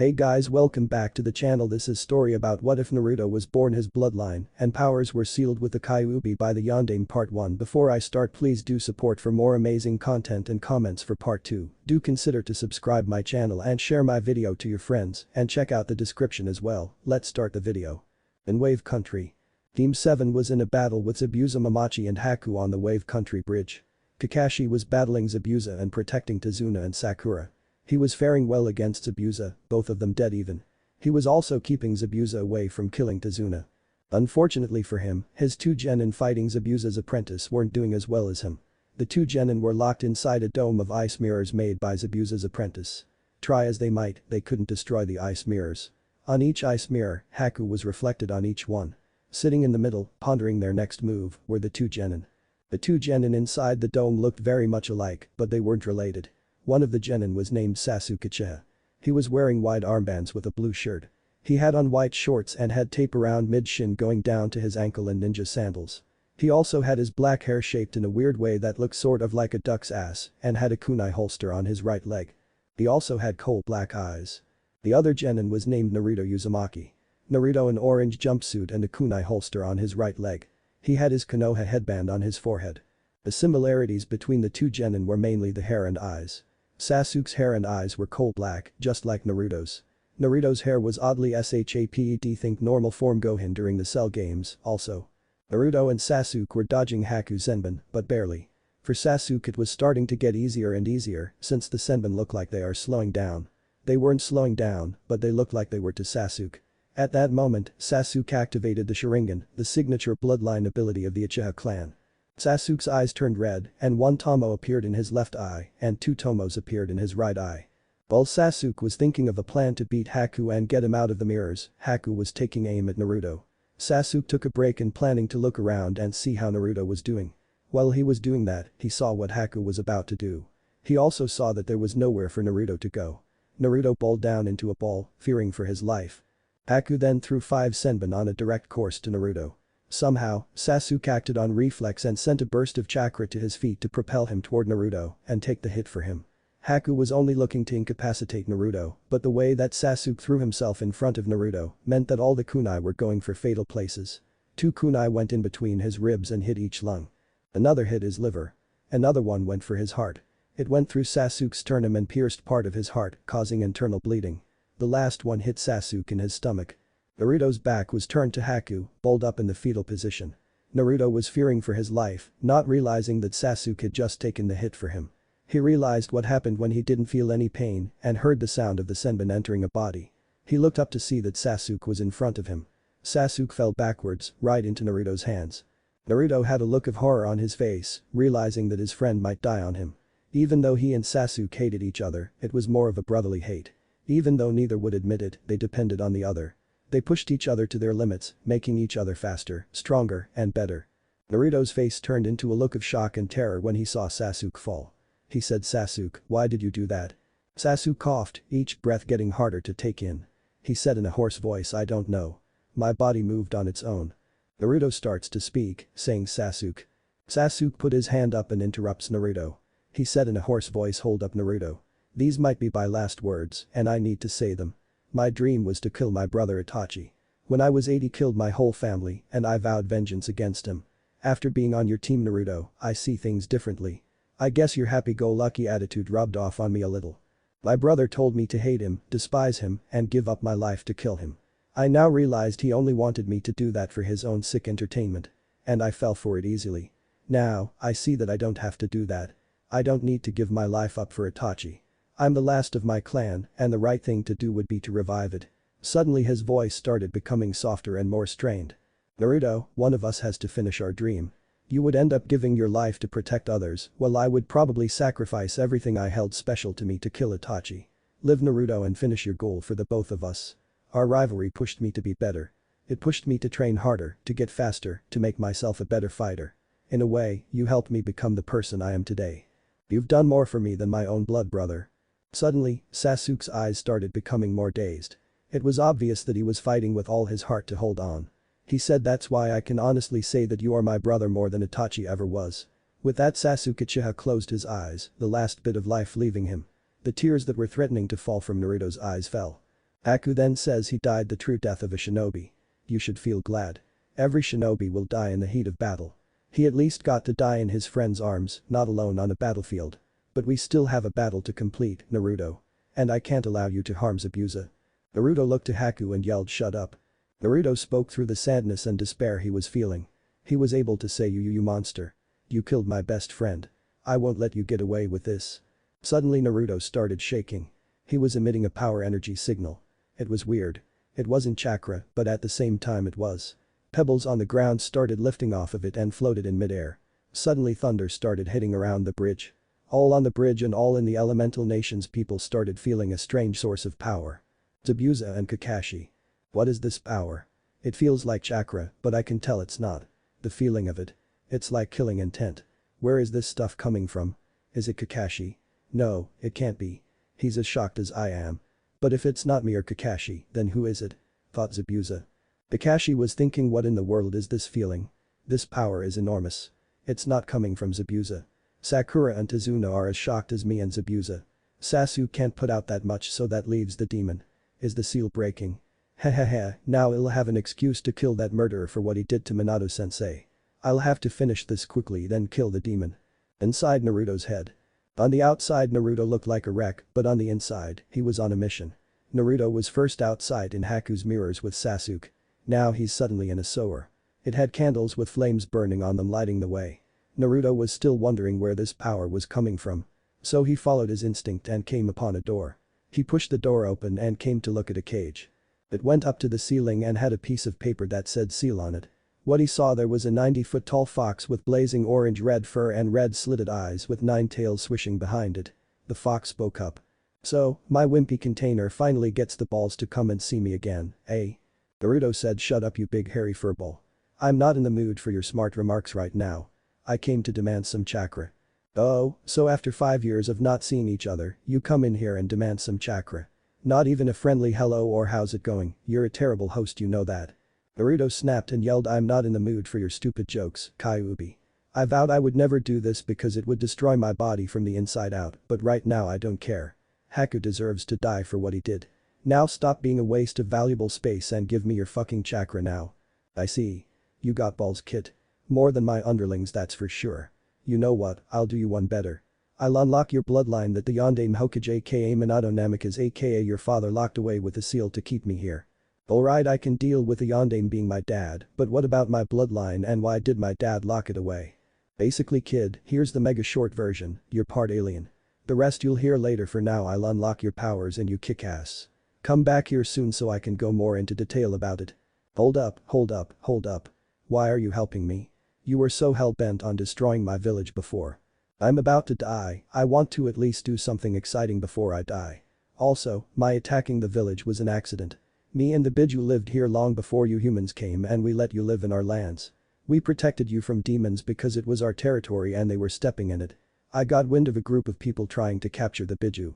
Hey guys, welcome back to the channel. This is story about what if Naruto was born his bloodline and powers were sealed with the Kyuubi by the Yondaime part 1. Before I start, please do support for more amazing content and comments for part 2. Do consider to subscribe my channel and share my video to your friends and check out the description as well. Let's start the video. In Wave Country. Team 7 was in a battle with Zabuza, Momochi and Haku on the Wave Country bridge. Kakashi was battling Zabuza and protecting Tazuna and Sakura. He was faring well against Zabuza, both of them dead even. He was also keeping Zabuza away from killing Tazuna. Unfortunately for him, his two genin fighting Zabuza's apprentice weren't doing as well as him. The two genin were locked inside a dome of ice mirrors made by Zabuza's apprentice. Try as they might, they couldn't destroy the ice mirrors. On each ice mirror, Haku was reflected on each one. Sitting in the middle, pondering their next move, were the two genin. The two genin inside the dome looked very much alike, but they weren't related. One of the genin was named Sasuke. He was wearing white armbands with a blue shirt. He had on white shorts and had tape around mid-shin going down to his ankle and ninja sandals. He also had his black hair shaped in a weird way that looked sort of like a duck's ass and had a kunai holster on his right leg. He also had coal black eyes. The other genin was named Naruto Uzumaki. Naruto an orange jumpsuit and a kunai holster on his right leg. He had his Konoha headband on his forehead. The similarities between the two genin were mainly the hair and eyes. Sasuke's hair and eyes were coal black, just like Naruto's. Naruto's hair was oddly shaped, think normal form Gohan during the Cell games, also. Naruto and Sasuke were dodging Haku's Senbon, but barely. For Sasuke it was starting to get easier and easier since the Senbon looked like they are slowing down. They weren't slowing down, but they looked like they were to Sasuke. At that moment, Sasuke activated the Sharingan, the signature bloodline ability of the Uchiha clan. Sasuke's eyes turned red and one tomo appeared in his left eye and two tomos appeared in his right eye. While Sasuke was thinking of a plan to beat Haku and get him out of the mirrors, Haku was taking aim at Naruto. Sasuke took a break and planning to look around and see how Naruto was doing. While he was doing that, he saw what Haku was about to do. He also saw that there was nowhere for Naruto to go. Naruto bowled down into a ball, fearing for his life. Haku then threw 5 Senbon on a direct course to Naruto. Somehow, Sasuke acted on reflex and sent a burst of chakra to his feet to propel him toward Naruto and take the hit for him. Haku was only looking to incapacitate Naruto, but the way that Sasuke threw himself in front of Naruto meant that all the kunai were going for fatal places. 2 kunai went in between his ribs and hit each lung. Another hit his liver. Another one went for his heart. It went through Sasuke's sternum and pierced part of his heart, causing internal bleeding. The last one hit Sasuke in his stomach. Naruto's back was turned to Haku, bowled up in the fetal position. Naruto was fearing for his life, not realizing that Sasuke had just taken the hit for him. He realized what happened when he didn't feel any pain and heard the sound of the Senbon entering a body. He looked up to see that Sasuke was in front of him. Sasuke fell backwards, right into Naruto's hands. Naruto had a look of horror on his face, realizing that his friend might die on him. Even though he and Sasuke hated each other, it was more of a brotherly hate. Even though neither would admit it, they depended on the other. They pushed each other to their limits, making each other faster, stronger, and better. Naruto's face turned into a look of shock and terror when he saw Sasuke fall. He said, "Sasuke, why did you do that?" Sasuke coughed, each breath getting harder to take in. He said in a hoarse voice, "I don't know. My body moved on its own." Naruto starts to speak, saying Sasuke. Sasuke put his hand up and interrupts Naruto. He said in a hoarse voice, "Hold up, Naruto. These might be my last words, and I need to say them. My dream was to kill my brother Itachi. When I was 8 he killed my whole family and I vowed vengeance against him. After being on your team Naruto, I see things differently. I guess your happy-go-lucky attitude rubbed off on me a little. My brother told me to hate him, despise him, and give up my life to kill him. I now realized he only wanted me to do that for his own sick entertainment. And I fell for it easily. Now, I see that I don't have to do that. I don't need to give my life up for Itachi. I'm the last of my clan and the right thing to do would be to revive it." Suddenly his voice started becoming softer and more strained. "Naruto, one of us has to finish our dream. You would end up giving your life to protect others while I would probably sacrifice everything I held special to me to kill Itachi. Live Naruto and finish your goal for the both of us. Our rivalry pushed me to be better. It pushed me to train harder, to get faster, to make myself a better fighter. In a way, you helped me become the person I am today. You've done more for me than my own blood brother." Suddenly, Sasuke's eyes started becoming more dazed. It was obvious that he was fighting with all his heart to hold on. He said, "That's why I can honestly say that you are my brother more than Itachi ever was." With that Sasuke Uchiha closed his eyes, the last bit of life leaving him. The tears that were threatening to fall from Naruto's eyes fell. Haku then says he died the true death of a shinobi. You should feel glad. Every shinobi will die in the heat of battle. He at least got to die in his friend's arms, not alone on a battlefield. But we still have a battle to complete, Naruto. And I can't allow you to harm Zabuza. Naruto looked to Haku and yelled shut up. Naruto spoke through the sadness and despair he was feeling. He was able to say you monster. You killed my best friend. I won't let you get away with this. Suddenly Naruto started shaking. He was emitting a power energy signal. It was weird. It wasn't chakra, but at the same time it was. Pebbles on the ground started lifting off of it and floated in midair. Suddenly thunder started hitting around the bridge. All on the bridge and all in the elemental nations people started feeling a strange source of power. Zabuza and Kakashi. What is this power? It feels like chakra, but I can tell it's not. The feeling of it. It's like killing intent. Where is this stuff coming from? Is it Kakashi? No, it can't be. He's as shocked as I am. But if it's not me or Kakashi, then who is it? Thought Zabuza. Kakashi was thinking what in the world is this feeling? This power is enormous. It's not coming from Zabuza. Sakura and Tazuna are as shocked as me and Zabuza. Sasuke can't put out that much so that leaves the demon. Is the seal breaking? Hehehe, now I'll have an excuse to kill that murderer for what he did to Minato-sensei. I'll have to finish this quickly then kill the demon. Inside Naruto's head. On the outside Naruto looked like a wreck, but on the inside, he was on a mission. Naruto was first outside in Haku's mirrors with Sasuke. Now he's suddenly in a sewer. It had candles with flames burning on them lighting the way. Naruto was still wondering where this power was coming from. So he followed his instinct and came upon a door. He pushed the door open and came to look at a cage. It went up to the ceiling and had a piece of paper that said seal on it. What he saw there was a 90-foot-tall fox with blazing orange-red fur and red slitted eyes with 9 tails swishing behind it. The fox spoke up. So, my wimpy container finally gets the balls to come and see me again, eh? Naruto said shut up you big hairy furball. I'm not in the mood for your smart remarks right now. I came to demand some chakra. Oh, so after 5 years of not seeing each other, you come in here and demand some chakra. Not even a friendly hello or how's it going, you're a terrible host you know that. Naruto snapped and yelled I'm not in the mood for your stupid jokes, Kyuubi. I vowed I would never do this because it would destroy my body from the inside out, but right now I don't care. Haku deserves to die for what he did. Now stop being a waste of valuable space and give me your fucking chakra now. I see. You got balls kid. More than my underlings that's for sure. You know what, I'll do you one better. I'll unlock your bloodline that the Yondaime Hokage aka Minato Namikaze aka your father locked away with a seal to keep me here. Alright I can deal with the Yondaime being my dad, but what about my bloodline and why did my dad lock it away? Basically kid, here's the mega short version, you're part alien. The rest you'll hear later for now I'll unlock your powers and you kick ass. Come back here soon so I can go more into detail about it. Hold up, hold up, hold up. Why are you helping me? You were so hell-bent on destroying my village before. I'm about to die, I want to at least do something exciting before I die. Also, my attacking the village was an accident. Me and the Biju lived here long before you humans came and we let you live in our lands. We protected you from demons because it was our territory and they were stepping in it. I got wind of a group of people trying to capture the Biju.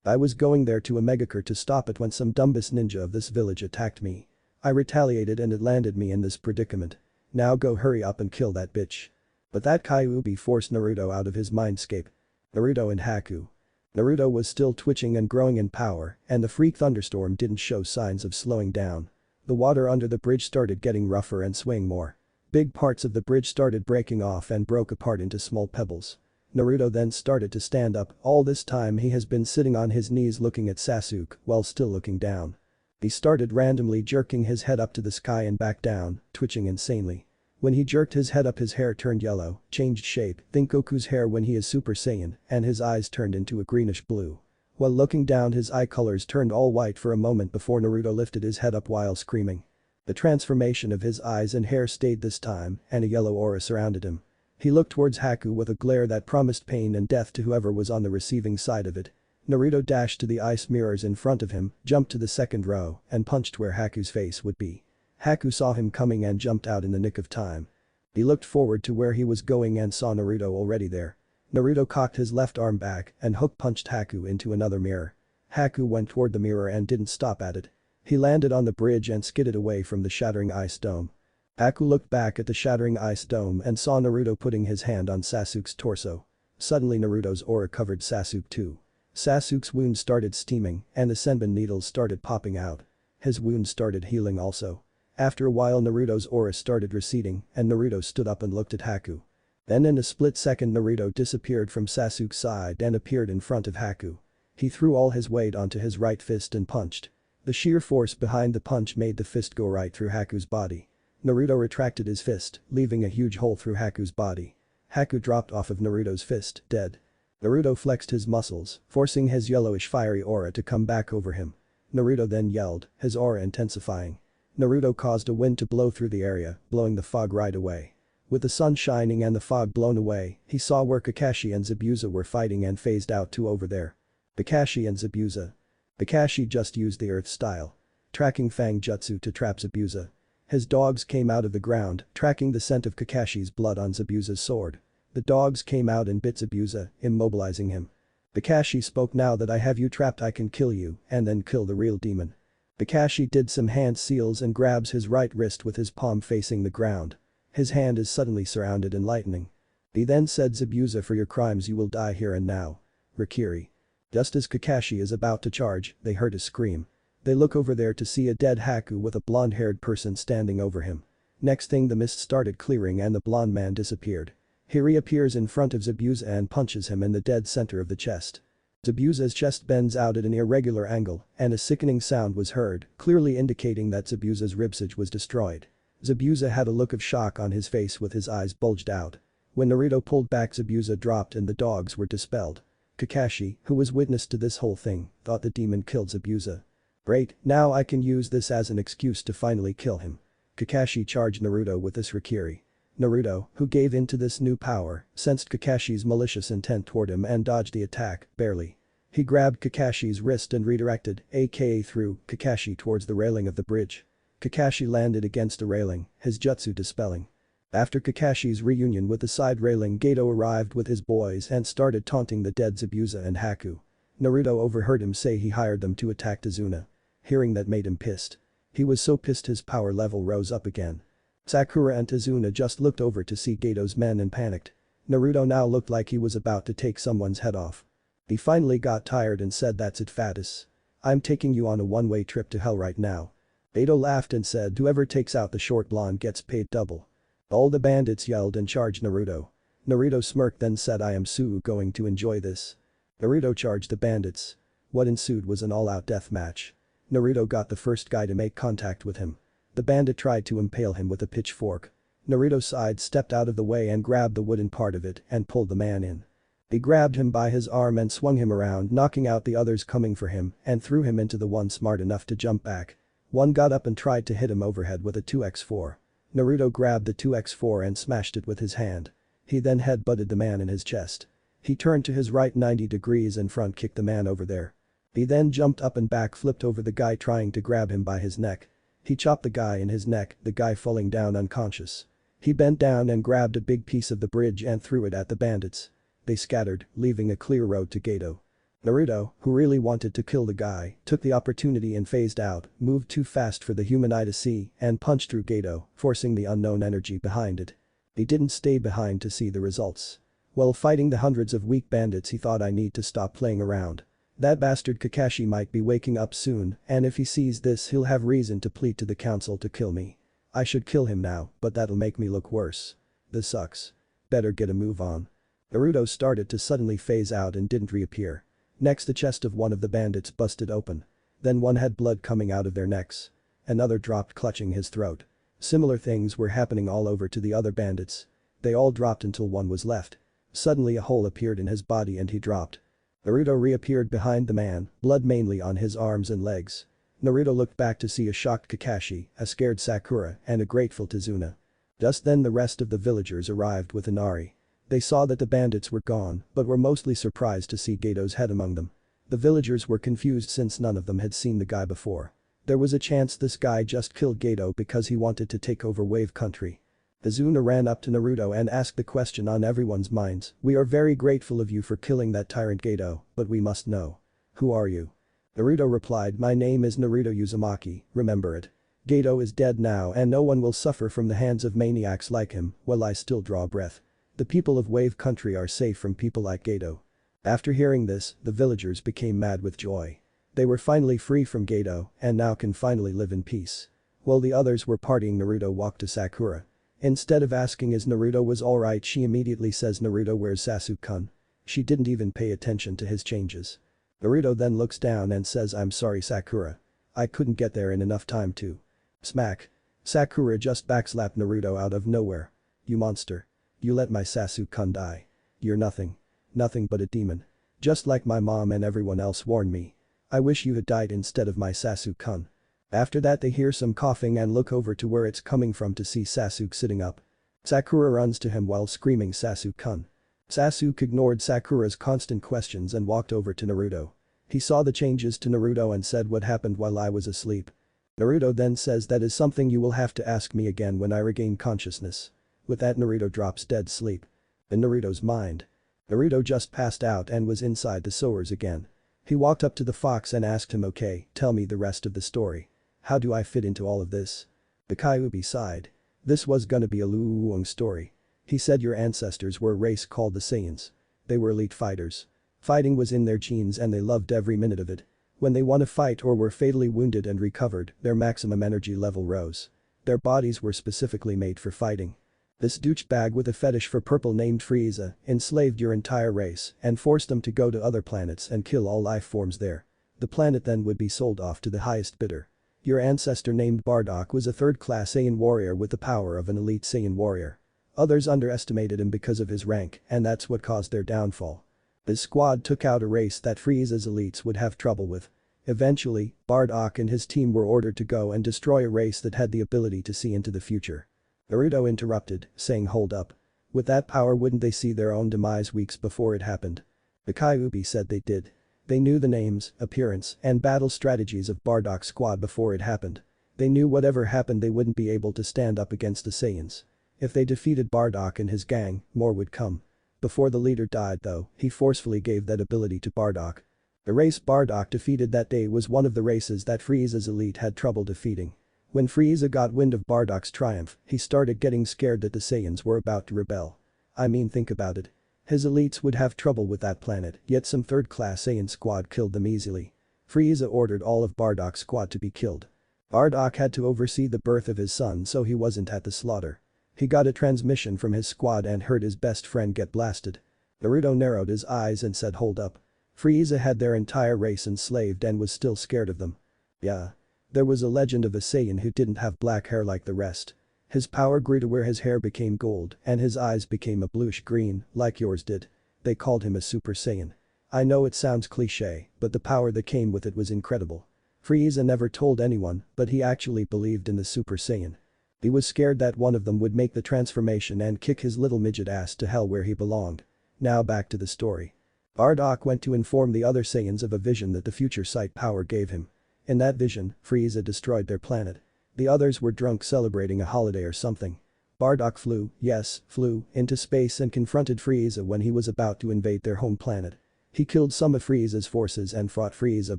I was going there to Omegakure to stop it when some dumbest ninja of this village attacked me. I retaliated and it landed me in this predicament. Now go hurry up and kill that bitch. But that Kyuubi forced Naruto out of his mindscape. Naruto and Haku. Naruto was still twitching and growing in power, and the freak thunderstorm didn't show signs of slowing down. The water under the bridge started getting rougher and swaying more. Big parts of the bridge started breaking off and broke apart into small pebbles. Naruto then started to stand up, all this time he has been sitting on his knees looking at Sasuke while still looking down. He started randomly jerking his head up to the sky and back down, twitching insanely. When he jerked his head up his hair turned yellow, changed shape, think Goku's hair when he is Super Saiyan, and his eyes turned into a greenish blue. While looking down his eye colors turned all white for a moment before Naruto lifted his head up while screaming. The transformation of his eyes and hair stayed this time, and a yellow aura surrounded him. He looked towards Haku with a glare that promised pain and death to whoever was on the receiving side of it. Naruto dashed to the ice mirrors in front of him, jumped to the second row, and punched where Haku's face would be. Haku saw him coming and jumped out in the nick of time. He looked forward to where he was going and saw Naruto already there. Naruto cocked his left arm back and hook punched Haku into another mirror. Haku went toward the mirror and didn't stop at it. He landed on the bridge and skidded away from the shattering ice dome. Haku looked back at the shattering ice dome and saw Naruto putting his hand on Sasuke's torso. Suddenly Naruto's aura covered Sasuke too. Sasuke's wound started steaming and the senbon needles started popping out. His wound started healing also. After a while Naruto's aura started receding and Naruto stood up and looked at Haku. Then in a split second Naruto disappeared from Sasuke's side and appeared in front of Haku. He threw all his weight onto his right fist and punched. The sheer force behind the punch made the fist go right through Haku's body. Naruto retracted his fist, leaving a huge hole through Haku's body. Haku dropped off of Naruto's fist, dead. Naruto flexed his muscles, forcing his yellowish fiery aura to come back over him. Naruto then yelled, his aura intensifying. Naruto caused a wind to blow through the area, blowing the fog right away. With the sun shining and the fog blown away, he saw where Kakashi and Zabuza were fighting and phased out to over there. Kakashi and Zabuza. Kakashi just used the earth style. Tracking Fang Jutsu to trap Zabuza. His dogs came out of the ground, tracking the scent of Kakashi's blood on Zabuza's sword. The dogs came out and bit Zabuza, immobilizing him. Kakashi spoke, now that I have you trapped I can kill you, and then kill the real demon. Kakashi did some hand seals and grabs his right wrist with his palm facing the ground. His hand is suddenly surrounded in lightning. He then said, Zabuza, for your crimes you will die here and now. Rikiri. Just as Kakashi is about to charge, they heard a scream. They look over there to see a dead Haku with a blonde-haired person standing over him. Next thing the mist started clearing and the blonde man disappeared. He reappears in front of Zabuza and punches him in the dead center of the chest. Zabuza's chest bends out at an irregular angle and a sickening sound was heard, clearly indicating that Zabuza's ribcage was destroyed. Zabuza had a look of shock on his face with his eyes bulged out. When Naruto pulled back, Zabuza dropped and the dogs were dispelled. Kakashi, who was witness to this whole thing, thought the demon killed Zabuza. Great, now I can use this as an excuse to finally kill him. Kakashi charged Naruto with this Rikiri. Naruto, who gave in to this new power, sensed Kakashi's malicious intent toward him and dodged the attack, barely. He grabbed Kakashi's wrist and redirected, aka threw, Kakashi towards the railing of the bridge. Kakashi landed against the railing, his jutsu dispelling. After Kakashi's reunion with the side railing, Gato arrived with his boys and started taunting the dead Zabuza and Haku. Naruto overheard him say he hired them to attack Tazuna. Hearing that made him pissed. He was so pissed his power level rose up again. Sakura and Tazuna just looked over to see Gato's men and panicked. Naruto now looked like he was about to take someone's head off. He finally got tired and said, that's it, Fatus. I'm taking you on a one-way trip to hell right now. Gato laughed and said, whoever takes out the short blonde gets paid double. All the bandits yelled and charged Naruto. Naruto smirked then said, I am going to enjoy this. Naruto charged the bandits. What ensued was an all-out death match. Naruto got the first guy to make contact with him. The bandit tried to impale him with a pitchfork. Naruto sidestepped out of the way and grabbed the wooden part of it and pulled the man in. He grabbed him by his arm and swung him around, knocking out the others coming for him and threw him into the one smart enough to jump back. One got up and tried to hit him overhead with a 2x4. Naruto grabbed the 2x4 and smashed it with his hand. He then headbutted the man in his chest. He turned to his right 90 degrees and front kicked the man over there. He then jumped up and back flipped over the guy trying to grab him by his neck. He chopped the guy in his neck, the guy falling down unconscious. He bent down and grabbed a big piece of the bridge and threw it at the bandits. They scattered, leaving a clear road to Gato. Naruto, who really wanted to kill the guy, took the opportunity and phased out, moved too fast for the human eye to see, and punched through Gato, forcing the unknown energy behind it. He didn't stay behind to see the results. While fighting the hundreds of weak bandits he thought, I need to stop playing around. That bastard Kakashi might be waking up soon, and if he sees this he'll have reason to plead to the council to kill me. I should kill him now, but that'll make me look worse. This sucks. Better get a move on. Naruto started to suddenly phase out and didn't reappear. Next the chest of one of the bandits busted open. Then one had blood coming out of their necks. Another dropped clutching his throat. Similar things were happening all over to the other bandits. They all dropped until one was left. Suddenly a hole appeared in his body and he dropped. Naruto reappeared behind the man, blood mainly on his arms and legs. Naruto looked back to see a shocked Kakashi, a scared Sakura, and a grateful Tazuna. Just then the rest of the villagers arrived with Inari. They saw that the bandits were gone, but were mostly surprised to see Gato's head among them. The villagers were confused since none of them had seen the guy before. There was a chance this guy just killed Gato because he wanted to take over Wave Country. Tazuna ran up to Naruto and asked the question on everyone's minds, we are very grateful of you for killing that tyrant Gato, but we must know. Who are you? Naruto replied, my name is Naruto Uzumaki, remember it. Gato is dead now and no one will suffer from the hands of maniacs like him while I still draw breath. The people of Wave Country are safe from people like Gato. After hearing this, the villagers became mad with joy. They were finally free from Gato and now can finally live in peace. While the others were partying, Naruto walked to Sakura. Instead of asking if Naruto was alright, she immediately says, "Naruto, where's Sasuke-kun?" She didn't even pay attention to his changes. Naruto then looks down and says, "I'm sorry, Sakura. I couldn't get there in enough time to." Smack. Sakura just backslapped Naruto out of nowhere. "You monster. You let my Sasuke-kun die. You're nothing. Nothing but a demon. Just like my mom and everyone else warned me. I wish you had died instead of my Sasuke-kun." After that, they hear some coughing and look over to where it's coming from to see Sasuke sitting up. Sakura runs to him while screaming, "Sasuke-kun." Sasuke ignored Sakura's constant questions and walked over to Naruto. He saw the changes to Naruto and said, "What happened while I was asleep?" Naruto then says, "That is something you will have to ask me again when I regain consciousness." With that, Naruto drops dead sleep. In Naruto's mind, Naruto just passed out and was inside the sewers again. He walked up to the fox and asked him, "Okay, tell me the rest of the story. How do I fit into all of this?" The Kyuubi sighed. This was gonna be a long story. He said, "Your ancestors were a race called the Saiyans. They were elite fighters. Fighting was in their genes and they loved every minute of it. When they won a fight or were fatally wounded and recovered, their maximum energy level rose. Their bodies were specifically made for fighting. This douchebag with a fetish for purple named Frieza enslaved your entire race and forced them to go to other planets and kill all life forms there. The planet then would be sold off to the highest bidder. Your ancestor named Bardock was a third-class Saiyan warrior with the power of an elite Saiyan warrior. Others underestimated him because of his rank, and that's what caused their downfall. His squad took out a race that Frieza's elites would have trouble with. Eventually, Bardock and his team were ordered to go and destroy a race that had the ability to see into the future." Naruto interrupted, saying, "Hold up. With that power, wouldn't they see their own demise weeks before it happened?" The Kyuubi said they did. They knew the names, appearance, and battle strategies of Bardock's squad before it happened. They knew whatever happened they wouldn't be able to stand up against the Saiyans. If they defeated Bardock and his gang, more would come. Before the leader died though, he forcefully gave that ability to Bardock. The race Bardock defeated that day was one of the races that Frieza's elite had trouble defeating. When Frieza got wind of Bardock's triumph, he started getting scared that the Saiyans were about to rebel. I mean, think about it. His elites would have trouble with that planet, yet some third-class Saiyan squad killed them easily. Frieza ordered all of Bardock's squad to be killed. Bardock had to oversee the birth of his son, so he wasn't at the slaughter. He got a transmission from his squad and heard his best friend get blasted. Naruto narrowed his eyes and said, "Hold up. Frieza had their entire race enslaved and was still scared of them." Yeah. There was a legend of a Saiyan who didn't have black hair like the rest. His power grew to where his hair became gold and his eyes became a bluish green, like yours did. They called him a Super Saiyan. I know it sounds cliche, but the power that came with it was incredible. Frieza never told anyone, but he actually believed in the Super Saiyan. He was scared that one of them would make the transformation and kick his little midget ass to hell where he belonged. Now back to the story. Bardock went to inform the other Saiyans of a vision that the future sight power gave him. In that vision, Frieza destroyed their planet. The others were drunk celebrating a holiday or something. Bardock flew into space and confronted Frieza when he was about to invade their home planet. He killed some of Frieza's forces and fought Frieza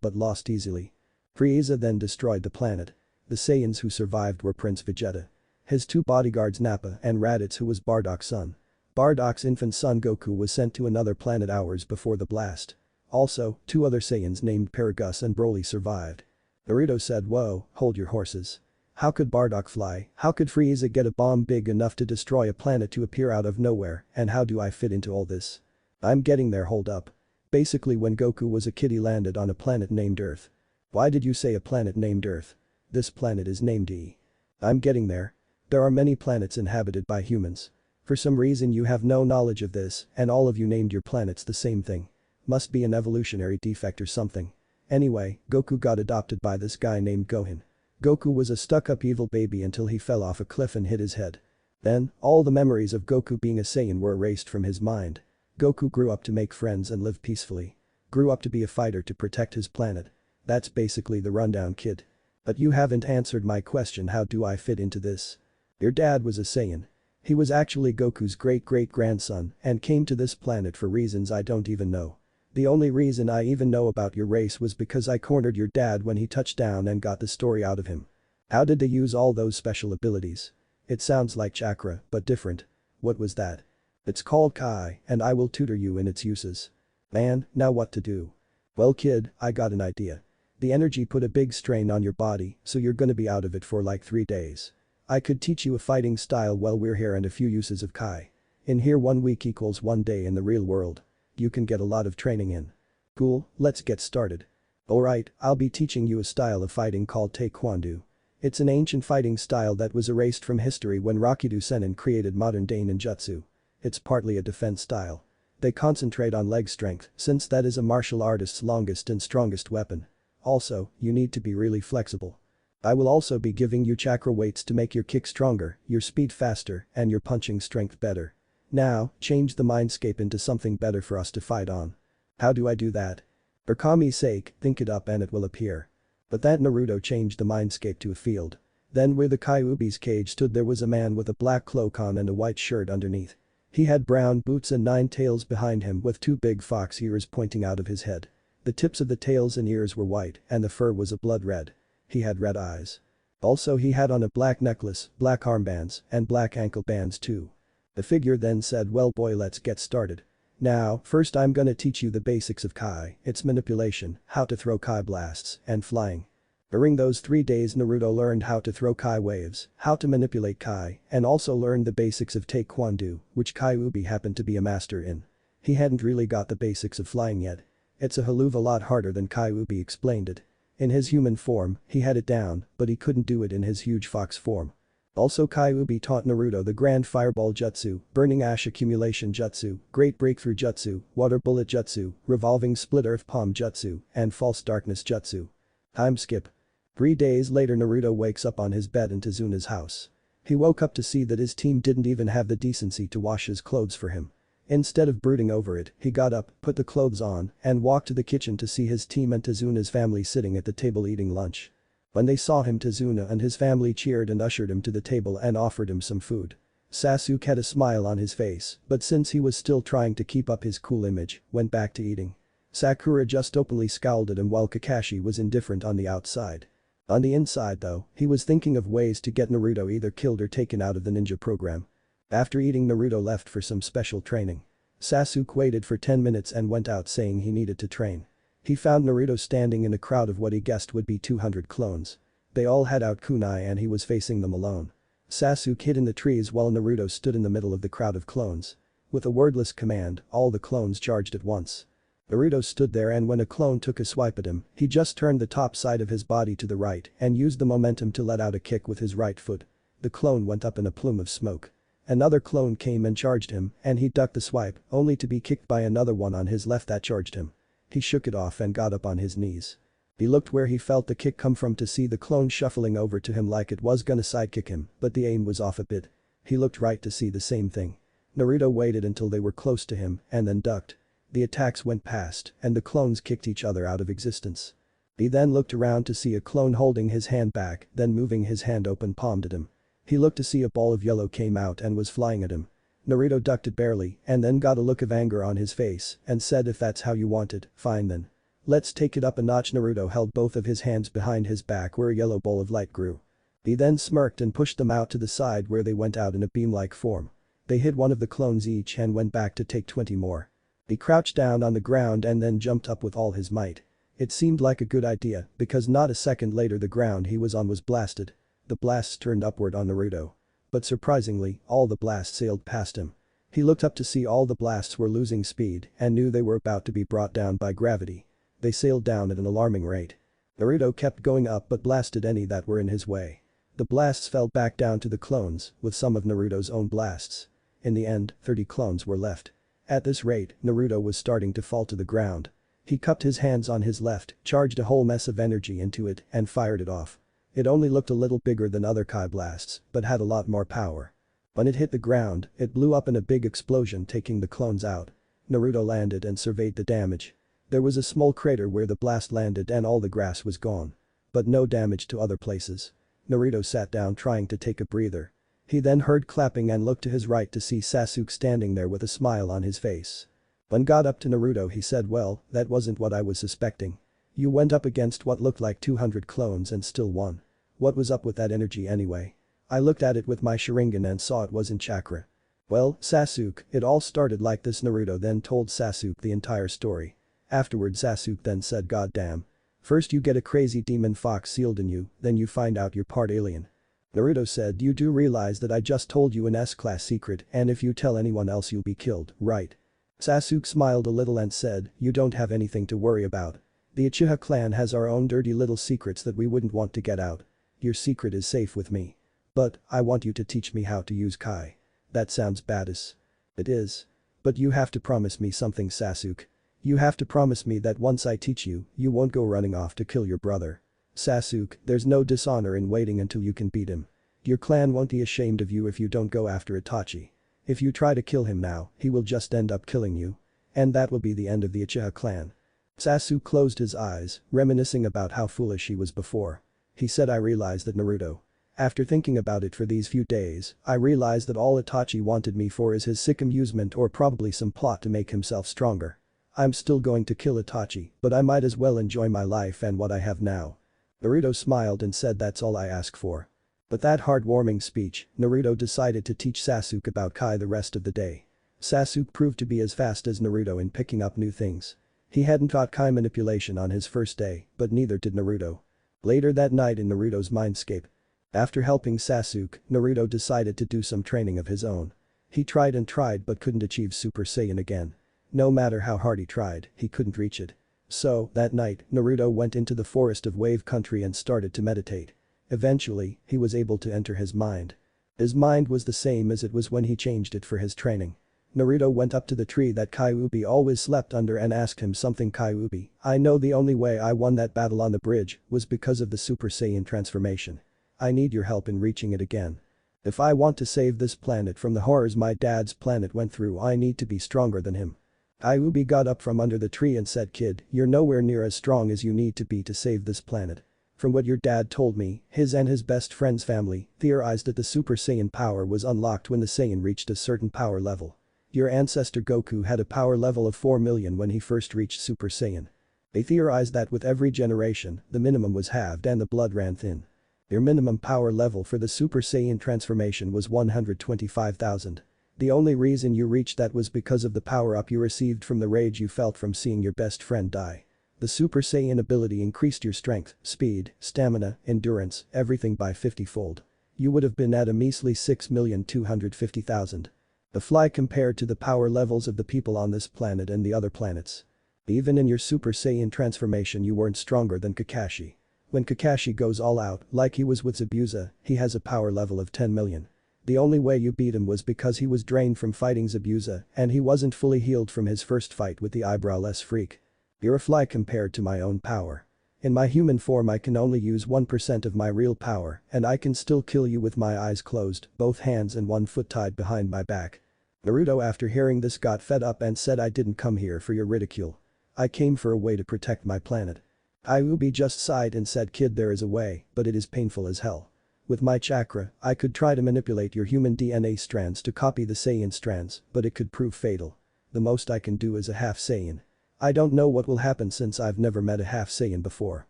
but lost easily. Frieza then destroyed the planet. The Saiyans who survived were Prince Vegeta, his two bodyguards Nappa and Raditz, who was Bardock's son. Bardock's infant son Goku was sent to another planet hours before the blast. Also, two other Saiyans named Paragus and Broly survived. Naruto said, "Whoa, hold your horses. How could Bardock fly? How could Frieza get a bomb big enough to destroy a planet to appear out of nowhere, and how do I fit into all this?" "I'm getting there, hold up. Basically, when Goku was a kid he landed on a planet named Earth." "Why did you say a planet named Earth? This planet is named E." "I'm getting there. There are many planets inhabited by humans. For some reason you have no knowledge of this and all of you named your planets the same thing. Must be an evolutionary defect or something. Anyway, Goku got adopted by this guy named Gohan. Goku was a stuck-up evil baby until he fell off a cliff and hit his head. Then, all the memories of Goku being a Saiyan were erased from his mind. Goku grew up to make friends and live peacefully. Grew up to be a fighter to protect his planet. That's basically the rundown, kid. But you haven't answered my question, how do I fit into this? Your dad was a Saiyan. He was actually Goku's great-great-grandson and came to this planet for reasons I don't even know. The only reason I even know about your race was because I cornered your dad when he touched down and got the story out of him. How did they use all those special abilities? It sounds like chakra, but different. What was that?" "It's called Kai, and I will tutor you in its uses." Man, now what to do? Well kid, I got an idea. The energy put a big strain on your body, so you're gonna be out of it for like 3 days. I could teach you a fighting style while we're here and a few uses of Kai. In here 1 week equals 1 day in the real world. You can get a lot of training in. Cool, let's get started. Alright, I'll be teaching you a style of fighting called Taekwondo. It's an ancient fighting style that was erased from history when Rakido Senin created modern-day ninjutsu. It's partly a defense style. They concentrate on leg strength since that is a martial artist's longest and strongest weapon. Also, you need to be really flexible. I will also be giving you chakra weights to make your kick stronger, your speed faster, and your punching strength better. Now, change the mindscape into something better for us to fight on. How do I do that? For Kami's sake, think it up and it will appear. But that Naruto changed the mindscape to a field. Then where the Kyuubi's cage stood there was a man with a black cloak on and a white shirt underneath. He had brown boots and 9 tails behind him with 2 big fox ears pointing out of his head. The tips of the tails and ears were white and the fur was a blood red. He had red eyes. Also he had on a black necklace, black armbands, and black ankle bands too. The figure then said, well boy, let's get started. Now, first I'm gonna teach you the basics of Kai, its manipulation, how to throw Kai blasts, and flying. During those 3 days Naruto learned how to throw Kai waves, how to manipulate Kai, and also learned the basics of Taekwondo, which Kyuubi happened to be a master in. He hadn't really got the basics of flying yet. It's a hell of a lot harder than Kyuubi explained it. In his human form, he had it down, but he couldn't do it in his huge fox form. Also Kyuubi taught Naruto the Grand Fireball Jutsu, Burning Ash Accumulation Jutsu, Great Breakthrough Jutsu, Water Bullet Jutsu, Revolving Split Earth Palm Jutsu, and False Darkness Jutsu. Time skip. 3 days later Naruto wakes up on his bed in Tezuna's house. He woke up to see that his team didn't even have the decency to wash his clothes for him. Instead of brooding over it, he got up, put the clothes on, and walked to the kitchen to see his team and Tezuna's family sitting at the table eating lunch. When they saw him Tezuna and his family cheered and ushered him to the table and offered him some food. Sasuke had a smile on his face, but since he was still trying to keep up his cool image, went back to eating. Sakura just openly scowled at him while Kakashi was indifferent on the outside. On the inside though, he was thinking of ways to get Naruto either killed or taken out of the ninja program. After eating Naruto left for some special training. Sasuke waited for 10 minutes and went out saying he needed to train. He found Naruto standing in a crowd of what he guessed would be 200 clones. They all had out kunai and he was facing them alone. Sasuke hid in the trees while Naruto stood in the middle of the crowd of clones. With a wordless command, all the clones charged at once. Naruto stood there and when a clone took a swipe at him, he just turned the top side of his body to the right and used the momentum to let out a kick with his right foot. The clone went up in a plume of smoke. Another clone came and charged him and he ducked the swipe only to be kicked by another one on his left that charged him. He shook it off and got up on his knees. He looked where he felt the kick come from to see the clone shuffling over to him like it was gonna sidekick him, but the aim was off a bit. He looked right to see the same thing. Naruto waited until they were close to him and then ducked. The attacks went past and the clones kicked each other out of existence. He then looked around to see a clone holding his hand back, then moving his hand open palmed at him. He looked to see a ball of yellow came out and was flying at him. Naruto ducked it barely and then got a look of anger on his face and said if that's how you want it, fine then. Let's take it up a notch. Naruto held both of his hands behind his back where a yellow ball of light grew. He then smirked and pushed them out to the side where they went out in a beam-like form. They hit one of the clones each and went back to take 20 more. He crouched down on the ground and then jumped up with all his might. It seemed like a good idea because not a second later the ground he was on was blasted. The blasts turned upward on Naruto. But surprisingly, all the blasts sailed past him. He looked up to see all the blasts were losing speed and knew they were about to be brought down by gravity. They sailed down at an alarming rate. Naruto kept going up but blasted any that were in his way. The blasts fell back down to the clones, with some of Naruto's own blasts. In the end, 30 clones were left. At this rate, Naruto was starting to fall to the ground. He cupped his hands on his left, charged a whole mess of energy into it and fired it off. It only looked a little bigger than other Kai blasts, but had a lot more power. When it hit the ground, it blew up in a big explosion taking the clones out. Naruto landed and surveyed the damage. There was a small crater where the blast landed and all the grass was gone. But no damage to other places. Naruto sat down trying to take a breather. He then heard clapping and looked to his right to see Sasuke standing there with a smile on his face. When got up to Naruto he said, well, that wasn't what I was suspecting. You went up against what looked like 200 clones and still won. What was up with that energy anyway? I looked at it with my Sharingan and saw it wasn't chakra. Well, Sasuke, it all started like this. Naruto then told Sasuke the entire story. Afterward Sasuke then said, "God damn. First you get a crazy demon fox sealed in you, then you find out you're part alien." Naruto said, "You do realize that I just told you an S-class secret and if you tell anyone else you'll be killed, right?" Sasuke smiled a little and said, "You don't have anything to worry about. The Uchiha clan has our own dirty little secrets that we wouldn't want to get out. Your secret is safe with me. But, I want you to teach me how to use Kai." That sounds badass. It is. But you have to promise me something, Sasuke. You have to promise me that once I teach you, you won't go running off to kill your brother. Sasuke, there's no dishonor in waiting until you can beat him. Your clan won't be ashamed of you if you don't go after Itachi. If you try to kill him now, he will just end up killing you. And that will be the end of the Uchiha clan. Sasuke closed his eyes, reminiscing about how foolish he was before. He said, "I realized that Naruto. After thinking about it for these few days, I realized that all Itachi wanted me for is his sick amusement or probably some plot to make himself stronger. I'm still going to kill Itachi, but I might as well enjoy my life and what I have now." Naruto smiled and said, "That's all I ask for." With that heartwarming speech, Naruto decided to teach Sasuke about Kai the rest of the day. Sasuke proved to be as fast as Naruto in picking up new things. He hadn't taught Kai manipulation on his first day, but neither did Naruto. Later that night in Naruto's mindscape. After helping Sasuke, Naruto decided to do some training of his own. He tried and tried but couldn't achieve Super Saiyan again. No matter how hard he tried, he couldn't reach it. So, that night, Naruto went into the forest of Wave Country and started to meditate. Eventually, he was able to enter his mind. His mind was the same as it was when he changed it for his training. Naruto went up to the tree that Kyuubi always slept under and asked him something. "Kyuubi, I know the only way I won that battle on the bridge was because of the Super Saiyan transformation. I need your help in reaching it again. If I want to save this planet from the horrors my dad's planet went through, I need to be stronger than him." Kyuubi got up from under the tree and said, "Kid, you're nowhere near as strong as you need to be to save this planet. From what your dad told me, his and his best friend's family theorized that the Super Saiyan power was unlocked when the Saiyan reached a certain power level. Your ancestor Goku had a power level of 4 million when he first reached Super Saiyan. They theorized that with every generation, the minimum was halved and the blood ran thin. Your minimum power level for the Super Saiyan transformation was 125,000. The only reason you reached that was because of the power-up you received from the rage you felt from seeing your best friend die. The Super Saiyan ability increased your strength, speed, stamina, endurance, everything by 50-fold. You would have been at a measly 6,250,000. The fly compared to the power levels of the people on this planet and the other planets. Even in your Super Saiyan transformation you weren't stronger than Kakashi. When Kakashi goes all out, like he was with Zabuza, he has a power level of 10 million. The only way you beat him was because he was drained from fighting Zabuza and he wasn't fully healed from his first fight with the eyebrowless freak. You're a fly compared to my own power. In my human form I can only use 1% of my real power and I can still kill you with my eyes closed, both hands and one foot tied behind my back." Naruto after hearing this got fed up and said, "I didn't come here for your ridicule. I came for a way to protect my planet." Kyuubi just sighed and said, "Kid, there is a way, but it is painful as hell. With my chakra, I could try to manipulate your human DNA strands to copy the Saiyan strands, but it could prove fatal. The most I can do is a half Saiyan. I don't know what will happen since I've never met a half Saiyan before.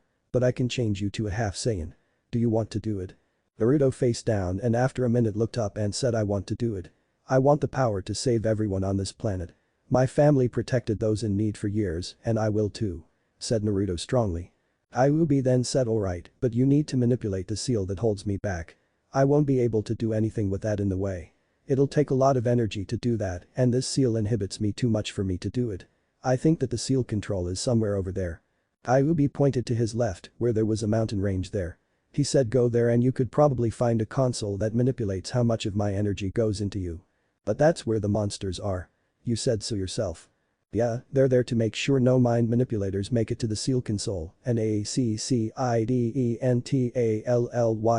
But I can change you to a half Saiyan. Do you want to do it?" Naruto faced down and after a minute looked up and said, "I want to do it. I want the power to save everyone on this planet. My family protected those in need for years and I will too," said Naruto strongly. Kyuubi then said, "Alright, but you need to manipulate the seal that holds me back. I won't be able to do anything with that in the way. It'll take a lot of energy to do that and this seal inhibits me too much for me to do it. I think that the seal control is somewhere over there." Kyuubi pointed to his left where there was a mountain range there. He said, "Go there and you could probably find a console that manipulates how much of my energy goes into you. But that's where the monsters are. You said so yourself." "Yeah, they're there to make sure no mind manipulators make it to the seal console and accidentally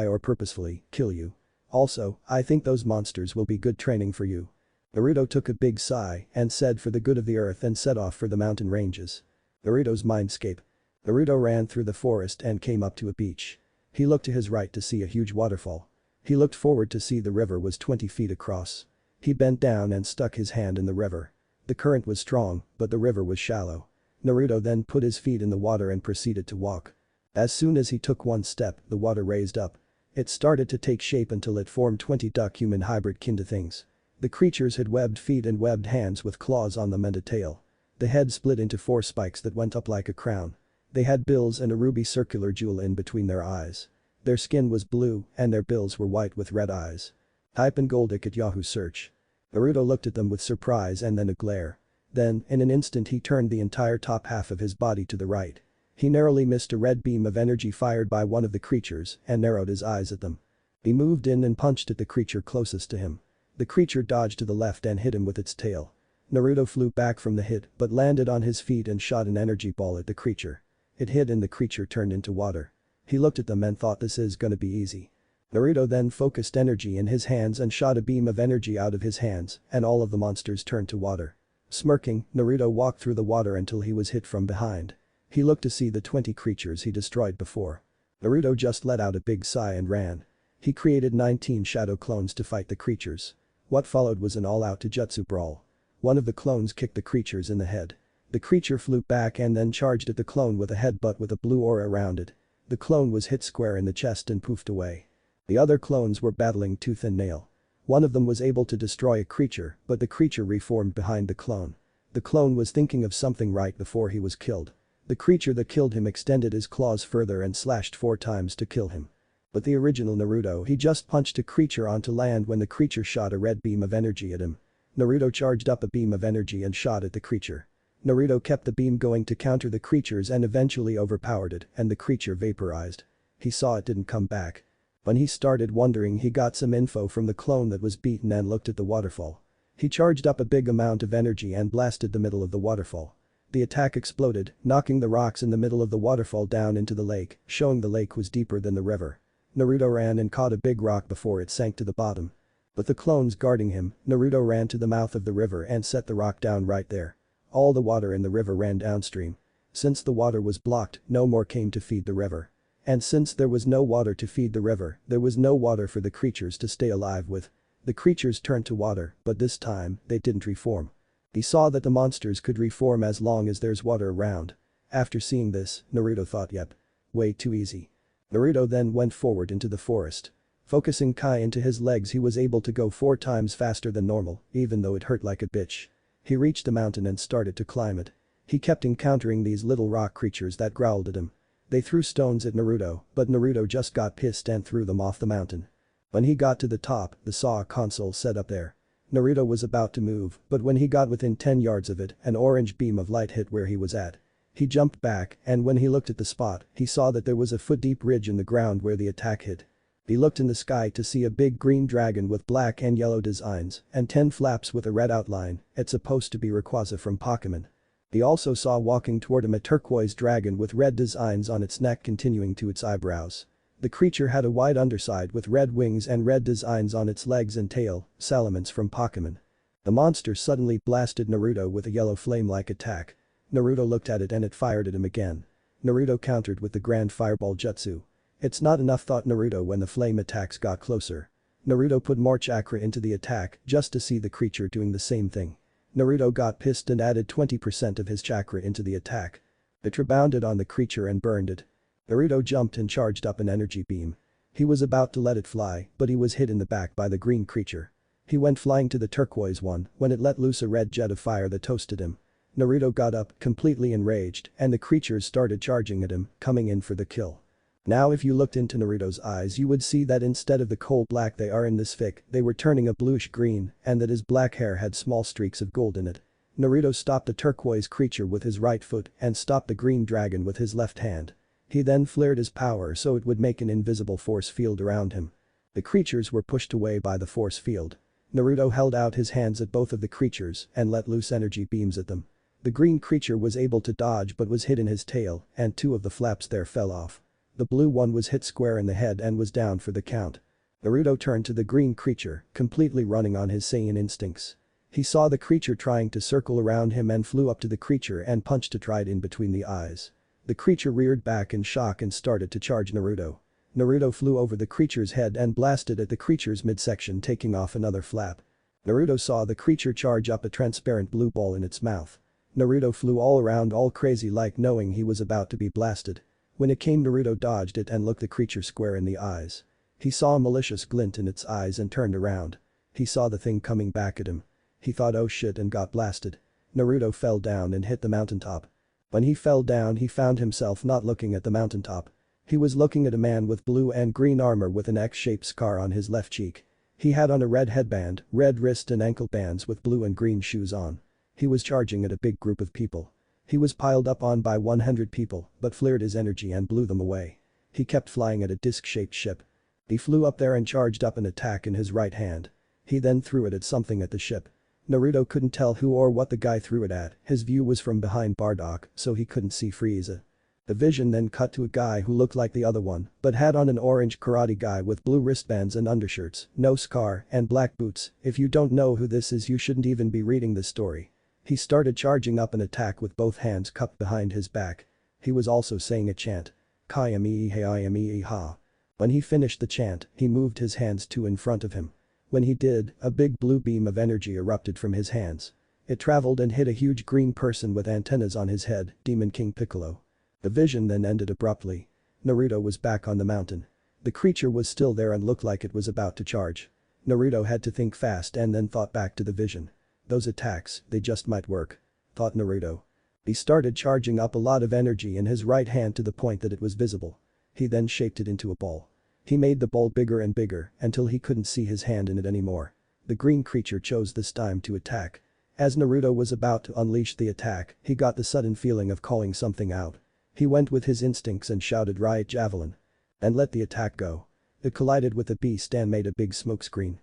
or purposefully kill you. Also, I think those monsters will be good training for you." Naruto took a big sigh and said, "For the good of the earth," and set off for the mountain ranges. Naruto's mindscape. Naruto ran through the forest and came up to a beach. He looked to his right to see a huge waterfall. He looked forward to see the river was 20 feet across. He bent down and stuck his hand in the river. The current was strong, but the river was shallow. Naruto then put his feet in the water and proceeded to walk. As soon as he took one step, the water raised up. It started to take shape until it formed 20 duck-human hybrid kinda things. The creatures had webbed feet and webbed hands with claws on them and a tail. The head split into 4 spikes that went up like a crown. They had bills and a ruby circular jewel in between their eyes. Their skin was blue and their bills were white with red eyes. Type in Goldic at Yahoo search. Naruto looked at them with surprise and then a glare. Then, in an instant he turned the entire top half of his body to the right. He narrowly missed a red beam of energy fired by one of the creatures and narrowed his eyes at them. He moved in and punched at the creature closest to him. The creature dodged to the left and hit him with its tail. Naruto flew back from the hit but landed on his feet and shot an energy ball at the creature. It hit and the creature turned into water. He looked at them and thought this is gonna be easy. Naruto then focused energy in his hands and shot a beam of energy out of his hands and all of the monsters turned to water. Smirking, Naruto walked through the water until he was hit from behind. He looked to see the 20 creatures he destroyed before. Naruto just let out a big sigh and ran. He created 19 shadow clones to fight the creatures. What followed was an all-out Taijutsu brawl. One of the clones kicked the creatures in the head. The creature flew back and then charged at the clone with a headbutt with a blue aura around it. The clone was hit square in the chest and poofed away. The other clones were battling tooth and nail. One of them was able to destroy a creature, but the creature reformed behind the clone. The clone was thinking of something right before he was killed. The creature that killed him extended his claws further and slashed 4 times to kill him. But the original Naruto, he just punched a creature onto land when the creature shot a red beam of energy at him. Naruto charged up a beam of energy and shot at the creature. Naruto kept the beam going to counter the creatures and eventually overpowered it and the creature vaporized. He saw it didn't come back. When he started wondering he got some info from the clone that was beaten and looked at the waterfall. He charged up a big amount of energy and blasted the middle of the waterfall. The attack exploded, knocking the rocks in the middle of the waterfall down into the lake, showing the lake was deeper than the river. Naruto ran and caught a big rock before it sank to the bottom. With the clones guarding him, Naruto ran to the mouth of the river and set the rock down right there. All the water in the river ran downstream. Since the water was blocked, no more came to feed the river. And since there was no water to feed the river, there was no water for the creatures to stay alive with. The creatures turned to water, but this time, they didn't reform. He saw that the monsters could reform as long as there's water around. After seeing this, Naruto thought yep. Way too easy. Naruto then went forward into the forest. Focusing Kai into his legs he was able to go 4 times faster than normal, even though it hurt like a bitch. He reached the mountain and started to climb it. He kept encountering these little rock creatures that growled at him. They threw stones at Naruto, but Naruto just got pissed and threw them off the mountain. When he got to the top, he saw a console set up there. Naruto was about to move, but when he got within 10 yards of it, an orange beam of light hit where he was at. He jumped back, and when he looked at the spot, he saw that there was a foot-deep ridge in the ground where the attack hit. He looked in the sky to see a big green dragon with black and yellow designs and 10 flaps with a red outline. It's supposed to be Rayquaza from Pokemon. He also saw walking toward him a turquoise dragon with red designs on its neck continuing to its eyebrows. The creature had a wide underside with red wings and red designs on its legs and tail, Salamence from Pokemon. The monster suddenly blasted Naruto with a yellow flame-like attack. Naruto looked at it and it fired at him again. Naruto countered with the Grand Fireball Jutsu. It's not enough, thought Naruto when the flame attacks got closer. Naruto put more chakra into the attack just to see the creature doing the same thing. Naruto got pissed and added 20% of his chakra into the attack. It rebounded on the creature and burned it. Naruto jumped and charged up an energy beam. He was about to let it fly, but he was hit in the back by the green creature. He went flying to the turquoise one when it let loose a red jet of fire that toasted him. Naruto got up, completely enraged, and the creatures started charging at him, coming in for the kill. Now if you looked into Naruto's eyes you would see that instead of the coal black they are in this fic, they were turning a bluish green and that his black hair had small streaks of gold in it. Naruto stopped the turquoise creature with his right foot and stopped the green dragon with his left hand. He then flared his power so it would make an invisible force field around him. The creatures were pushed away by the force field. Naruto held out his hands at both of the creatures and let loose energy beams at them. The green creature was able to dodge but was hit in his tail and 2 of the flaps there fell off. The blue one was hit square in the head and was down for the count. Naruto turned to the green creature, completely running on his Saiyan instincts. He saw the creature trying to circle around him and flew up to the creature and punched it right in between the eyes. The creature reared back in shock and started to charge Naruto. Naruto flew over the creature's head and blasted at the creature's midsection, taking off another flap. Naruto saw the creature charge up a transparent blue ball in its mouth. Naruto flew all around all crazy like knowing he was about to be blasted. When it came Naruto dodged it and looked the creature square in the eyes. He saw a malicious glint in its eyes and turned around. He saw the thing coming back at him. He thought oh shit and got blasted. Naruto fell down and hit the mountaintop. When he fell down he found himself not looking at the mountaintop. He was looking at a man with blue and green armor with an X-shaped scar on his left cheek. He had on a red headband, red wrist and ankle bands with blue and green shoes on. He was charging at a big group of people. He was piled up on by 100 people but flared his energy and blew them away. He kept flying at a disc-shaped ship. He flew up there and charged up an attack in his right hand. He then threw it at something at the ship. Naruto couldn't tell who or what the guy threw it at, his view was from behind Bardock so he couldn't see Frieza. The vision then cut to a guy who looked like the other one but had on an orange karate guy with blue wristbands and undershirts, no scar, and black boots. If you don't know who this is you shouldn't even be reading this story. He started charging up an attack with both hands cupped behind his back. He was also saying a chant. Kayami-ha. When he finished the chant, he moved his hands two in front of him. When he did, a big blue beam of energy erupted from his hands. It traveled and hit a huge green person with antennas on his head, Demon King Piccolo. The vision then ended abruptly. Naruto was back on the mountain. The creature was still there and looked like it was about to charge. Naruto had to think fast and then thought back to the vision. Those attacks, they just might work. Thought Naruto. He started charging up a lot of energy in his right hand to the point that it was visible. He then shaped it into a ball. He made the ball bigger and bigger until he couldn't see his hand in it anymore. The green creature chose this time to attack. As Naruto was about to unleash the attack, he got the sudden feeling of calling something out. He went with his instincts and shouted Riot Javelin. And let the attack go. It collided with the beast and made a big smokescreen.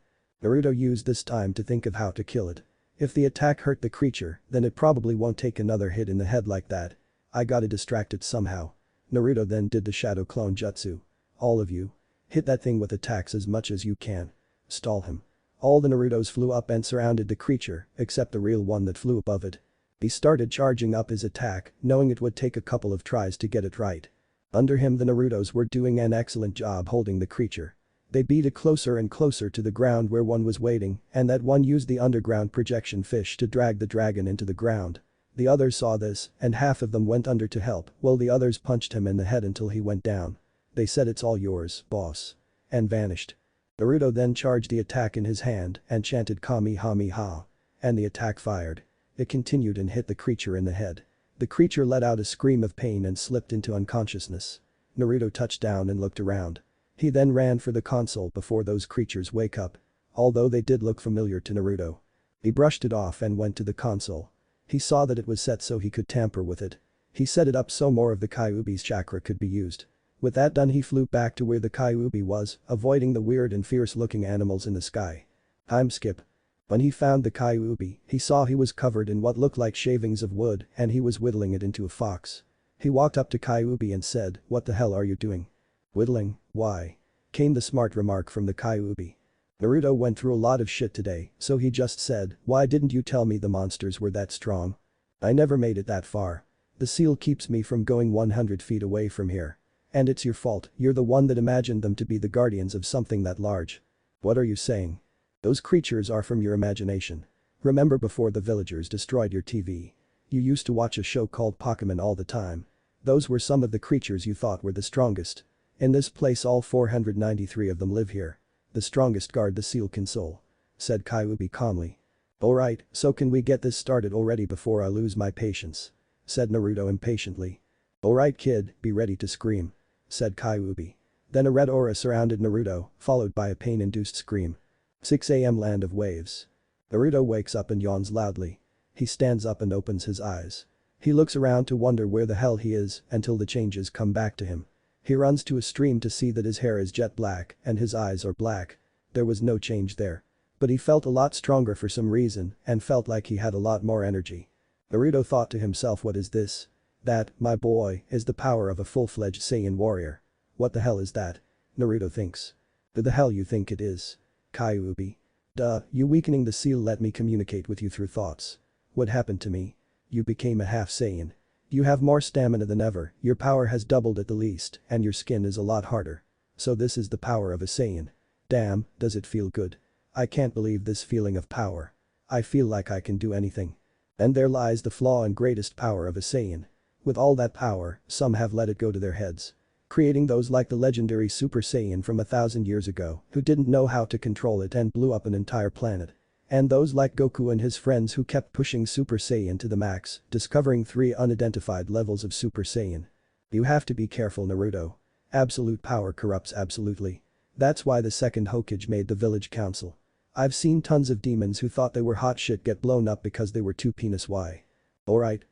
Naruto used this time to think of how to kill it. If the attack hurt the creature, then it probably won't take another hit in the head like that. I gotta distract it somehow. Naruto then did the shadow clone jutsu. All of you. Hit that thing with attacks as much as you can. Stall him. All the Narutos flew up and surrounded the creature, except the real one that flew above it. He started charging up his attack, knowing it would take a couple of tries to get it right. Under him the Narutos were doing an excellent job holding the creature. They beat it closer and closer to the ground where one was waiting, and that one used the underground projection fish to drag the dragon into the ground. The others saw this, and half of them went under to help, while the others punched him in the head until he went down. They said it's all yours, boss. And vanished. Naruto then charged the attack in his hand and chanted Kamehameha. And the attack fired. It continued and hit the creature in the head. The creature let out a scream of pain and slipped into unconsciousness. Naruto touched down and looked around. He then ran for the console before those creatures wake up. Although they did look familiar to Naruto. He brushed it off and went to the console. He saw that it was set so he could tamper with it. He set it up so more of the Kyuubi's chakra could be used. With that done he flew back to where the Kyuubi was, avoiding the weird and fierce-looking animals in the sky. Time skip. When he found the Kyuubi, he saw he was covered in what looked like shavings of wood and he was whittling it into a fox. He walked up to Kyuubi and said, "What the hell are you doing?" "Whittling, why?" came the smart remark from the Kyuubi. Naruto went through a lot of shit today, so he just said, "Why didn't you tell me the monsters were that strong? I never made it that far. The seal keeps me from going 100 feet away from here. And it's your fault, you're the one that imagined them to be the guardians of something that large." "What are you saying? Those creatures are from your imagination. Remember before the villagers destroyed your TV? You used to watch a show called Pokemon all the time. Those were some of the creatures you thought were the strongest. In this place all 493 of them live here. The strongest guard the seal console," said Kyuubi calmly. "Alright, so can we get this started already before I lose my patience?" said Naruto impatiently. "Alright kid, be ready to scream," said Kyuubi. Then a red aura surrounded Naruto, followed by a pain-induced scream. 6 a.m. Land of Waves. Naruto wakes up and yawns loudly. He stands up and opens his eyes. He looks around to wonder where the hell he is until the changes come back to him. He runs to a stream to see that his hair is jet black and his eyes are black. There was no change there. But he felt a lot stronger for some reason and felt like he had a lot more energy. Naruto thought to himself, what is this? That, my boy, is the power of a full-fledged Saiyan warrior. What the hell is that? Naruto thinks. Who the hell you think it is? Kyuubi. Duh, you weakening the seal let me communicate with you through thoughts. What happened to me? You became a half Saiyan. You have more stamina than ever, your power has doubled at the least, and your skin is a lot harder. So this is the power of a Saiyan. Damn, does it feel good? I can't believe this feeling of power. I feel like I can do anything. And there lies the flaw and greatest power of a Saiyan. With all that power, some have let it go to their heads. creating those like the legendary Super Saiyan from 1,000 years ago who didn't know how to control it and blew up an entire planet. And those like Goku and his friends who kept pushing Super Saiyan to the max, discovering 3 unidentified levels of Super Saiyan. You have to be careful, Naruto. Absolute power corrupts absolutely. That's why the second Hokage made the village council. I've seen tons of demons who thought they were hot shit get blown up because they were too penis Y. Alright.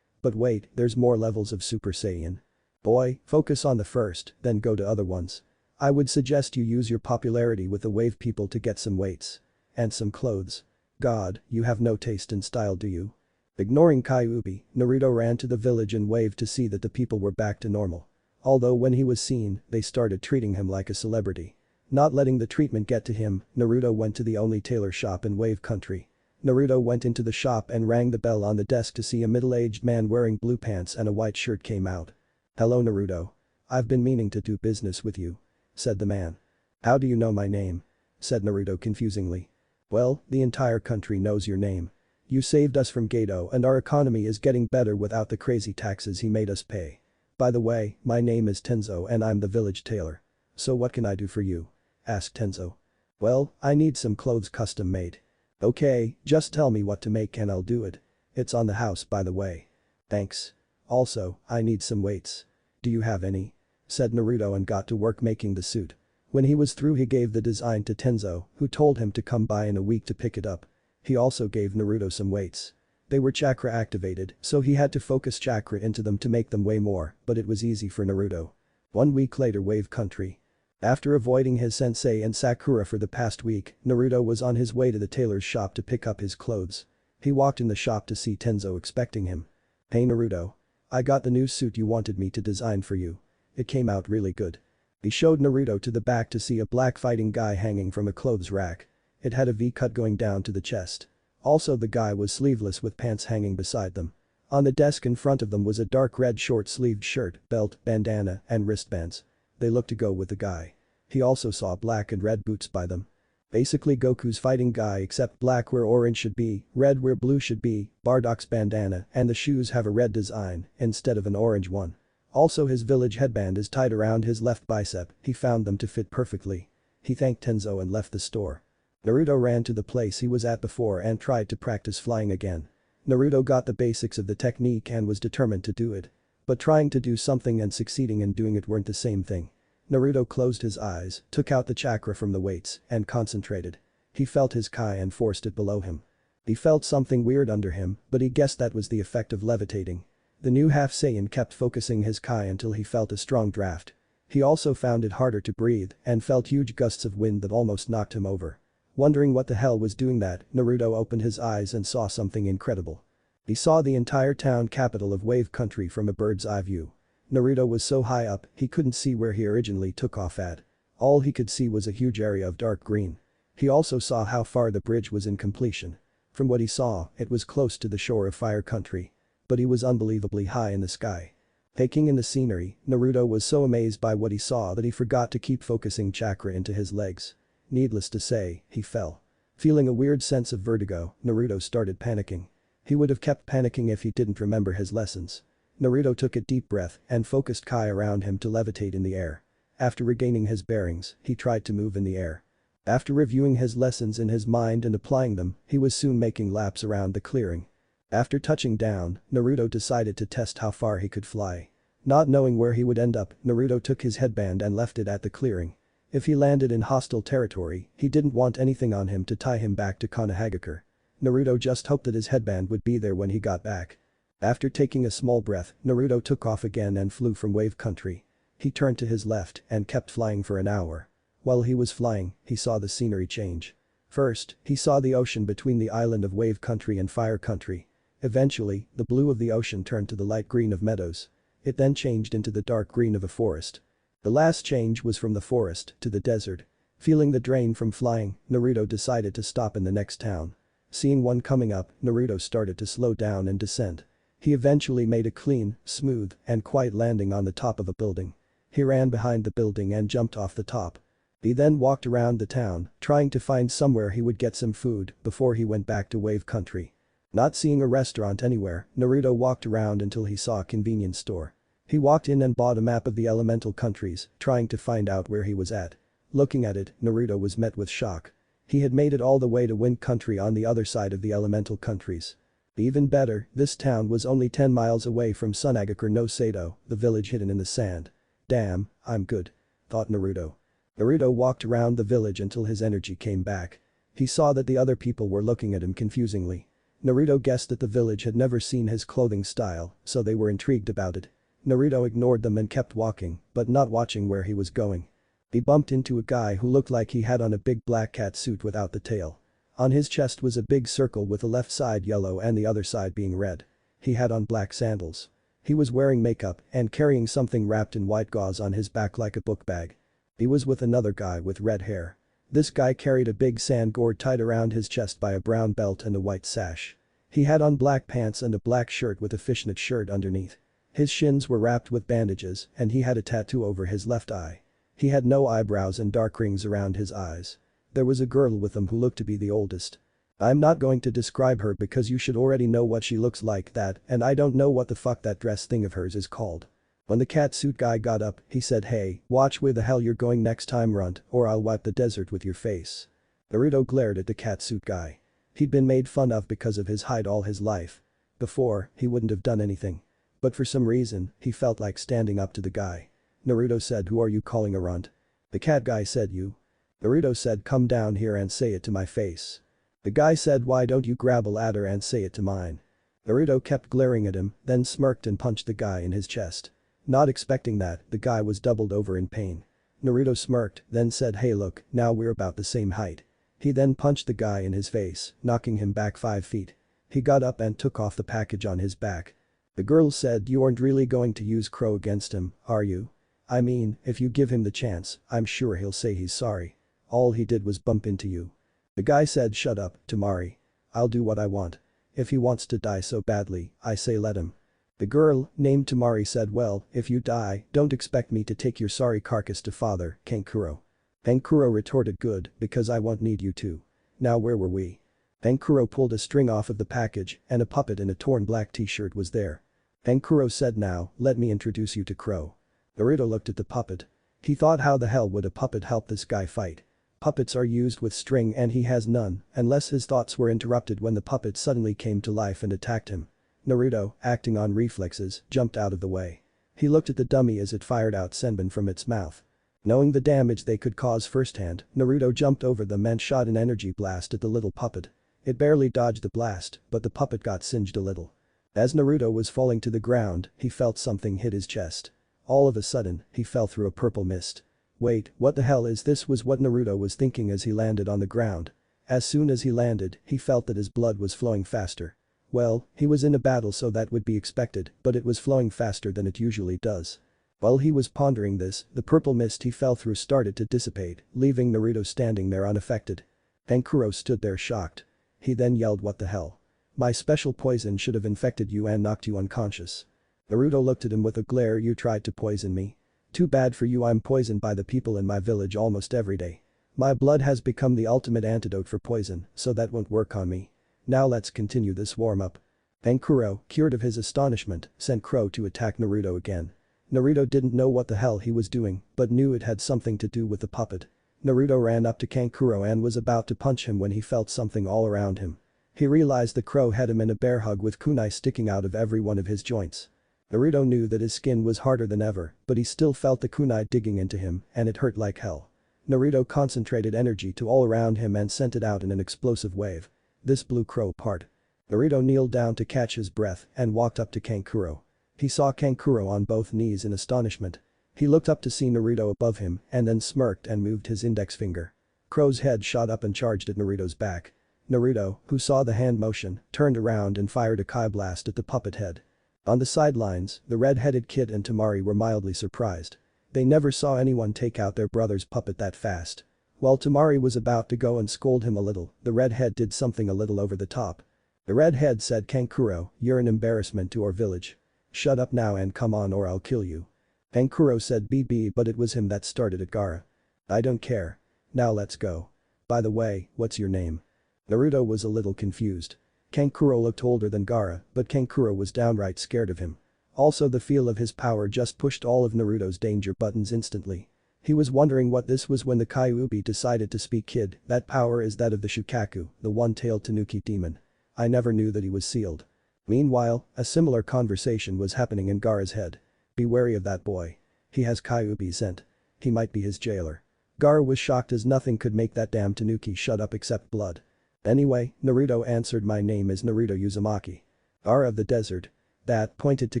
But wait, there's more levels of Super Saiyan. Boy, focus on the first, then go to other ones. I would suggest you use your popularity with the wave people to get some weights. And some clothes. God, you have no taste in style, do you? Ignoring Kyuubi, Naruto ran to the village and waved to see that the people were back to normal. Although when he was seen, they started treating him like a celebrity. Not letting the treatment get to him, Naruto went to the only tailor shop in Wave Country. Naruto went into the shop and rang the bell on the desk to see a middle-aged man wearing blue pants and a white shirt came out. "Hello, Naruto. I've been meaning to do business with you," said the man. "How do you know my name?" said Naruto confusingly. "Well, the entire country knows your name. You saved us from Gato and our economy is getting better without the crazy taxes he made us pay. By the way, my name is Tenzo and I'm the village tailor. So what can I do for you?" asked Tenzo. "Well, I need some clothes custom made." "Okay, just tell me what to make and I'll do it. It's on the house, by the way." "Thanks. Also, I need some weights." "Do you have any?" said Naruto and got to work making the suit. When he was through he gave the design to Tenzo, who told him to come by in a week to pick it up. He also gave Naruto some weights. They were chakra activated, so he had to focus chakra into them to make them weigh more, but it was easy for Naruto. 1 week later, Wave Country. After avoiding his sensei and Sakura for the past week, Naruto was on his way to the tailor's shop to pick up his clothes. He walked in the shop to see Tenzo expecting him. "Hey Naruto. I got the new suit you wanted me to design for you. It came out really good." He showed Naruto to the back to see a black fighting guy hanging from a clothes rack. It had a V-cut going down to the chest. Also the guy was sleeveless with pants hanging beside them. On the desk in front of them was a dark red short-sleeved shirt, belt, bandana, and wristbands. They looked to go with the guy. He also saw black and red boots by them. Basically Goku's fighting guy except black where orange should be, red where blue should be, Bardock's bandana and the shoes have a red design instead of an orange one. Also his village headband is tied around his left bicep, he found them to fit perfectly. He thanked Tenzo and left the store. Naruto ran to the place he was at before and tried to practice flying again. Naruto got the basics of the technique and was determined to do it. But trying to do something and succeeding in doing it weren't the same thing. Naruto closed his eyes, took out the chakra from the weights, and concentrated. He felt his Kai and forced it below him. He felt something weird under him, but he guessed that was the effect of levitating. The new half Saiyan kept focusing his Kai until he felt a strong draft. He also found it harder to breathe and felt huge gusts of wind that almost knocked him over. Wondering what the hell was doing that, Naruto opened his eyes and saw something incredible. He saw the entire town capital of Wave Country from a bird's eye view. Naruto was so high up, he couldn't see where he originally took off at. All he could see was a huge area of dark green. He also saw how far the bridge was in completion. From what he saw, it was close to the shore of Fire Country. But he was unbelievably high in the sky. Taking in the scenery, Naruto was so amazed by what he saw that he forgot to keep focusing chakra into his legs. Needless to say, he fell. Feeling a weird sense of vertigo, Naruto started panicking. He would have kept panicking if he didn't remember his lessons. Naruto took a deep breath and focused Kai around him to levitate in the air. After regaining his bearings, he tried to move in the air. After reviewing his lessons in his mind and applying them, he was soon making laps around the clearing. After touching down, Naruto decided to test how far he could fly. Not knowing where he would end up, Naruto took his headband and left it at the clearing. If he landed in hostile territory, he didn't want anything on him to tie him back to Konoha. Naruto just hoped that his headband would be there when he got back. After taking a small breath, Naruto took off again and flew from Wave Country. He turned to his left and kept flying for an hour. While he was flying, he saw the scenery change. First, he saw the ocean between the island of Wave Country and Fire Country. Eventually, the blue of the ocean turned to the light green of meadows. It then changed into the dark green of a forest. The last change was from the forest to the desert. Feeling the drain from flying, Naruto decided to stop in the next town. Seeing one coming up, Naruto started to slow down and descend. He eventually made a clean, smooth, and quiet landing on the top of a building. He ran behind the building and jumped off the top. He then walked around the town, trying to find somewhere he would get some food before he went back to Wave Country. Not seeing a restaurant anywhere, Naruto walked around until he saw a convenience store. He walked in and bought a map of the elemental countries, trying to find out where he was at. Looking at it, Naruto was met with shock. He had made it all the way to Wind Country on the other side of the elemental countries. Even better, this town was only 10 miles away from Sunagakur no Sato, the village hidden in the sand. Damn, I'm good, thought Naruto. Naruto walked around the village until his energy came back. He saw that the other people were looking at him confusingly. Naruto guessed that the village had never seen his clothing style, so they were intrigued about it. Naruto ignored them and kept walking, but not watching where he was going. He bumped into a guy who looked like he had on a big black cat suit without the tail. On his chest was a big circle with the left side yellow and the other side being red. He had on black sandals. He was wearing makeup and carrying something wrapped in white gauze on his back like a book bag. He was with another guy with red hair. This guy carried a big sand gourd tied around his chest by a brown belt and a white sash. He had on black pants and a black shirt with a fishnet shirt underneath. His shins were wrapped with bandages and he had a tattoo over his left eye. He had no eyebrows and dark rings around his eyes. There was a girl with him who looked to be the oldest. I'm not going to describe her because you should already know what she looks like that and I don't know what the fuck that dress thing of hers is called. When the catsuit guy got up, he said, "Hey, watch where the hell you're going next time, runt, or I'll wipe the desert with your face." Naruto glared at the catsuit guy. He'd been made fun of because of his height all his life. Before, he wouldn't have done anything. But for some reason, he felt like standing up to the guy. Naruto said, "Who are you calling a runt?" The cat guy said, "You." Naruto said, "Come down here and say it to my face." The guy said, "Why don't you grab a ladder and say it to mine?" Naruto kept glaring at him, then smirked and punched the guy in his chest. Not expecting that, the guy was doubled over in pain. Naruto smirked, then said, "Hey look, now we're about the same height." He then punched the guy in his face, knocking him back 5 feet. He got up and took off the package on his back. The girl said, "You aren't really going to use Crow against him, are you? I mean, if you give him the chance, I'm sure he'll say he's sorry. All he did was bump into you." The guy said, "Shut up, Tamari. I'll do what I want. If he wants to die so badly, I say let him." The girl, named Tamari, said, "Well, if you die, don't expect me to take your sorry carcass to father, Kankuro." Kankuro retorted, "Good, because I won't need you to." Now where were we? Kankuro pulled a string off of the package and a puppet in a torn black t-shirt was there. Kankuro said, "Now, let me introduce you to Crow." Naruto looked at the puppet. He thought, how the hell would a puppet help this guy fight? Puppets are used with string and he has none, unless his thoughts were interrupted when the puppet suddenly came to life and attacked him. Naruto, acting on reflexes, jumped out of the way. He looked at the dummy as it fired out senbon from its mouth. Knowing the damage they could cause firsthand, Naruto jumped over them and shot an energy blast at the little puppet. It barely dodged the blast, but the puppet got singed a little. As Naruto was falling to the ground, he felt something hit his chest. All of a sudden, he fell through a purple mist. Wait, what the hell is this, was what Naruto was thinking as he landed on the ground. As soon as he landed, he felt that his blood was flowing faster. Well, he was in a battle so that would be expected, but it was flowing faster than it usually does. While he was pondering this, the purple mist he fell through started to dissipate, leaving Naruto standing there unaffected. Kankuro stood there shocked. He then yelled, "What the hell? My special poison should have infected you and knocked you unconscious." Naruto looked at him with a glare. "You tried to poison me? Too bad for you, I'm poisoned by the people in my village almost every day. My blood has become the ultimate antidote for poison, so that won't work on me. Now let's continue this warm-up." Kankuro, cured of his astonishment, sent Crow to attack Naruto again. Naruto didn't know what the hell he was doing, but knew it had something to do with the puppet. Naruto ran up to Kankuro and was about to punch him when he felt something all around him. He realized the Crow had him in a bear hug with kunai sticking out of every one of his joints. Naruto knew that his skin was harder than ever, but he still felt the kunai digging into him and it hurt like hell. Naruto concentrated energy to all around him and sent it out in an explosive wave. This blew Crow apart. Naruto kneeled down to catch his breath and walked up to Kankuro. He saw Kankuro on both knees in astonishment. He looked up to see Naruto above him and then smirked and moved his index finger. Crow's head shot up and charged at Naruto's back. Naruto, who saw the hand motion, turned around and fired a Kai blast at the puppet head. On the sidelines, the red-headed kid and Tamari were mildly surprised. They never saw anyone take out their brother's puppet that fast. While Tamari was about to go and scold him a little, the redhead did something a little over the top. The redhead said, "Kankuro, you're an embarrassment to our village. Shut up now and come on or I'll kill you." Kankuro said BB, but it was him that started at Gaara. "I don't care. Now let's go. By the way, what's your name?" Naruto was a little confused. Kankuro looked older than Gaara, but Kankuro was downright scared of him. Also the feel of his power just pushed all of Naruto's danger buttons instantly. He was wondering what this was when the Kyuubi decided to speak. Kid, that power is that of the Shukaku, the one-tailed Tanuki demon. I never knew that he was sealed. Meanwhile, a similar conversation was happening in Gaara's head. Be wary of that boy. He has Kyuubi scent. He might be his jailer. Gaara was shocked as nothing could make that damn Tanuki shut up except blood. Anyway, Naruto answered, my name is Naruto Uzumaki. Gaara of the desert. That, pointed to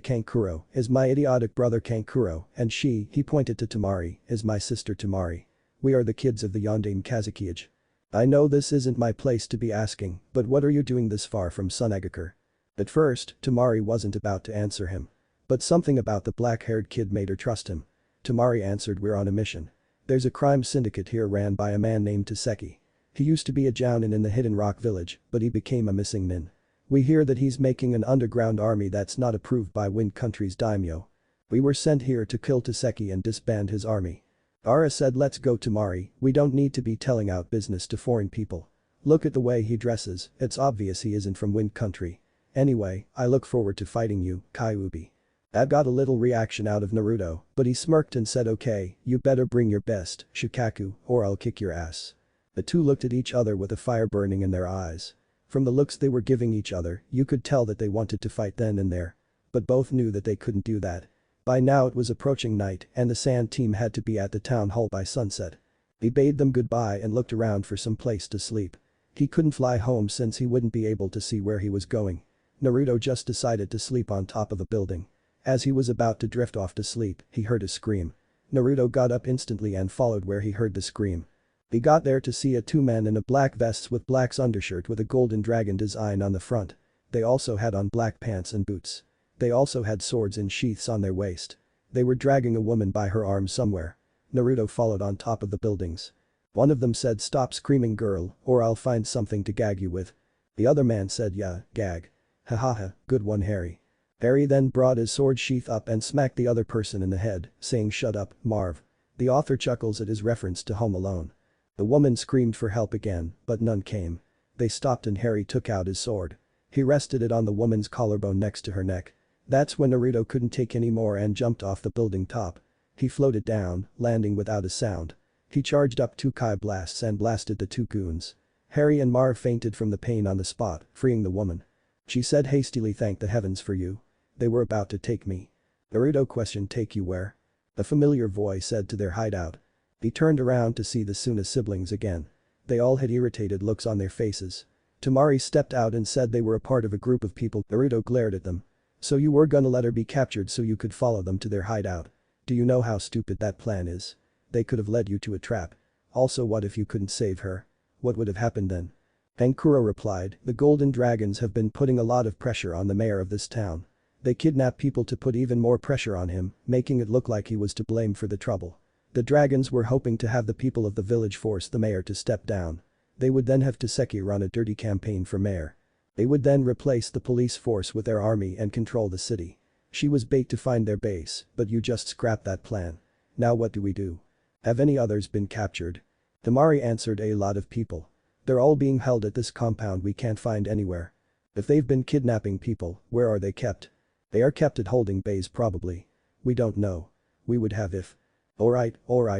Kankuro, is my idiotic brother Kankuro, and she, he pointed to Temari, is my sister Temari. We are the kids of the Yondaime Kazekage. I know this isn't my place to be asking, but what are you doing this far from Sunagakure? At first, Temari wasn't about to answer him. But something about the black-haired kid made her trust him. Temari answered, we're on a mission. There's a crime syndicate here ran by a man named Taseki. He used to be a jounin in the Hidden Rock village, but he became a missing nin. We hear that he's making an underground army that's not approved by Wind Country's daimyo. We were sent here to kill Taseki and disband his army. Gaara said, let's go Temari, we don't need to be telling out business to foreign people. Look at the way he dresses, it's obvious he isn't from Wind Country. Anyway, I look forward to fighting you, Kyuubi. That got a little reaction out of Naruto, but he smirked and said, okay, you better bring your best, Shukaku, or I'll kick your ass. The two looked at each other with a fire burning in their eyes. From the looks they were giving each other, you could tell that they wanted to fight then and there. But both knew that they couldn't do that. By now it was approaching night and the Saiyan team had to be at the town hall by sunset. He bade them goodbye and looked around for some place to sleep. He couldn't fly home since he wouldn't be able to see where he was going. Naruto just decided to sleep on top of a building. As he was about to drift off to sleep, he heard a scream. Naruto got up instantly and followed where he heard the scream. He got there to see two men in a black vests with black undershirt with a golden dragon design on the front. They also had on black pants and boots. They also had swords in sheaths on their waist. They were dragging a woman by her arm somewhere. Naruto followed on top of the buildings. One of them said, stop screaming girl, or I'll find something to gag you with. The other man said, yeah, gag. Hahaha, good one Harry. Harry then brought his sword sheath up and smacked the other person in the head, saying shut up, Marv. The author chuckles at his reference to Home Alone. The woman screamed for help again, but none came. They stopped and Harry took out his sword. He rested it on the woman's collarbone next to her neck. That's when Naruto couldn't take any more and jumped off the building top. He floated down, landing without a sound. He charged up 2 Kai blasts and blasted the 2 goons. Harry and Marv fainted from the pain on the spot, freeing the woman. She said hastily, thank the heavens for you. They were about to take me. Naruto questioned, take you where? A familiar voice said to their hideout. He turned around to see the Suna siblings again. They all had irritated looks on their faces. Temari stepped out and said they were a part of a group of people. Naruto glared at them. So you were gonna let her be captured so you could follow them to their hideout. Do you know how stupid that plan is? They could have led you to a trap. Also, what if you couldn't save her? What would have happened then? Kankuro replied, the Golden Dragons have been putting a lot of pressure on the mayor of this town. They kidnap people to put even more pressure on him, making it look like he was to blame for the trouble. The dragons were hoping to have the people of the village force the mayor to step down. They would then have Taseki run a dirty campaign for mayor. They would then replace the police force with their army and control the city. She was bait to find their base, but you just scrapped that plan. Now what do we do? Have any others been captured? Temari answered, a lot of people. They're all being held at this compound we can't find anywhere. If they've been kidnapping people, where are they kept? They are kept at holding bays probably. We don't know. We would have if. Alright,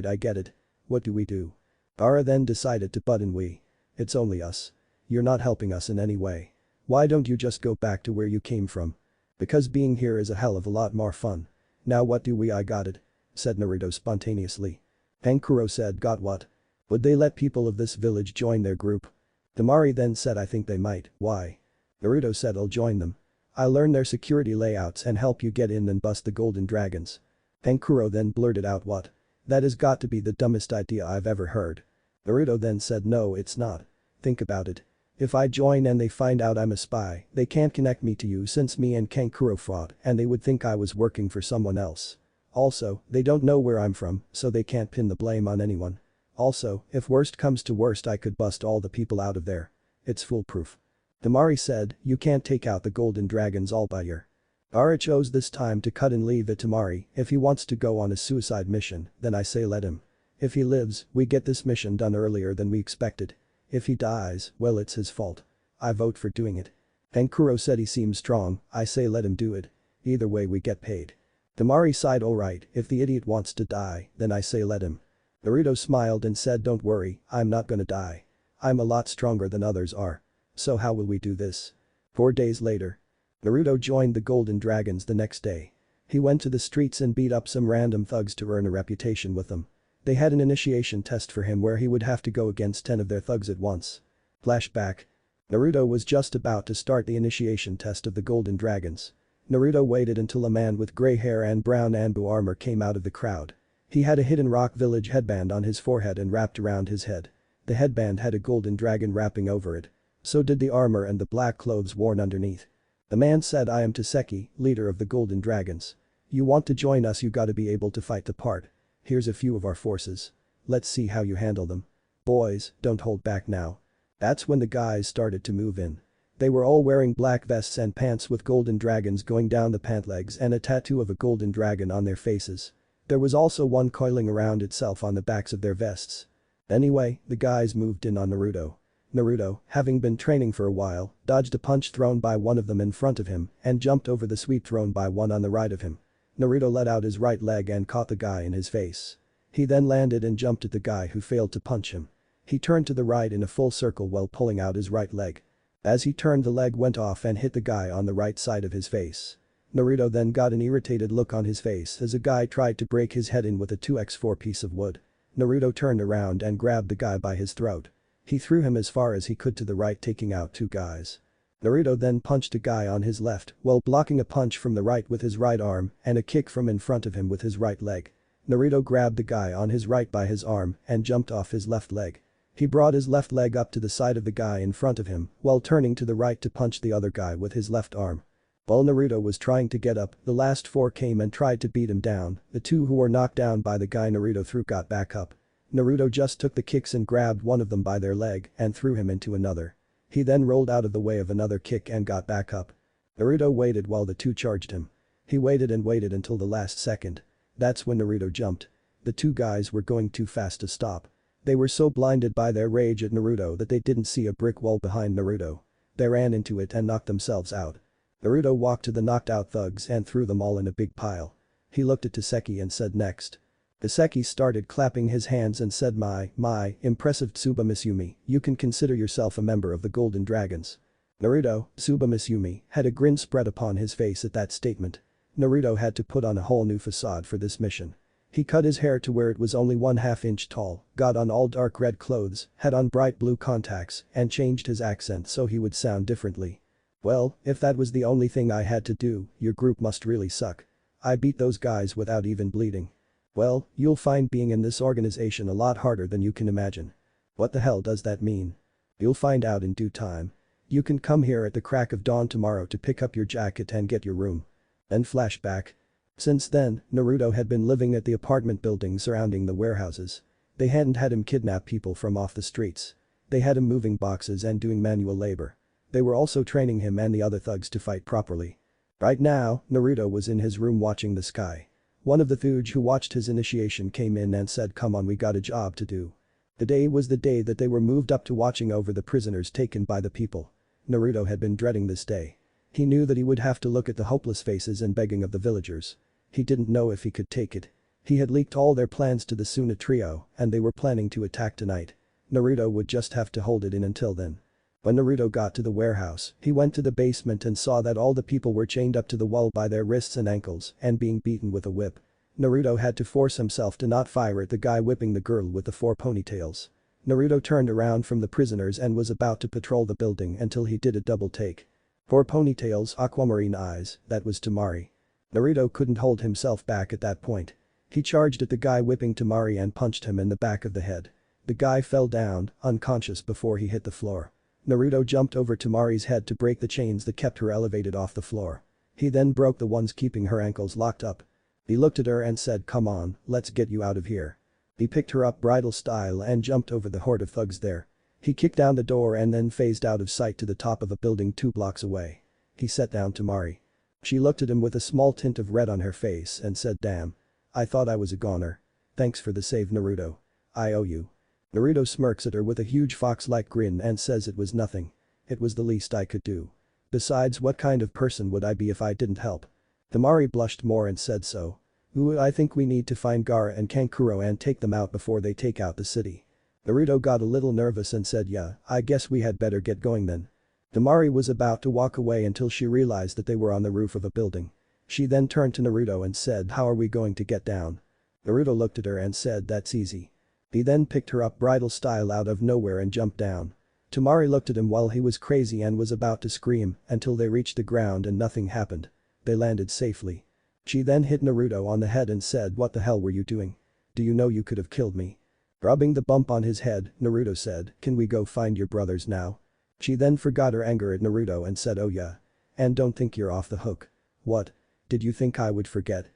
I get it. What do we do? Gaara then decided to butt in. It's only us. You're not helping us in any way. Why don't you just go back to where you came from? Because being here is a hell of a lot more fun. Now what do we? I got it. Said Naruto spontaneously. Kankuro said, got what? Would they let people of this village join their group? Temari then said, I think they might. Why? Naruto said, I'll join them. I'll learn their security layouts and help you get in and bust the Golden Dragons. Kankuro then blurted out, what? That has got to be the dumbest idea I've ever heard. Naruto then said, no it's not. Think about it. If I join and they find out I'm a spy, they can't connect me to you since me and Kankuro fought and they would think I was working for someone else. Also, they don't know where I'm from, so they can't pin the blame on anyone. Also, if worst comes to worst I could bust all the people out of there. It's foolproof. Temari said, you can't take out the Golden Dragons all by your. Gaara chose this time to cut and leave it to Temari. If he wants to go on a suicide mission, then I say let him. If he lives, we get this mission done earlier than we expected. If he dies, well it's his fault. I vote for doing it. Kankuro said he seems strong, I say let him do it. Either way we get paid. Temari sighed alright, if the idiot wants to die, then I say let him. Naruto smiled and said don't worry, I'm not gonna die. I'm a lot stronger than others are. So how will we do this? 4 days later. Naruto joined the Golden Dragons the next day. He went to the streets and beat up some random thugs to earn a reputation with them. They had an initiation test for him where he would have to go against 10 of their thugs at once. Flashback. Naruto was just about to start the initiation test of the Golden Dragons. Naruto waited until a man with grey hair and brown Anbu armor came out of the crowd. He had a Hidden Rock Village headband on his forehead and wrapped around his head. The headband had a golden dragon wrapping over it. So did the armor and the black clothes worn underneath. The man said I am Taseki, leader of the Golden Dragons. You want to join us, you gotta be able to fight the part. Here's a few of our forces. Let's see how you handle them. Boys, don't hold back now. That's when the guys started to move in. They were all wearing black vests and pants with golden dragons going down the pant legs and a tattoo of a golden dragon on their faces. There was also one coiling around itself on the backs of their vests. Anyway, the guys moved in on Naruto. Naruto, having been training for a while, dodged a punch thrown by one of them in front of him and jumped over the sweep thrown by one on the right of him. Naruto let out his right leg and caught the guy in his face. He then landed and jumped at the guy who failed to punch him. He turned to the right in a full circle while pulling out his right leg. As he turned, the leg went off and hit the guy on the right side of his face. Naruto then got an irritated look on his face as a guy tried to break his head in with a 2x4 piece of wood. Naruto turned around and grabbed the guy by his throat. He threw him as far as he could to the right, taking out 2 guys. Naruto then punched a guy on his left while blocking a punch from the right with his right arm and a kick from in front of him with his right leg. Naruto grabbed the guy on his right by his arm and jumped off his left leg. He brought his left leg up to the side of the guy in front of him while turning to the right to punch the other guy with his left arm. While Naruto was trying to get up, the last 4 came and tried to beat him down. The 2 who were knocked down by the guy Naruto threw got back up. Naruto just took the kicks and grabbed one of them by their leg and threw him into another. He then rolled out of the way of another kick and got back up. Naruto waited while the 2 charged him. He waited and waited until the last second. That's when Naruto jumped. The 2 guys were going too fast to stop. They were so blinded by their rage at Naruto that they didn't see a brick wall behind Naruto. They ran into it and knocked themselves out. Naruto walked to the knocked out thugs and threw them all in a big pile. He looked at Taseki and said next. Taseki started clapping his hands and said my, impressive Tsuba Misumi, you can consider yourself a member of the Golden Dragons. Naruto, Tsuba Misumi, had a grin spread upon his face at that statement. Naruto had to put on a whole new facade for this mission. He cut his hair to where it was only 1/2 inch tall, got on all dark red clothes, had on bright blue contacts, and changed his accent so he would sound differently. Well, if that was the only thing I had to do, your group must really suck. I beat those guys without even bleeding. Well, you'll find being in this organization a lot harder than you can imagine. What the hell does that mean? You'll find out in due time. You can come here at the crack of dawn tomorrow to pick up your jacket and get your room. Then flashback. Since then, Naruto had been living at the apartment building surrounding the warehouses. They hadn't had him kidnap people from off the streets. They had him moving boxes and doing manual labor. They were also training him and the other thugs to fight properly. Right now, Naruto was in his room watching the sky. One of the thugs who watched his initiation came in and said, come on, we got a job to do. The day was the day that they were moved up to watching over the prisoners taken by the people. Naruto had been dreading this day. He knew that he would have to look at the hopeless faces and begging of the villagers. He didn't know if he could take it. He had leaked all their plans to the Suna trio and they were planning to attack tonight. Naruto would just have to hold it in until then. When Naruto got to the warehouse, he went to the basement and saw that all the people were chained up to the wall by their wrists and ankles and being beaten with a whip. Naruto had to force himself to not fire at the guy whipping the girl with the 4 ponytails. Naruto turned around from the prisoners and was about to patrol the building until he did a double take. 4 ponytails, aquamarine eyes, that was Temari. Naruto couldn't hold himself back at that point. He charged at the guy whipping Temari and punched him in the back of the head. The guy fell down, unconscious before he hit the floor. Naruto jumped over Temari's head to break the chains that kept her elevated off the floor. He then broke the ones keeping her ankles locked up. He looked at her and said, come on, let's get you out of here. He picked her up bridal style and jumped over the horde of thugs there. He kicked down the door and then phased out of sight to the top of a building 2 blocks away. He set down Temari. She looked at him with a small tint of red on her face and said, damn. I thought I was a goner. Thanks for the save, Naruto. I owe you. Naruto smirks at her with a huge fox-like grin and says it was nothing. It was the least I could do. Besides, what kind of person would I be if I didn't help? Temari blushed more and said so. Ooh, I think we need to find Gaara and Kankuro and take them out before they take out the city. Naruto got a little nervous and said yeah, I guess we had better get going then. Temari was about to walk away until she realized that they were on the roof of a building. She then turned to Naruto and said, how are we going to get down? Naruto looked at her and said, that's easy. He then picked her up bridal style out of nowhere and jumped down. Temari looked at him while he was crazy and was about to scream until they reached the ground and nothing happened. They landed safely. She then hit Naruto on the head and said, what the hell were you doing? Do you know you could have killed me? Rubbing the bump on his head, Naruto said, can we go find your brothers now? She then forgot her anger at Naruto and said, oh yeah. And don't think you're off the hook. What? Did you think I would forget?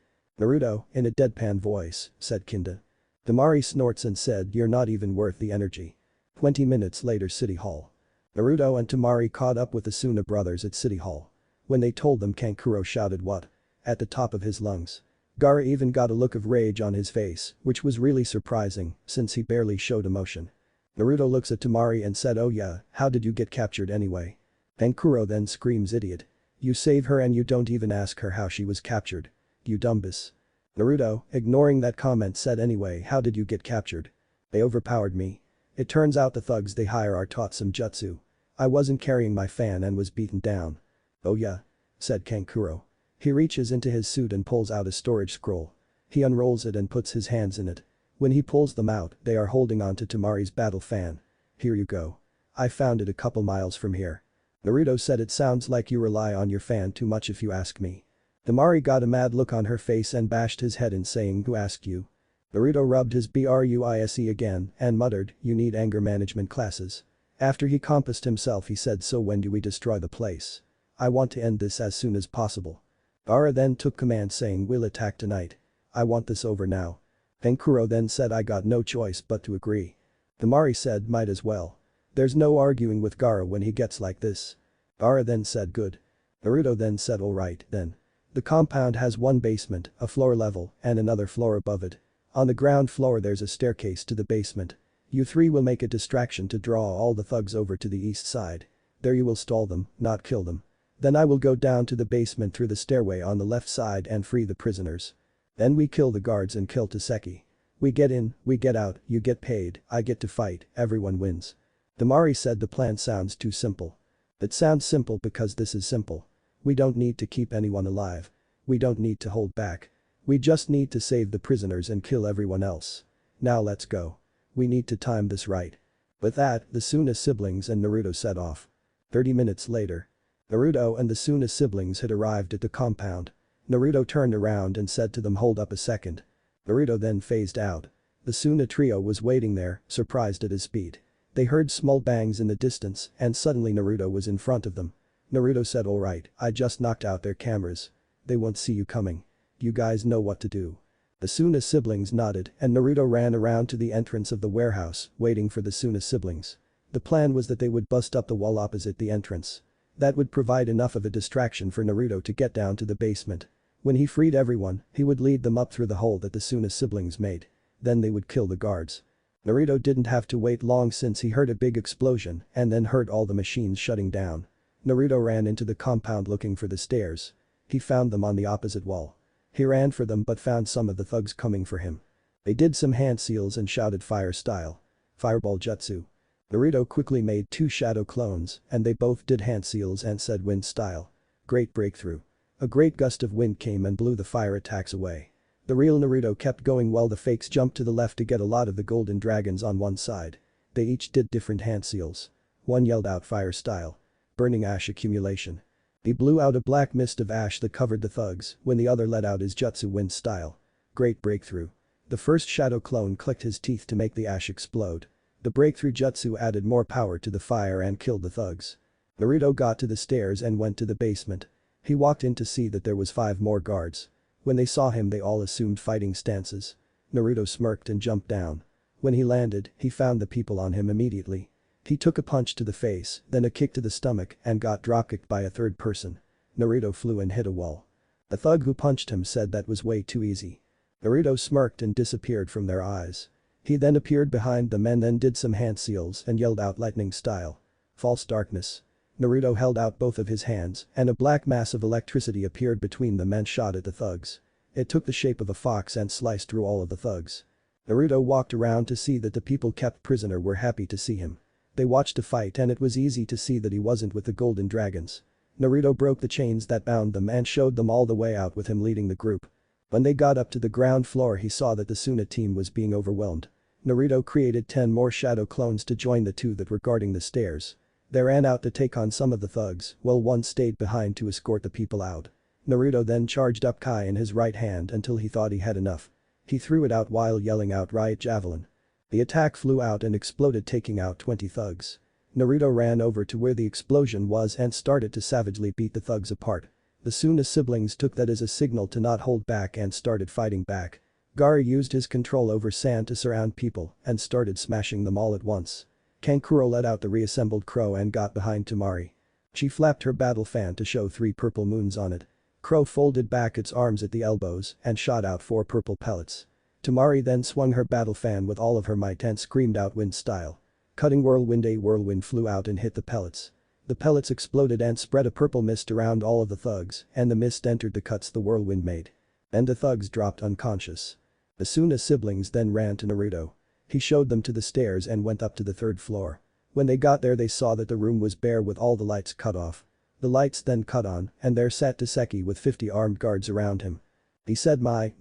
Naruto, in a deadpan voice, said Kinda. Temari snorts and said, you're not even worth the energy. 20 minutes later, City Hall. Naruto and Temari caught up with the Suna brothers at City Hall. When they told them, Kankuro shouted what? At the top of his lungs. Gaara even got a look of rage on his face, which was really surprising since he barely showed emotion. Naruto looks at Temari and said, oh yeah, how did you get captured anyway? Kankuro then screams, idiot. You save her and you don't even ask her how she was captured. You dumbass. Naruto, ignoring that comment, said, anyway, how did you get captured? They overpowered me. It turns out the thugs they hire are taught some jutsu. I wasn't carrying my fan and was beaten down. Oh yeah? Said Kankuro. He reaches into his suit and pulls out a storage scroll. He unrolls it and puts his hands in it. When he pulls them out, they are holding on to Temari's battle fan. Here you go. I found it a couple miles from here. Naruto said, it sounds like you rely on your fan too much if you ask me. Temari got a mad look on her face and bashed his head in saying, who asked you? Naruto rubbed his bruise again and muttered, you need anger management classes. After he composed himself he said, so when do we destroy the place? I want to end this as soon as possible. Gaara then took command saying, we'll attack tonight. I want this over now. Kankuro then said, I got no choice but to agree. Temari said, might as well. There's no arguing with Gaara when he gets like this. Gaara then said, good. Naruto then said, alright then. The compound has one basement, a floor level, and another floor above it. On the ground floor there's a staircase to the basement. You three will make a distraction to draw all the thugs over to the east side. There you will stall them, not kill them. Then I will go down to the basement through the stairway on the left side and free the prisoners. Then we kill the guards and kill Taseki. We get in, we get out, you get paid, I get to fight, everyone wins. Temari said, the plan sounds too simple. It sounds simple because this is simple. We don't need to keep anyone alive. We don't need to hold back. We just need to save the prisoners and kill everyone else. Now let's go. We need to time this right. With that, the Suna siblings and Naruto set off. 30 minutes later. Naruto and the Suna siblings had arrived at the compound. Naruto turned around and said to them, hold up a second. Naruto then phased out. The Suna trio was waiting there, surprised at his speed. They heard small bangs in the distance and suddenly Naruto was in front of them. Naruto said, alright, I just knocked out their cameras. They won't see you coming. You guys know what to do. The Suna siblings nodded and Naruto ran around to the entrance of the warehouse, waiting for the Suna siblings. The plan was that they would bust up the wall opposite the entrance. That would provide enough of a distraction for Naruto to get down to the basement. When he freed everyone, he would lead them up through the hole that the Suna siblings made. Then they would kill the guards. Naruto didn't have to wait long since he heard a big explosion and then heard all the machines shutting down. Naruto ran into the compound looking for the stairs. He found them on the opposite wall. He ran for them but found some of the thugs coming for him. They did some hand seals and shouted fire style. Fireball jutsu. Naruto quickly made 2 shadow clones and they both did hand seals and said wind style. Great breakthrough. A great gust of wind came and blew the fire attacks away. The real Naruto kept going while the fakes jumped to the left to get a lot of the golden dragons on one side. They each did different hand seals. One yelled out fire style. Burning ash accumulation. He blew out a black mist of ash that covered the thugs when the other let out his jutsu wind style. Great breakthrough. The first shadow clone clicked his teeth to make the ash explode. The breakthrough jutsu added more power to the fire and killed the thugs. Naruto got to the stairs and went to the basement. He walked in to see that there was 5 more guards. When they saw him they all assumed fighting stances. Naruto smirked and jumped down. When he landed, he found the people on him immediately. He took a punch to the face, then a kick to the stomach and got dropkicked by a third person. Naruto flew and hit a wall. The thug who punched him said that was way too easy. Naruto smirked and disappeared from their eyes. He then appeared behind them and then did some hand seals and yelled out lightning style. False darkness. Naruto held out both of his hands and a black mass of electricity appeared between them and shot at the thugs. It took the shape of a fox and sliced through all of the thugs. Naruto walked around to see that the people kept prisoner were happy to see him. They watched the fight and it was easy to see that he wasn't with the golden dragons. Naruto broke the chains that bound them and showed them all the way out with him leading the group. When they got up to the ground floor he saw that the Suna team was being overwhelmed. Naruto created 10 more shadow clones to join the 2 that were guarding the stairs. They ran out to take on some of the thugs, while one stayed behind to escort the people out. Naruto then charged up Kai in his right hand until he thought he had enough. He threw it out while yelling out Riot Javelin. The attack flew out and exploded taking out 20 thugs. Naruto ran over to where the explosion was and started to savagely beat the thugs apart. The Suna siblings took that as a signal to not hold back and started fighting back. Gaara used his control over sand to surround people and started smashing them all at once. Kankuro let out the reassembled crow and got behind Temari. She flapped her battle fan to show 3 purple moons on it. Crow folded back its arms at the elbows and shot out 4 purple pellets. Temari then swung her battle fan with all of her might and screamed out wind style. Cutting whirlwind, a whirlwind flew out and hit the pellets. The pellets exploded and spread a purple mist around all of the thugs and the mist entered the cuts the whirlwind made. And the thugs dropped unconscious. The Suna siblings then ran to Naruto. He showed them to the stairs and went up to the 3rd floor. When they got there they saw that the room was bare with all the lights cut off. The lights then cut on and there sat Taseki with 50 armed guards around him. He said my,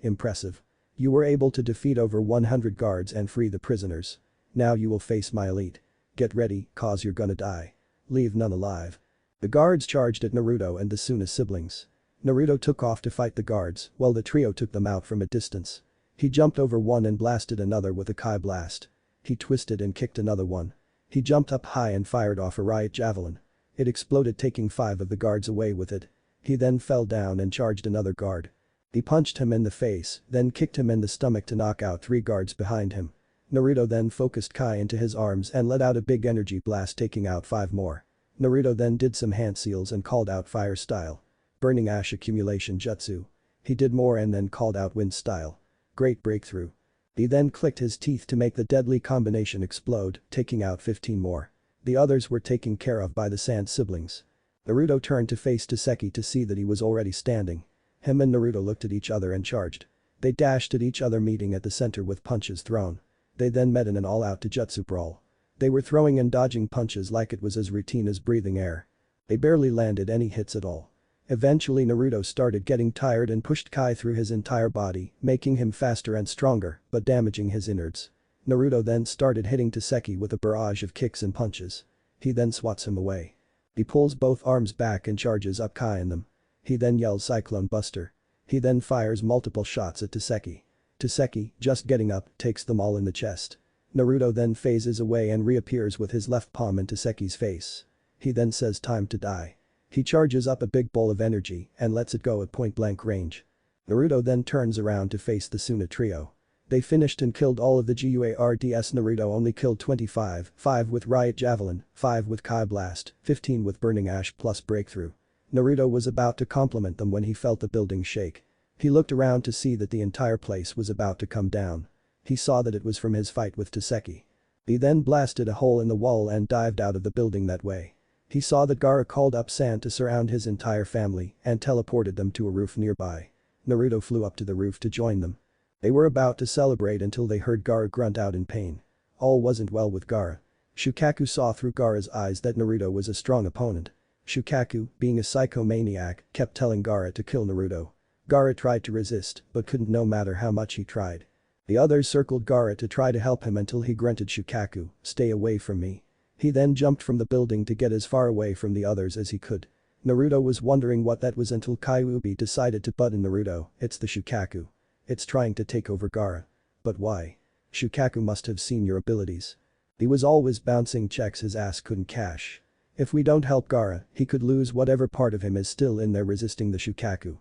impressive. You were able to defeat over 100 guards and free the prisoners. Now you will face my elite. Get ready, cause you're gonna die. Leave none alive. The guards charged at Naruto and the Suna siblings. Naruto took off to fight the guards while the trio took them out from a distance. He jumped over one and blasted another with a Kai blast. He twisted and kicked another one. He jumped up high and fired off a riot javelin. It exploded taking 5 of the guards away with it. He then fell down and charged another guard. He punched him in the face, then kicked him in the stomach to knock out 3 guards behind him. Naruto then focused Kai into his arms and let out a big energy blast taking out 5 more. Naruto then did some hand seals and called out fire style. Burning ash accumulation jutsu. He did more and then called out wind style. Great breakthrough. He then clicked his teeth to make the deadly combination explode, taking out 15 more. The others were taken care of by the Sand siblings. Naruto turned to face Taseki to see that he was already standing. Him and Naruto looked at each other and charged. They dashed at each other meeting at the center with punches thrown. They then met in an all-out jutsu brawl. They were throwing and dodging punches like it was as routine as breathing air. They barely landed any hits at all. Eventually Naruto started getting tired and pushed Kai through his entire body, making him faster and stronger, but damaging his innards. Naruto then started hitting Taseki with a barrage of kicks and punches. He then swats him away. He pulls both arms back and charges up Kai in them. He then yells Cyclone Buster. He then fires multiple shots at Taseki. Taseki, just getting up, takes them all in the chest. Naruto then phases away and reappears with his left palm in Taseki's face. He then says time to die. He charges up a big bowl of energy and lets it go at point-blank range. Naruto then turns around to face the Suna trio. They finished and killed all of the guards. Naruto only killed 25, 5 with Riot Javelin, 5 with Kai Blast, 15 with Burning Ash plus Breakthrough. Naruto was about to compliment them when he felt the building shake. He looked around to see that the entire place was about to come down. He saw that it was from his fight with Taseki. He then blasted a hole in the wall and dived out of the building that way. He saw that Gaara called up sand to surround his entire family and teleported them to a roof nearby. Naruto flew up to the roof to join them. They were about to celebrate until they heard Gaara grunt out in pain. All wasn't well with Gaara. Shukaku saw through Gaara's eyes that Naruto was a strong opponent. Shukaku, being a psychomaniac, kept telling Gaara to kill Naruto. Gaara tried to resist, but couldn't no matter how much he tried. The others circled Gaara to try to help him until he grunted Shukaku, stay away from me. He then jumped from the building to get as far away from the others as he could. Naruto was wondering what that was until Kyuubi decided to butt in Naruto, it's the Shukaku. It's trying to take over Gaara. But why? Shukaku must have seen your abilities. He was always bouncing checks his ass couldn't cash. If we don't help Gaara, he could lose whatever part of him is still in there resisting the Shukaku.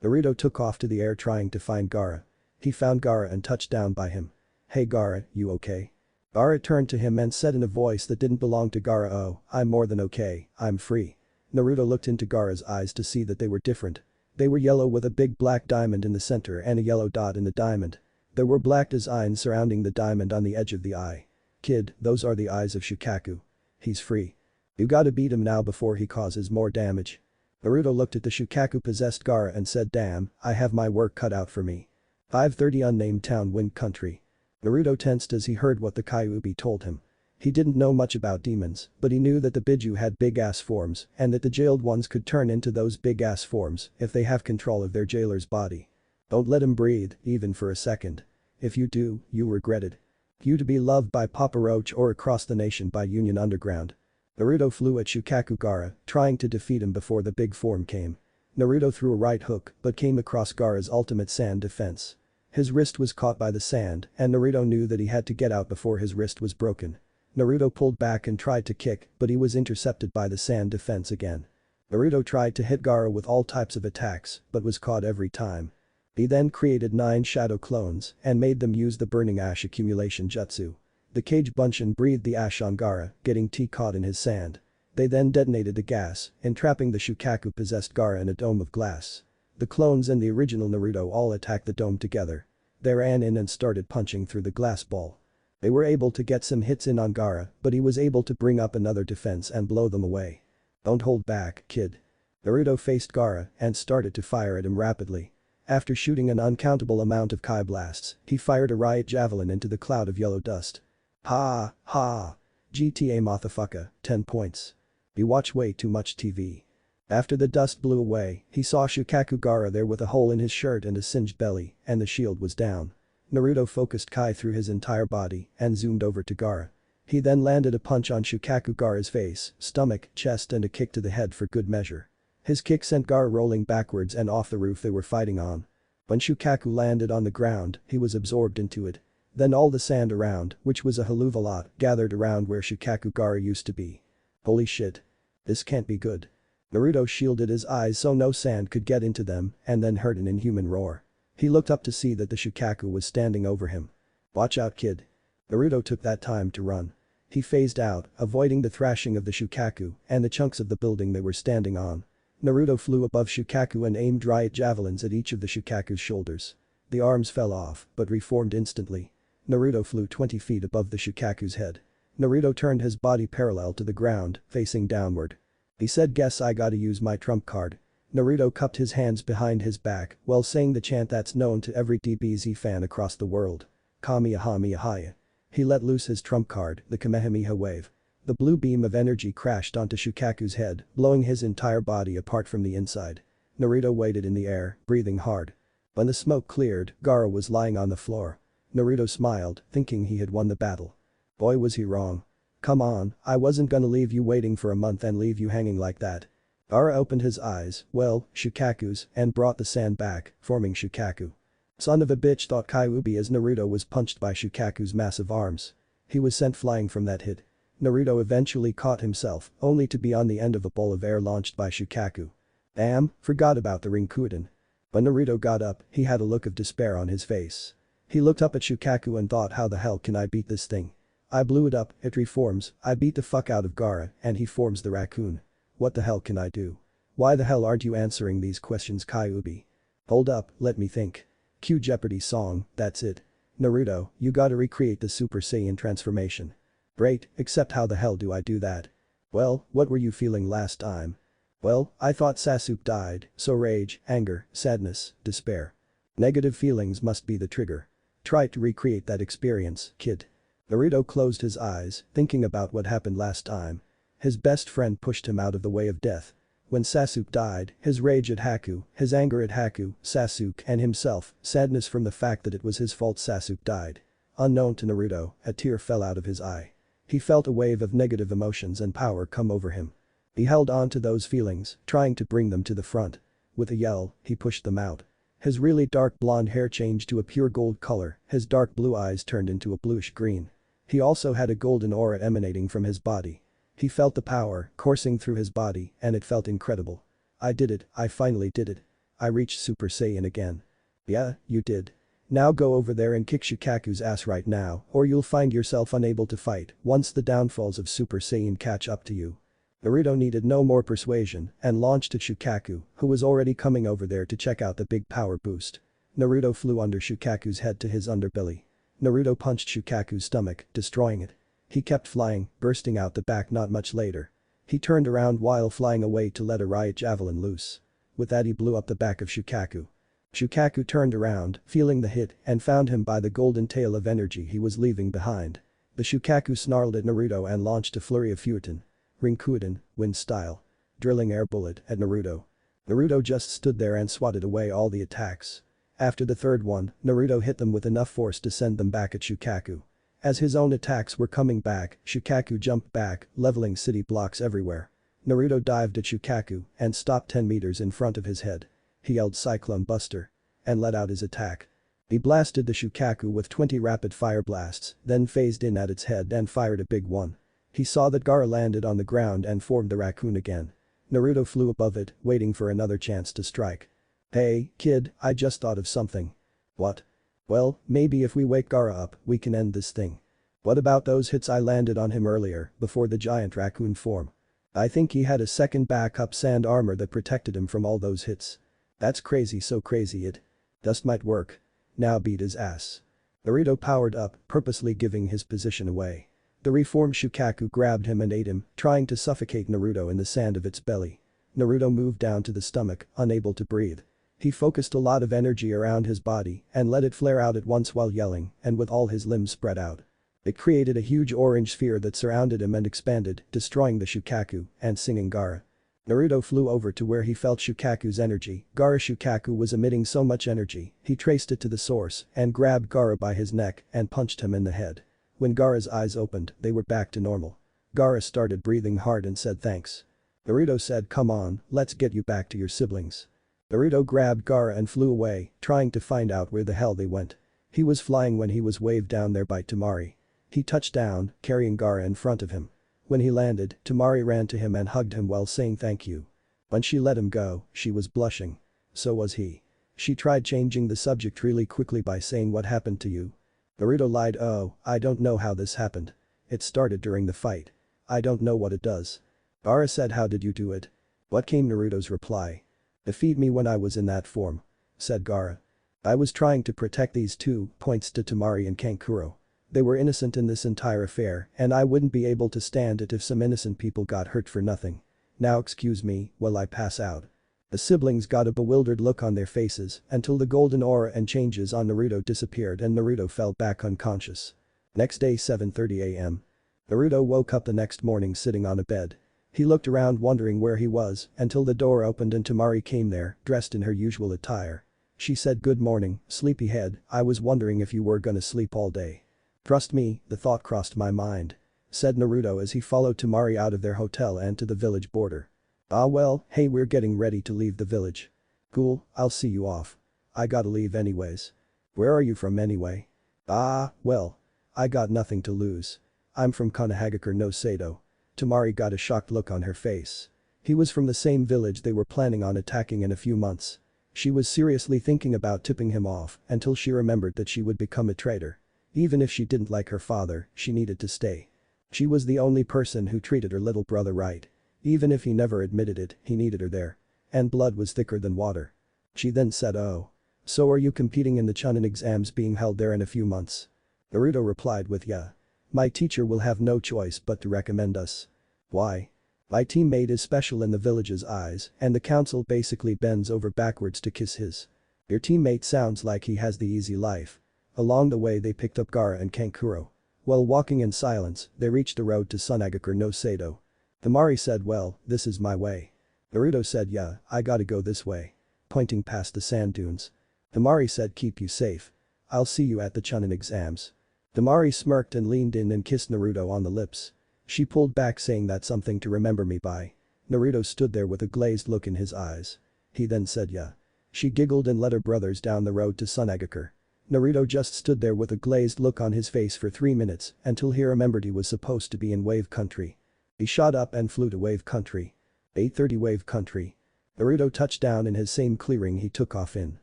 Naruto took off to the air trying to find Gaara. He found Gaara and touched down by him. Hey Gaara, you okay? Gaara turned to him and said in a voice that didn't belong to Gaara, oh, I'm more than okay, I'm free. Naruto looked into Gaara's eyes to see that they were different. They were yellow with a big black diamond in the center and a yellow dot in the diamond. There were black designs surrounding the diamond on the edge of the eye. Kid, those are the eyes of Shukaku. He's free. You gotta beat him now before he causes more damage. Naruto looked at the Shukaku-possessed Gaara and said, damn, I have my work cut out for me. 5:30 Unnamed Town, Wind Country. Naruto tensed as he heard what the Kyuubi told him. He didn't know much about demons, but he knew that the Biju had big-ass forms and that the jailed ones could turn into those big-ass forms if they have control of their jailer's body. Don't let him breathe, even for a second. If you do, you regret it. You to be loved by Papa Roach or across the nation by Union Underground. Naruto flew at Shukaku Gaara, trying to defeat him before the big form came. Naruto threw a right hook but came across Gaara's ultimate sand defense. His wrist was caught by the sand and Naruto knew that he had to get out before his wrist was broken. Naruto pulled back and tried to kick, but he was intercepted by the sand defense again. Naruto tried to hit Gaara with all types of attacks, but was caught every time. He then created 9 shadow clones and made them use the burning ash accumulation jutsu. The Kage Bunshin breathed the ash on Gaara, getting tea caught in his sand. They then detonated the gas, entrapping the Shukaku-possessed Gaara in a dome of glass. The clones and the original Naruto all attacked the dome together. They ran in and started punching through the glass ball. They were able to get some hits in on Gaara, but he was able to bring up another defense and blow them away. Don't hold back, kid. Naruto faced Gaara and started to fire at him rapidly. After shooting an uncountable amount of Kai blasts, he fired a riot javelin into the cloud of yellow dust. Ha, ha. GTA motherfucker, 10 points. You watch way too much TV. After the dust blew away, he saw Shukaku Gaara there with a hole in his shirt and a singed belly, and the shield was down. Naruto focused Kai through his entire body and zoomed over to Gaara. He then landed a punch on Shukaku Gaara's face, stomach, chest and a kick to the head for good measure. His kick sent Gaara rolling backwards and off the roof they were fighting on. When Shukaku landed on the ground, he was absorbed into it. Then all the sand around, which was a hell of a lot, gathered around where Shukaku Gaara used to be. Holy shit. This can't be good. Naruto shielded his eyes so no sand could get into them and then heard an inhuman roar. He looked up to see that the Shukaku was standing over him. Watch out, kid. Naruto took that time to run. He phased out, avoiding the thrashing of the Shukaku and the chunks of the building they were standing on. Naruto flew above Shukaku and aimed riot javelins at each of the Shukaku's shoulders. The arms fell off, but reformed instantly. Naruto flew 20 feet above the Shukaku's head. Naruto turned his body parallel to the ground, facing downward. He said, guess I gotta use my trump card. Naruto cupped his hands behind his back while saying the chant that's known to every DBZ fan across the world. Kamehameha. He let loose his trump card, the Kamehameha wave. The blue beam of energy crashed onto Shukaku's head, blowing his entire body apart from the inside. Naruto waited in the air, breathing hard. When the smoke cleared, Gaara was lying on the floor. Naruto smiled, thinking he had won the battle. Boy was he wrong. Come on, I wasn't gonna leave you waiting for a month and leave you hanging like that. Gaara opened his eyes, well, Shukaku's, and brought the sand back, forming Shukaku. Son of a bitch, thought Kyuubi as Naruto was punched by Shukaku's massive arms. He was sent flying from that hit. Naruto eventually caught himself, only to be on the end of a ball of air launched by Shukaku. Damn, forgot about the Rinkudan. When Naruto got up, he had a look of despair on his face. He looked up at Shukaku and thought, how the hell can I beat this thing? I blew it up, it reforms, I beat the fuck out of Gaara and he forms the raccoon. What the hell can I do? Why the hell aren't you answering these questions, Kyuubi? Hold up, let me think. Cue Jeopardy song, that's it. Naruto, you gotta recreate the Super Saiyan transformation. Great, except how the hell do I do that? Well, what were you feeling last time? Well, I thought Sasuke died, so rage, anger, sadness, despair. Negative feelings must be the trigger. Try to recreate that experience, kid. Naruto closed his eyes, thinking about what happened last time. His best friend pushed him out of the way of death. When Sasuke died, his rage at Haku, his anger at Haku, Sasuke and himself, sadness from the fact that it was his fault Sasuke died. Unknown to Naruto, a tear fell out of his eye. He felt a wave of negative emotions and power come over him. He held on to those feelings, trying to bring them to the front. With a yell, he pushed them out. His really dark blonde hair changed to a pure gold color, his dark blue eyes turned into a bluish green. He also had a golden aura emanating from his body. He felt the power coursing through his body and it felt incredible. I did it, I finally did it. I reached Super Saiyan again. Yeah, you did. Now go over there and kick Shukaku's ass right now or you'll find yourself unable to fight once the downfalls of Super Saiyan catch up to you. Naruto needed no more persuasion and launched at Shukaku, who was already coming over there to check out the big power boost. Naruto flew under Shukaku's head to his underbelly. Naruto punched Shukaku's stomach, destroying it. He kept flying, bursting out the back not much later. He turned around while flying away to let a riot javelin loose. With that he blew up the back of Shukaku. Shukaku turned around, feeling the hit, and found him by the golden tail of energy he was leaving behind. The Shukaku snarled at Naruto and launched a flurry of Futon. Rinkudan, wind style. Drilling air bullet at Naruto. Naruto just stood there and swatted away all the attacks. After the third one, Naruto hit them with enough force to send them back at Shukaku. As his own attacks were coming back, Shukaku jumped back, leveling city blocks everywhere. Naruto dived at Shukaku and stopped 10 meters in front of his head. He yelled Cyclone Buster and let out his attack. He blasted the Shukaku with 20 rapid fire blasts, then phased in at its head and fired a big one. He saw that Gaara landed on the ground and formed the raccoon again. Naruto flew above it, waiting for another chance to strike. "Hey, kid, I just thought of something." "What?" "Well, maybe if we wake Gaara up, we can end this thing." "What about those hits I landed on him earlier, before the giant raccoon form?" "I think he had a second backup sand armor that protected him from all those hits." "That's crazy, so crazy it just might work. Now beat his ass." Naruto powered up, purposely giving his position away. The reformed Shukaku grabbed him and ate him, trying to suffocate Naruto in the sand of its belly. Naruto moved down to the stomach, unable to breathe. He focused a lot of energy around his body and let it flare out at once while yelling and with all his limbs spread out. It created a huge orange sphere that surrounded him and expanded, destroying the Shukaku and singing Gaara. Naruto flew over to where he felt Shukaku's energy. Gaara Shukaku was emitting so much energy, he traced it to the source and grabbed Gaara by his neck and punched him in the head. When Gaara's eyes opened, they were back to normal. Gaara started breathing hard and said thanks. Naruto said, "Come on, let's get you back to your siblings." Naruto grabbed Gaara and flew away, trying to find out where the hell they went. He was flying when he was waved down there by Temari. He touched down, carrying Gaara in front of him. When he landed, Temari ran to him and hugged him while saying thank you. When she let him go, she was blushing. So was he. She tried changing the subject really quickly by saying, "What happened to you?" Naruto lied, "Oh, I don't know how this happened. It started during the fight. I don't know what it does." Gaara said, "How did you do it?" What came Naruto's reply. "Defeat me when I was in that form," said Gaara. "I was trying to protect these two," points to Temari and Kankuro. "They were innocent in this entire affair and I wouldn't be able to stand it if some innocent people got hurt for nothing. Now excuse me while I pass out." The siblings got a bewildered look on their faces until the golden aura and changes on Naruto disappeared and Naruto fell back unconscious. Next day 7:30 am. Naruto woke up the next morning sitting on a bed. He looked around wondering where he was until the door opened and Temari came there, dressed in her usual attire. She said, "Good morning, sleepyhead, I was wondering if you were gonna sleep all day." "Trust me, the thought crossed my mind," said Naruto as he followed Temari out of their hotel and to the village border. "Ah well, hey, we're getting ready to leave the village." "Cool, I'll see you off. I gotta leave anyways." "Where are you from anyway?" "Ah, well. I got nothing to lose. I'm from Konoha no Sato." Temari got a shocked look on her face. He was from the same village they were planning on attacking in a few months. She was seriously thinking about tipping him off until she remembered that she would become a traitor. Even if she didn't like her father, she needed to stay. She was the only person who treated her little brother right. Even if he never admitted it, he needed her there. And blood was thicker than water. She then said, "Oh. So are you competing in the Chunin exams being held there in a few months?" Naruto replied with, "Yeah. My teacher will have no choice but to recommend us." "Why?" "My teammate is special in the village's eyes and the council basically bends over backwards to kiss his." "Your teammate sounds like he has the easy life." Along the way they picked up Gaara and Kankuro. While walking in silence, they reached the road to Sunagakur no Sato. Temari said, "Well, this is my way." Naruto said, "Yeah, I gotta go this way." Pointing past the sand dunes. Temari said, "Keep you safe. I'll see you at the Chunin exams." Temari smirked and leaned in and kissed Naruto on the lips. She pulled back saying, "That's something to remember me by." Naruto stood there with a glazed look in his eyes. He then said, "Yeah." She giggled and led her brothers down the road to Sunagakur. Naruto just stood there with a glazed look on his face for 3 minutes until he remembered he was supposed to be in Wave Country. He shot up and flew to Wave Country. 8:30 Wave Country. Naruto touched down in his same clearing he took off in.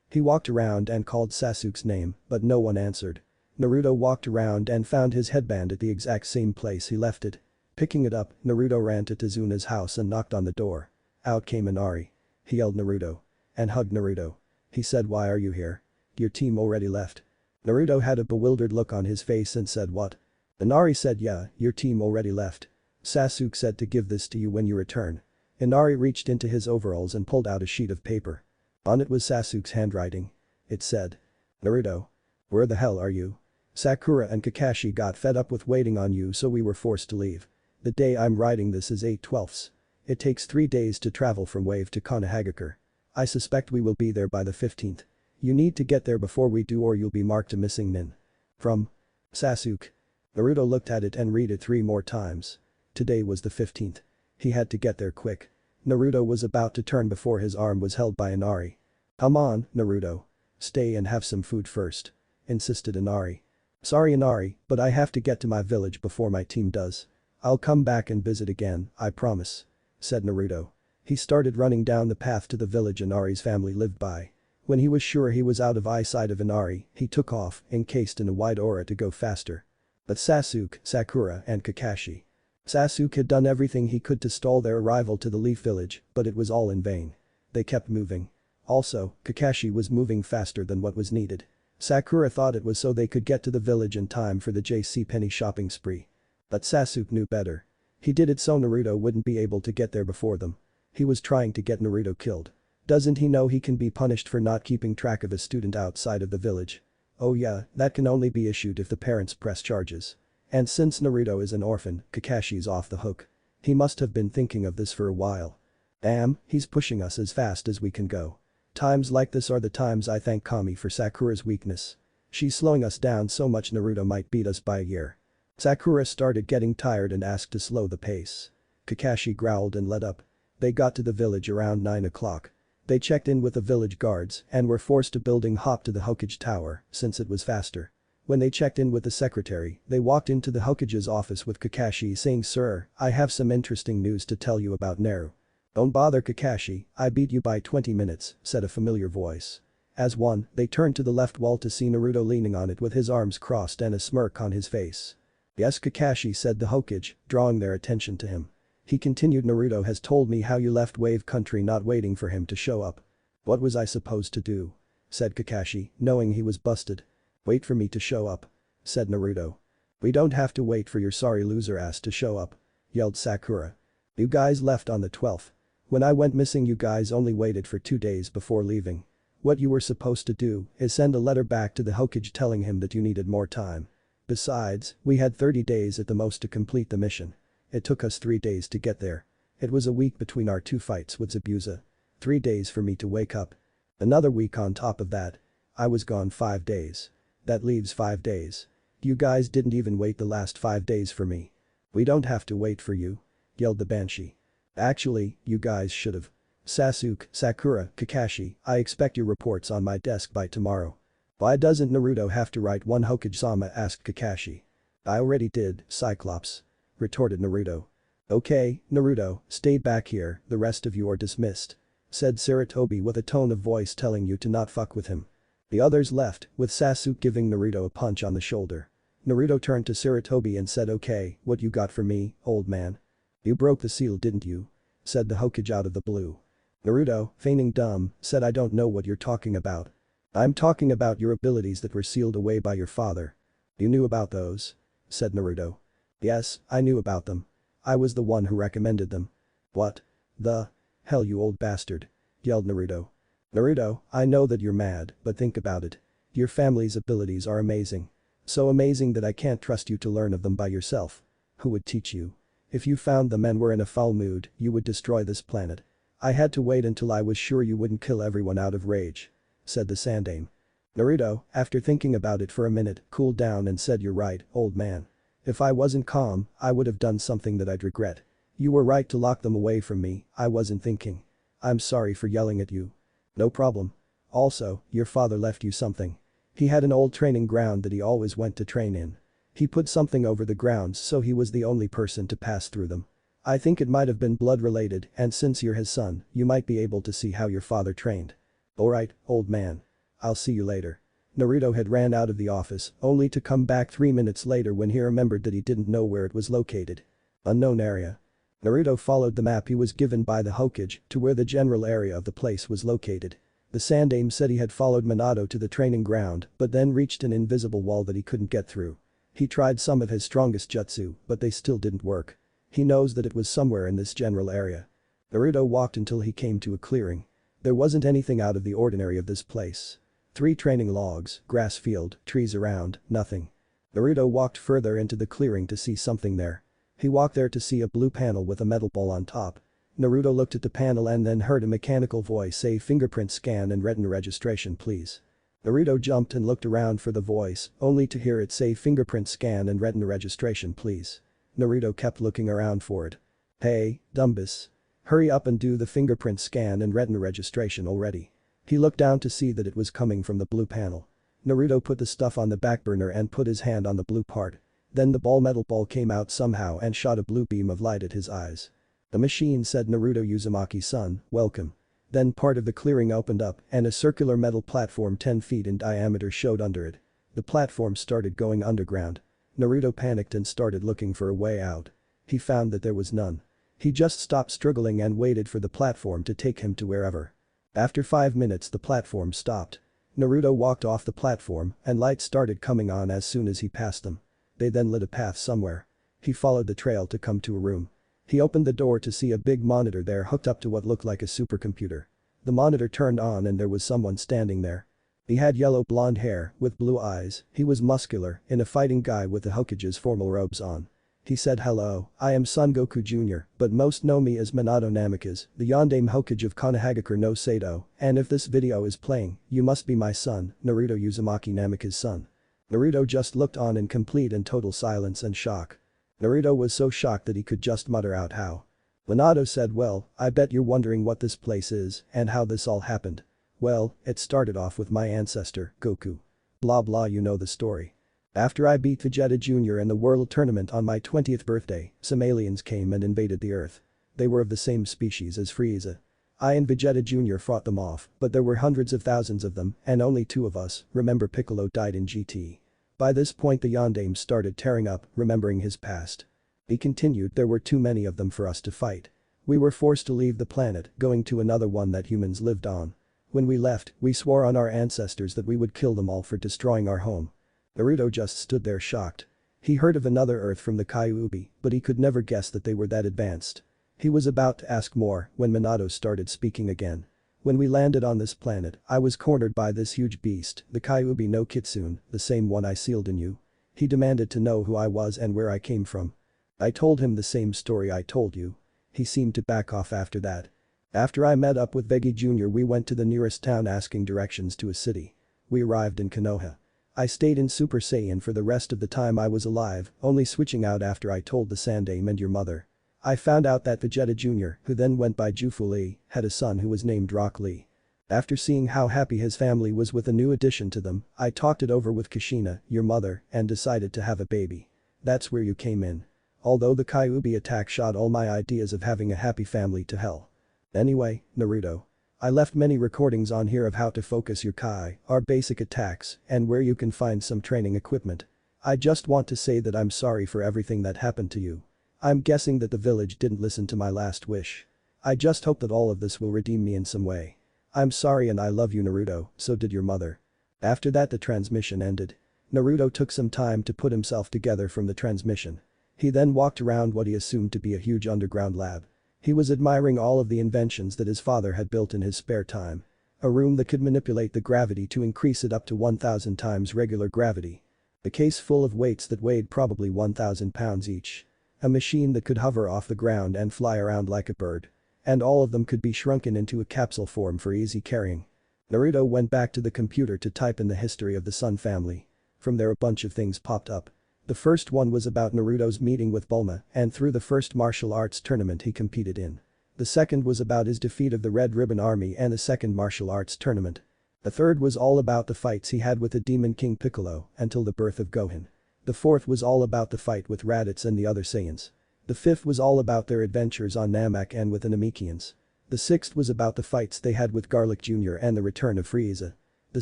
He walked around and called Sasuke's name, but no one answered. Naruto walked around and found his headband at the exact same place he left it. Picking it up, Naruto ran to Tezuna's house and knocked on the door. Out came Inari. He yelled Naruto. And hugged Naruto. He said, "Why are you here? Your team already left." Naruto had a bewildered look on his face and said, "What?" Inari said, "Yeah, your team already left." Sasuke said to give this to you when you return. Inari reached into his overalls and pulled out a sheet of paper. On it was Sasuke's handwriting. It said. Naruto. Where the hell are you? Sakura and Kakashi got fed up with waiting on you, so we were forced to leave. The day I'm writing this is 8/12. It takes 3 days to travel from Wave to Konohagakure. I suspect we will be there by the 15th. You need to get there before we do or you'll be marked a missing nin. From. Sasuke. Naruto looked at it and read it 3 more times. Today was the 15th. He had to get there quick. Naruto was about to turn before his arm was held by Inari. Come on, Naruto. Stay and have some food first. Insisted Inari. Sorry Inari, but I have to get to my village before my team does. I'll come back and visit again, I promise. Said Naruto. He started running down the path to the village Inari's family lived by. When he was sure he was out of eyesight of Inari, he took off, encased in a wide aura to go faster. But Sasuke, Sakura and Kakashi. Sasuke had done everything he could to stall their arrival to the Leaf Village, but it was all in vain. They kept moving. Also, Kakashi was moving faster than what was needed. Sakura thought it was so they could get to the village in time for the JCPenney shopping spree. But Sasuke knew better. He did it so Naruto wouldn't be able to get there before them. He was trying to get Naruto killed. Doesn't he know he can be punished for not keeping track of a student outside of the village? Oh yeah, that can only be issued if the parents press charges. And since Naruto is an orphan, Kakashi's off the hook. He must have been thinking of this for a while. Damn, he's pushing us as fast as we can go. Times like this are the times I thank Kami for Sakura's weakness. She's slowing us down so much Naruto might beat us by a year. Sakura started getting tired and asked to slow the pace. Kakashi growled and let up. They got to the village around 9 o'clock. They checked in with the village guards and were forced to building hop to the Hokage tower since it was faster. When they checked in with the secretary, they walked into the Hokage's office with Kakashi saying, "Sir, I have some interesting news to tell you about Naru." "Don't bother Kakashi, I beat you by 20 minutes," said a familiar voice. As one, they turned to the left wall to see Naruto leaning on it with his arms crossed and a smirk on his face. "Yes Kakashi," said the Hokage, drawing their attention to him. He continued, "Naruto has told me how you left Wave Country not waiting for him to show up." "What was I supposed to do?" said Kakashi, knowing he was busted. "Wait for me to show up," said Naruto. "We don't have to wait for your sorry loser ass to show up," yelled Sakura. "You guys left on the 12th. When I went missing you guys only waited for 2 days before leaving. What you were supposed to do is send a letter back to the Hokage telling him that you needed more time. Besides, we had 30 days at the most to complete the mission. It took us 3 days to get there. It was a week between our 2 fights with Zabuza. 3 days for me to wake up. Another week on top of that. I was gone 5 days. That leaves 5 days. You guys didn't even wait the last 5 days for me." "We don't have to wait for you," yelled the Banshee. "Actually, you guys should've. Sasuke, Sakura, Kakashi, I expect your reports on my desk by tomorrow." "Why doesn't Naruto have to write one Hokage-sama?" asked Kakashi. "I already did, Cyclops," retorted Naruto. "Okay, Naruto, stay back here, the rest of you are dismissed," said Sarutobi with a tone of voice telling you to not fuck with him. The others left, with Sasuke giving Naruto a punch on the shoulder. Naruto turned to Sarutobi and said, "Okay, what you got for me, old man?" "You broke the seal didn't you?" said the Hokage out of the blue. Naruto, feigning dumb, said, "I don't know what you're talking about." "I'm talking about your abilities that were sealed away by your father." "You knew about those?" said Naruto. "Yes, I knew about them. I was the one who recommended them." "What the hell you old bastard," yelled Naruto. "Naruto, I know that you're mad, but think about it. Your family's abilities are amazing. So amazing that I can't trust you to learn of them by yourself. Who would teach you? If you found them and were in a foul mood, you would destroy this planet. I had to wait until I was sure you wouldn't kill everyone out of rage," said the Sandaime. Naruto, after thinking about it for a minute, cooled down and said, "You're right, old man. If I wasn't calm, I would have done something that I'd regret. You were right to lock them away from me, I wasn't thinking. I'm sorry for yelling at you." "No problem. Also, your father left you something. He had an old training ground that he always went to train in. He put something over the grounds so he was the only person to pass through them. I think it might have been blood related and since you're his son, you might be able to see how your father trained." "Alright, old man. I'll see you later." Naruto had ran out of the office only to come back 3 minutes later when he remembered that he didn't know where it was located. Unknown area. Naruto followed the map he was given by the Hokage to where the general area of the place was located. The Sandaime said he had followed Minato to the training ground but then reached an invisible wall that he couldn't get through. He tried some of his strongest jutsu but they still didn't work. He knows that it was somewhere in this general area. Naruto walked until he came to a clearing. There wasn't anything out of the ordinary of this place. 3 training logs, grass field, trees around, nothing. Naruto walked further into the clearing to see something there. He walked there to see a blue panel with a metal ball on top. Naruto looked at the panel and then heard a mechanical voice say fingerprint scan and retina registration please. Naruto jumped and looked around for the voice, only to hear it say fingerprint scan and retina registration please. Naruto kept looking around for it. Hey, Dumbus. Hurry up and do the fingerprint scan and retina registration already. He looked down to see that it was coming from the blue panel. Naruto put the stuff on the back burner and put his hand on the blue part. Then the metal ball came out somehow and shot a blue beam of light at his eyes. The machine said Naruto Uzumaki-san, welcome. Then part of the clearing opened up and a circular metal platform 10 feet in diameter showed under it. The platform started going underground. Naruto panicked and started looking for a way out. He found that there was none. He just stopped struggling and waited for the platform to take him to wherever. After 5 minutes the platform stopped. Naruto walked off the platform and lights started coming on as soon as he passed them. They then lit a path somewhere. He followed the trail to come to a room. He opened the door to see a big monitor there hooked up to what looked like a supercomputer. The monitor turned on and there was someone standing there. He had yellow blonde hair with blue eyes, he was muscular, in a fighting guy with the Hokage's formal robes on. He said hello, I am Son Goku Jr., but most know me as Minato Namikaze, the Yondaime Hokage of Konoha no Sato, and if this video is playing, you must be my son, Naruto Uzumaki Namikaze's son. Naruto just looked on in complete and total silence and shock. Naruto was so shocked that he could just mutter out how. Minato said well, I bet you're wondering what this place is and how this all happened. Well, it started off with my ancestor, Goku. Blah blah you know the story. After I beat Vegeta Jr. in the World Tournament on my 20th birthday, some aliens came and invaded the Earth. They were of the same species as Frieza. I and Vegeta Jr. fought them off, but there were hundreds of thousands of them and only 2 of us, remember Piccolo died in GT. By this point the Yondaime started tearing up, remembering his past. He continued there were too many of them for us to fight. We were forced to leave the planet, going to another one that humans lived on. When we left, we swore on our ancestors that we would kill them all for destroying our home. Naruto just stood there shocked. He heard of another Earth from the Kyuubi, but he could never guess that they were that advanced. He was about to ask more when Minato started speaking again. When we landed on this planet, I was cornered by this huge beast, the Kyuubi no Kitsune, the same one I sealed in you. He demanded to know who I was and where I came from. I told him the same story I told you. He seemed to back off after that. After I met up with Veggie Jr. we went to the nearest town asking directions to a city. We arrived in Konoha. I stayed in Super Saiyan for the rest of the time I was alive, only switching out after I told the Sandaime and your mother. I found out that Vegeta Jr., who then went by Jufu Lee, had a son who was named Rock Lee. After seeing how happy his family was with a new addition to them, I talked it over with Kushina, your mother, and decided to have a baby. That's where you came in. Although the Kyuubi attack shot all my ideas of having a happy family to hell. Anyway, Naruto. I left many recordings on here of how to focus your Kai, our basic attacks, and where you can find some training equipment. I just want to say that I'm sorry for everything that happened to you. I'm guessing that the village didn't listen to my last wish. I just hope that all of this will redeem me in some way. I'm sorry and I love you Naruto, so did your mother. After that the transmission ended. Naruto took some time to put himself together from the transmission. He then walked around what he assumed to be a huge underground lab. He was admiring all of the inventions that his father had built in his spare time. A room that could manipulate the gravity to increase it up to 1,000 times regular gravity. A case full of weights that weighed probably 1,000 pounds each. A machine that could hover off the ground and fly around like a bird. And all of them could be shrunken into a capsule form for easy carrying. Naruto went back to the computer to type in the history of the Sun family. From there a bunch of things popped up. The first one was about Naruto's meeting with Bulma and through the first martial arts tournament he competed in. The second was about his defeat of the Red Ribbon Army and the second martial arts tournament. The third was all about the fights he had with the Demon King Piccolo until the birth of Gohan. The fourth was all about the fight with Raditz and the other Saiyans. The fifth was all about their adventures on Namek and with the Namekians. The sixth was about the fights they had with Garlic Jr. and the return of Frieza. The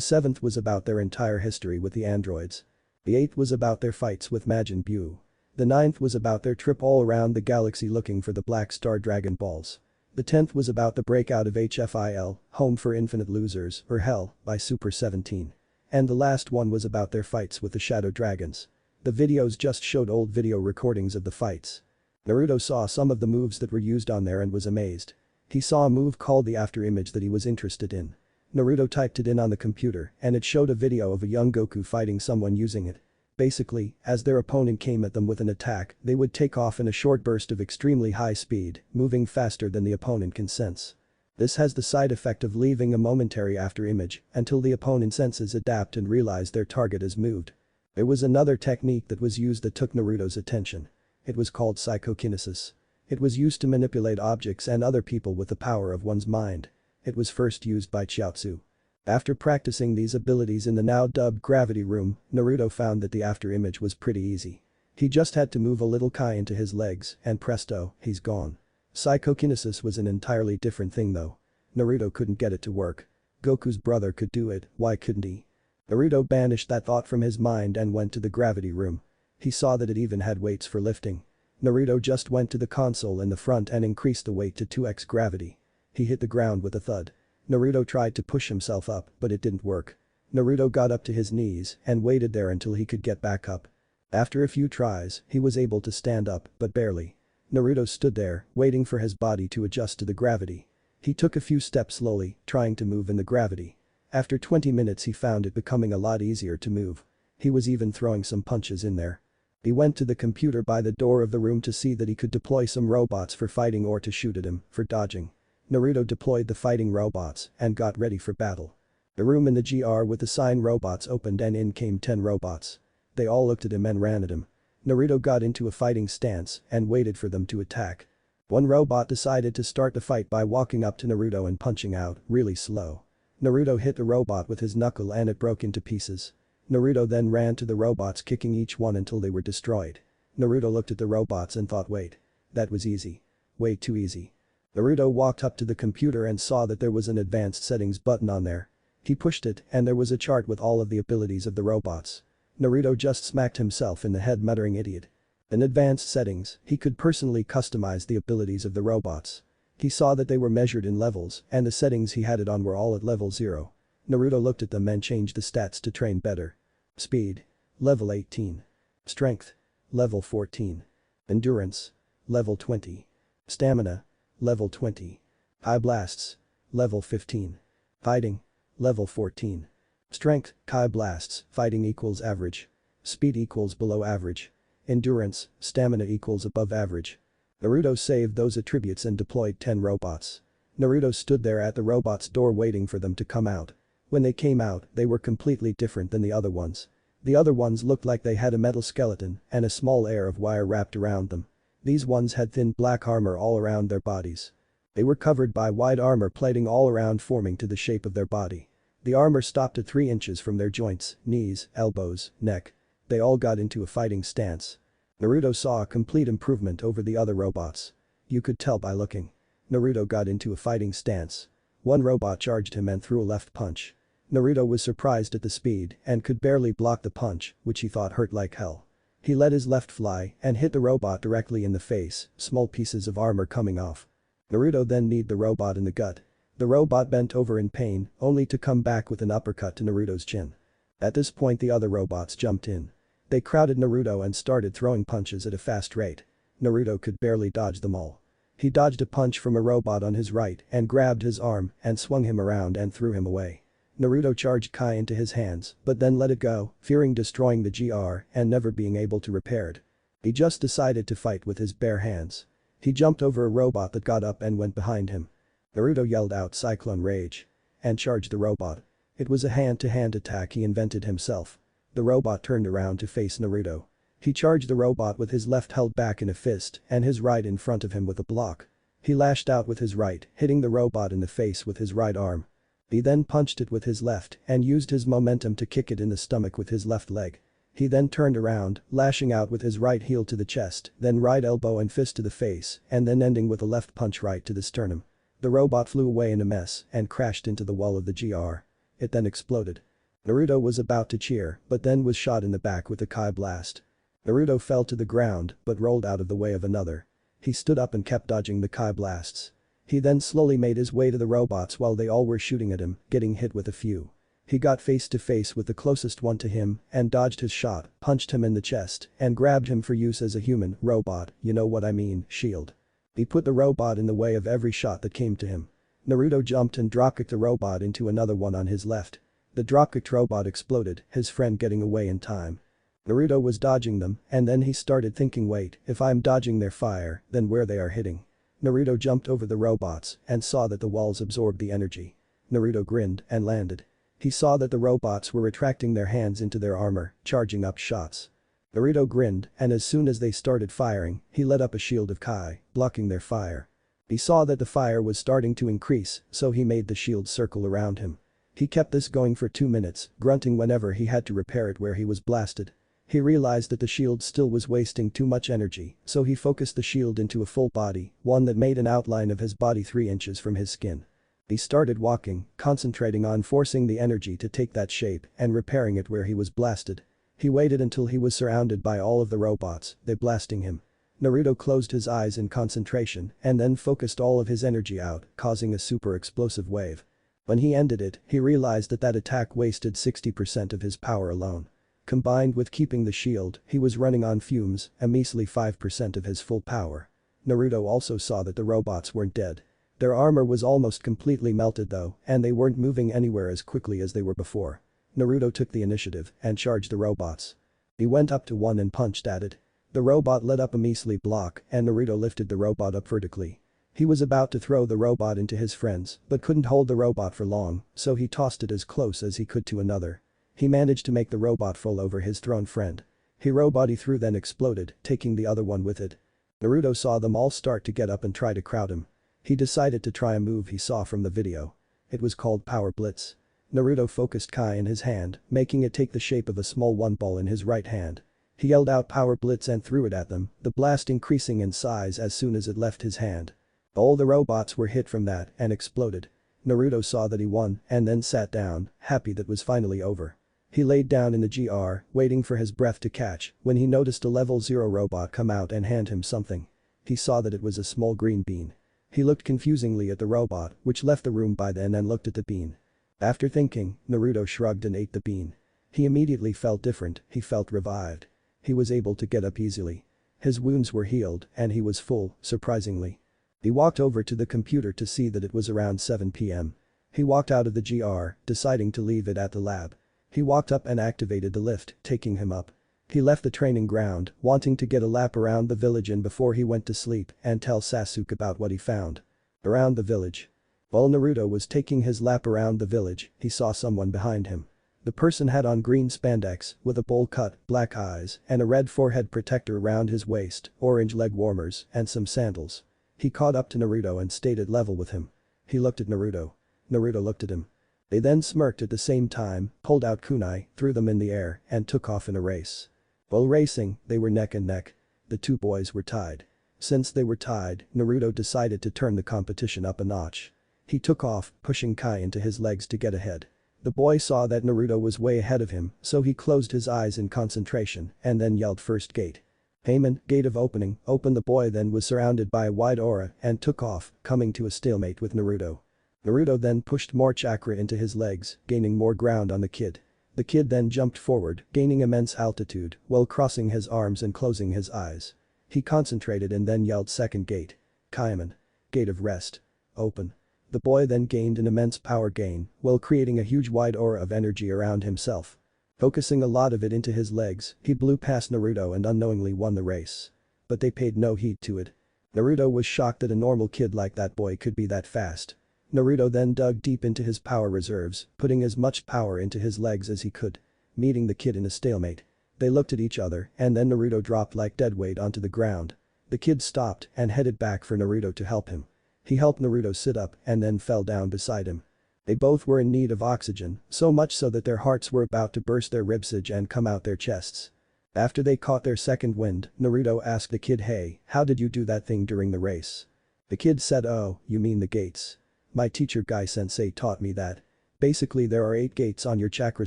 seventh was about their entire history with the androids. The eighth was about their fights with Majin Buu. The ninth was about their trip all around the galaxy looking for the Black Star Dragon Balls. The 10th was about the breakout of HFIL, Home for Infinite Losers, or Hell, by Super 17. And the last one was about their fights with the Shadow Dragons. The videos just showed old video recordings of the fights. Naruto saw some of the moves that were used on there and was amazed. He saw a move called the after image that he was interested in. Naruto typed it in on the computer and it showed a video of a young Goku fighting someone using it. Basically, as their opponent came at them with an attack, they would take off in a short burst of extremely high speed, moving faster than the opponent can sense. This has the side effect of leaving a momentary after image until the opponent's senses adapt and realize their target is moved. There was another technique that was used that took Naruto's attention. It was called psychokinesis. It was used to manipulate objects and other people with the power of one's mind. It was first used by Chiaotzu. After practicing these abilities in the now dubbed gravity room, Naruto found that the after image was pretty easy. He just had to move a little Kai into his legs and presto, he's gone. Psychokinesis was an entirely different thing though. Naruto couldn't get it to work. Goku's brother could do it, why couldn't he? Naruto banished that thought from his mind and went to the gravity room. He saw that it even had weights for lifting. Naruto just went to the console in the front and increased the weight to 2x gravity. He hit the ground with a thud. Naruto tried to push himself up, but it didn't work. Naruto got up to his knees and waited there until he could get back up. After a few tries, he was able to stand up, but barely. Naruto stood there, waiting for his body to adjust to the gravity. He took a few steps slowly, trying to move in the gravity. After 20 minutes he found it becoming a lot easier to move. He was even throwing some punches in there. He went to the computer by the door of the room to see that he could deploy some robots for fighting or to shoot at him, for dodging. Naruto deployed the fighting robots and got ready for battle. The room in the GR with the sign robots opened and in came 10 robots. They all looked at him and ran at him. Naruto got into a fighting stance and waited for them to attack. One robot decided to start the fight by walking up to Naruto and punching out, really slow. Naruto hit the robot with his knuckle and it broke into pieces. Naruto then ran to the robots kicking each one until they were destroyed. Naruto looked at the robots and thought, wait. That was easy. Way too easy. Naruto walked up to the computer and saw that there was an advanced settings button on there. He pushed it and there was a chart with all of the abilities of the robots. Naruto just smacked himself in the head muttering idiot. In advanced settings, he could personally customize the abilities of the robots. He saw that they were measured in levels and the settings he had it on were all at level 0. Naruto looked at them and changed the stats to train better. Speed. Level 18. Strength. Level 14. Endurance. Level 20. Stamina. Level 20. High blasts. Level 15. Fighting. Level 14. Strength, Kai blasts, fighting equals average. Speed equals below average. Endurance, stamina equals above average. Naruto saved those attributes and deployed 10 robots. Naruto stood there at the robot's door waiting for them to come out. When they came out, they were completely different than the other ones. The other ones looked like they had a metal skeleton and a small air of wire wrapped around them. These ones had thin black armor all around their bodies. They were covered by wide armor plating all around forming to the shape of their body. The armor stopped at 3 inches from their joints, knees, elbows, neck. They all got into a fighting stance. Naruto saw a complete improvement over the other robots. You could tell by looking. Naruto got into a fighting stance. One robot charged him and threw a left punch. Naruto was surprised at the speed and could barely block the punch, which he thought hurt like hell. He let his left fly and hit the robot directly in the face, small pieces of armor coming off. Naruto then kneed the robot in the gut. The robot bent over in pain, only to come back with an uppercut to Naruto's chin. At this point the other robots jumped in. They crowded Naruto and started throwing punches at a fast rate. Naruto could barely dodge them all. He dodged a punch from a robot on his right and grabbed his arm and swung him around and threw him away. Naruto charged Kai into his hands, but then let it go, fearing destroying the GR and never being able to repair it. He just decided to fight with his bare hands. He jumped over a robot that got up and went behind him. Naruto yelled out Cyclone Rage and charged the robot. It was a hand-to-hand attack he invented himself. The robot turned around to face Naruto. He charged the robot with his left held back in a fist and his right in front of him with a block. He lashed out with his right, hitting the robot in the face with his right arm. He then punched it with his left and used his momentum to kick it in the stomach with his left leg. He then turned around, lashing out with his right heel to the chest, then right elbow and fist to the face, and then ending with a left punch right to the sternum. The robot flew away in a mess and crashed into the wall of the GR. It then exploded. Naruto was about to cheer, but then was shot in the back with a Kai blast. Naruto fell to the ground but rolled out of the way of another. He stood up and kept dodging the Kai blasts. He then slowly made his way to the robots while they all were shooting at him, getting hit with a few. He got face to face with the closest one to him and dodged his shot, punched him in the chest, and grabbed him for use as a human robot, you know what I mean, shield. He put the robot in the way of every shot that came to him. Naruto jumped and dropkicked the robot into another one on his left. The dropkicked robot exploded, his friend getting away in time. Naruto was dodging them, and then he started thinking, wait, if I'm dodging their fire, then where they are hitting. Naruto jumped over the robots and saw that the walls absorbed the energy. Naruto grinned and landed. He saw that the robots were retracting their hands into their armor, charging up shots. Naruto grinned, and as soon as they started firing, he let up a shield of Kai, blocking their fire. He saw that the fire was starting to increase, so he made the shield circle around him. He kept this going for 2 minutes, grunting whenever he had to repair it where he was blasted. He realized that the shield still was wasting too much energy, so he focused the shield into a full body, one that made an outline of his body 3 inches from his skin. He started walking, concentrating on forcing the energy to take that shape and repairing it where he was blasted. He waited until he was surrounded by all of the robots, they blasting him. Naruto closed his eyes in concentration and then focused all of his energy out, causing a super explosive wave. When he ended it, he realized that attack wasted 60% of his power alone. Combined with keeping the shield, he was running on fumes, a measly 5% of his full power. Naruto also saw that the robots weren't dead. Their armor was almost completely melted though, and they weren't moving anywhere as quickly as they were before. Naruto took the initiative and charged the robots. He went up to one and punched at it. The robot let up a measly block and Naruto lifted the robot up vertically. He was about to throw the robot into his friends but couldn't hold the robot for long, so he tossed it as close as he could to another. He managed to make the robot fall over his thrown friend. Robot he threw then exploded, taking the other one with it. Naruto saw them all start to get up and try to crowd him. He decided to try a move he saw from the video. It was called Power Blitz. Naruto focused Kai in his hand, making it take the shape of a small one ball in his right hand. He yelled out Power Blitz and threw it at them, the blast increasing in size as soon as it left his hand. All the robots were hit from that and exploded. Naruto saw that he won and then sat down, happy that was finally over. He laid down in the GR, waiting for his breath to catch, when he noticed a level 0 robot come out and hand him something. He saw that it was a small green bean. He looked confusingly at the robot, which left the room by then and looked at the bean. After thinking, Naruto shrugged and ate the bean. He immediately felt different, he felt revived. He was able to get up easily. His wounds were healed and he was full, surprisingly. He walked over to the computer to see that it was around 7 PM. He walked out of the GR, deciding to leave it at the lab. He walked up and activated the lift, taking him up. He left the training ground, wanting to get a lap around the village and before he went to sleep and tell Sasuke about what he found. Around the village. While Naruto was taking his lap around the village, he saw someone behind him. The person had on green spandex, with a bowl cut, black eyes, and a red forehead protector around his waist, orange leg warmers, and some sandals. He caught up to Naruto and stayed at level with him. He looked at Naruto. Naruto looked at him. They then smirked at the same time, pulled out kunai, threw them in the air, and took off in a race. While racing, they were neck and neck. The two boys were tied. Since they were tied, Naruto decided to turn the competition up a notch. He took off, pushing Kai into his legs to get ahead. The boy saw that Naruto was way ahead of him, so he closed his eyes in concentration and then yelled first gate. Heyman, gate of opening, opened. The boy then was surrounded by a wide aura and took off, coming to a stalemate with Naruto. Naruto then pushed more chakra into his legs, gaining more ground on the kid. The kid then jumped forward, gaining immense altitude, while crossing his arms and closing his eyes. He concentrated and then yelled second gate. Kaiman. Gate of rest. Open. The boy then gained an immense power gain, while creating a huge wide aura of energy around himself. Focusing a lot of it into his legs, he blew past Naruto and unknowingly won the race. But they paid no heed to it. Naruto was shocked that a normal kid like that boy could be that fast. Naruto then dug deep into his power reserves, putting as much power into his legs as he could. Meeting the kid in a stalemate. They looked at each other and then Naruto dropped like dead weight onto the ground. The kid stopped and headed back for Naruto to help him. He helped Naruto sit up and then fell down beside him. They both were in need of oxygen, so much so that their hearts were about to burst their ribsage and come out their chests. After they caught their second wind, Naruto asked the kid, "Hey, how did you do that thing during the race?" The kid said, "Oh, you mean the gates. My teacher Guy Sensei taught me that. Basically there are 8 gates on your chakra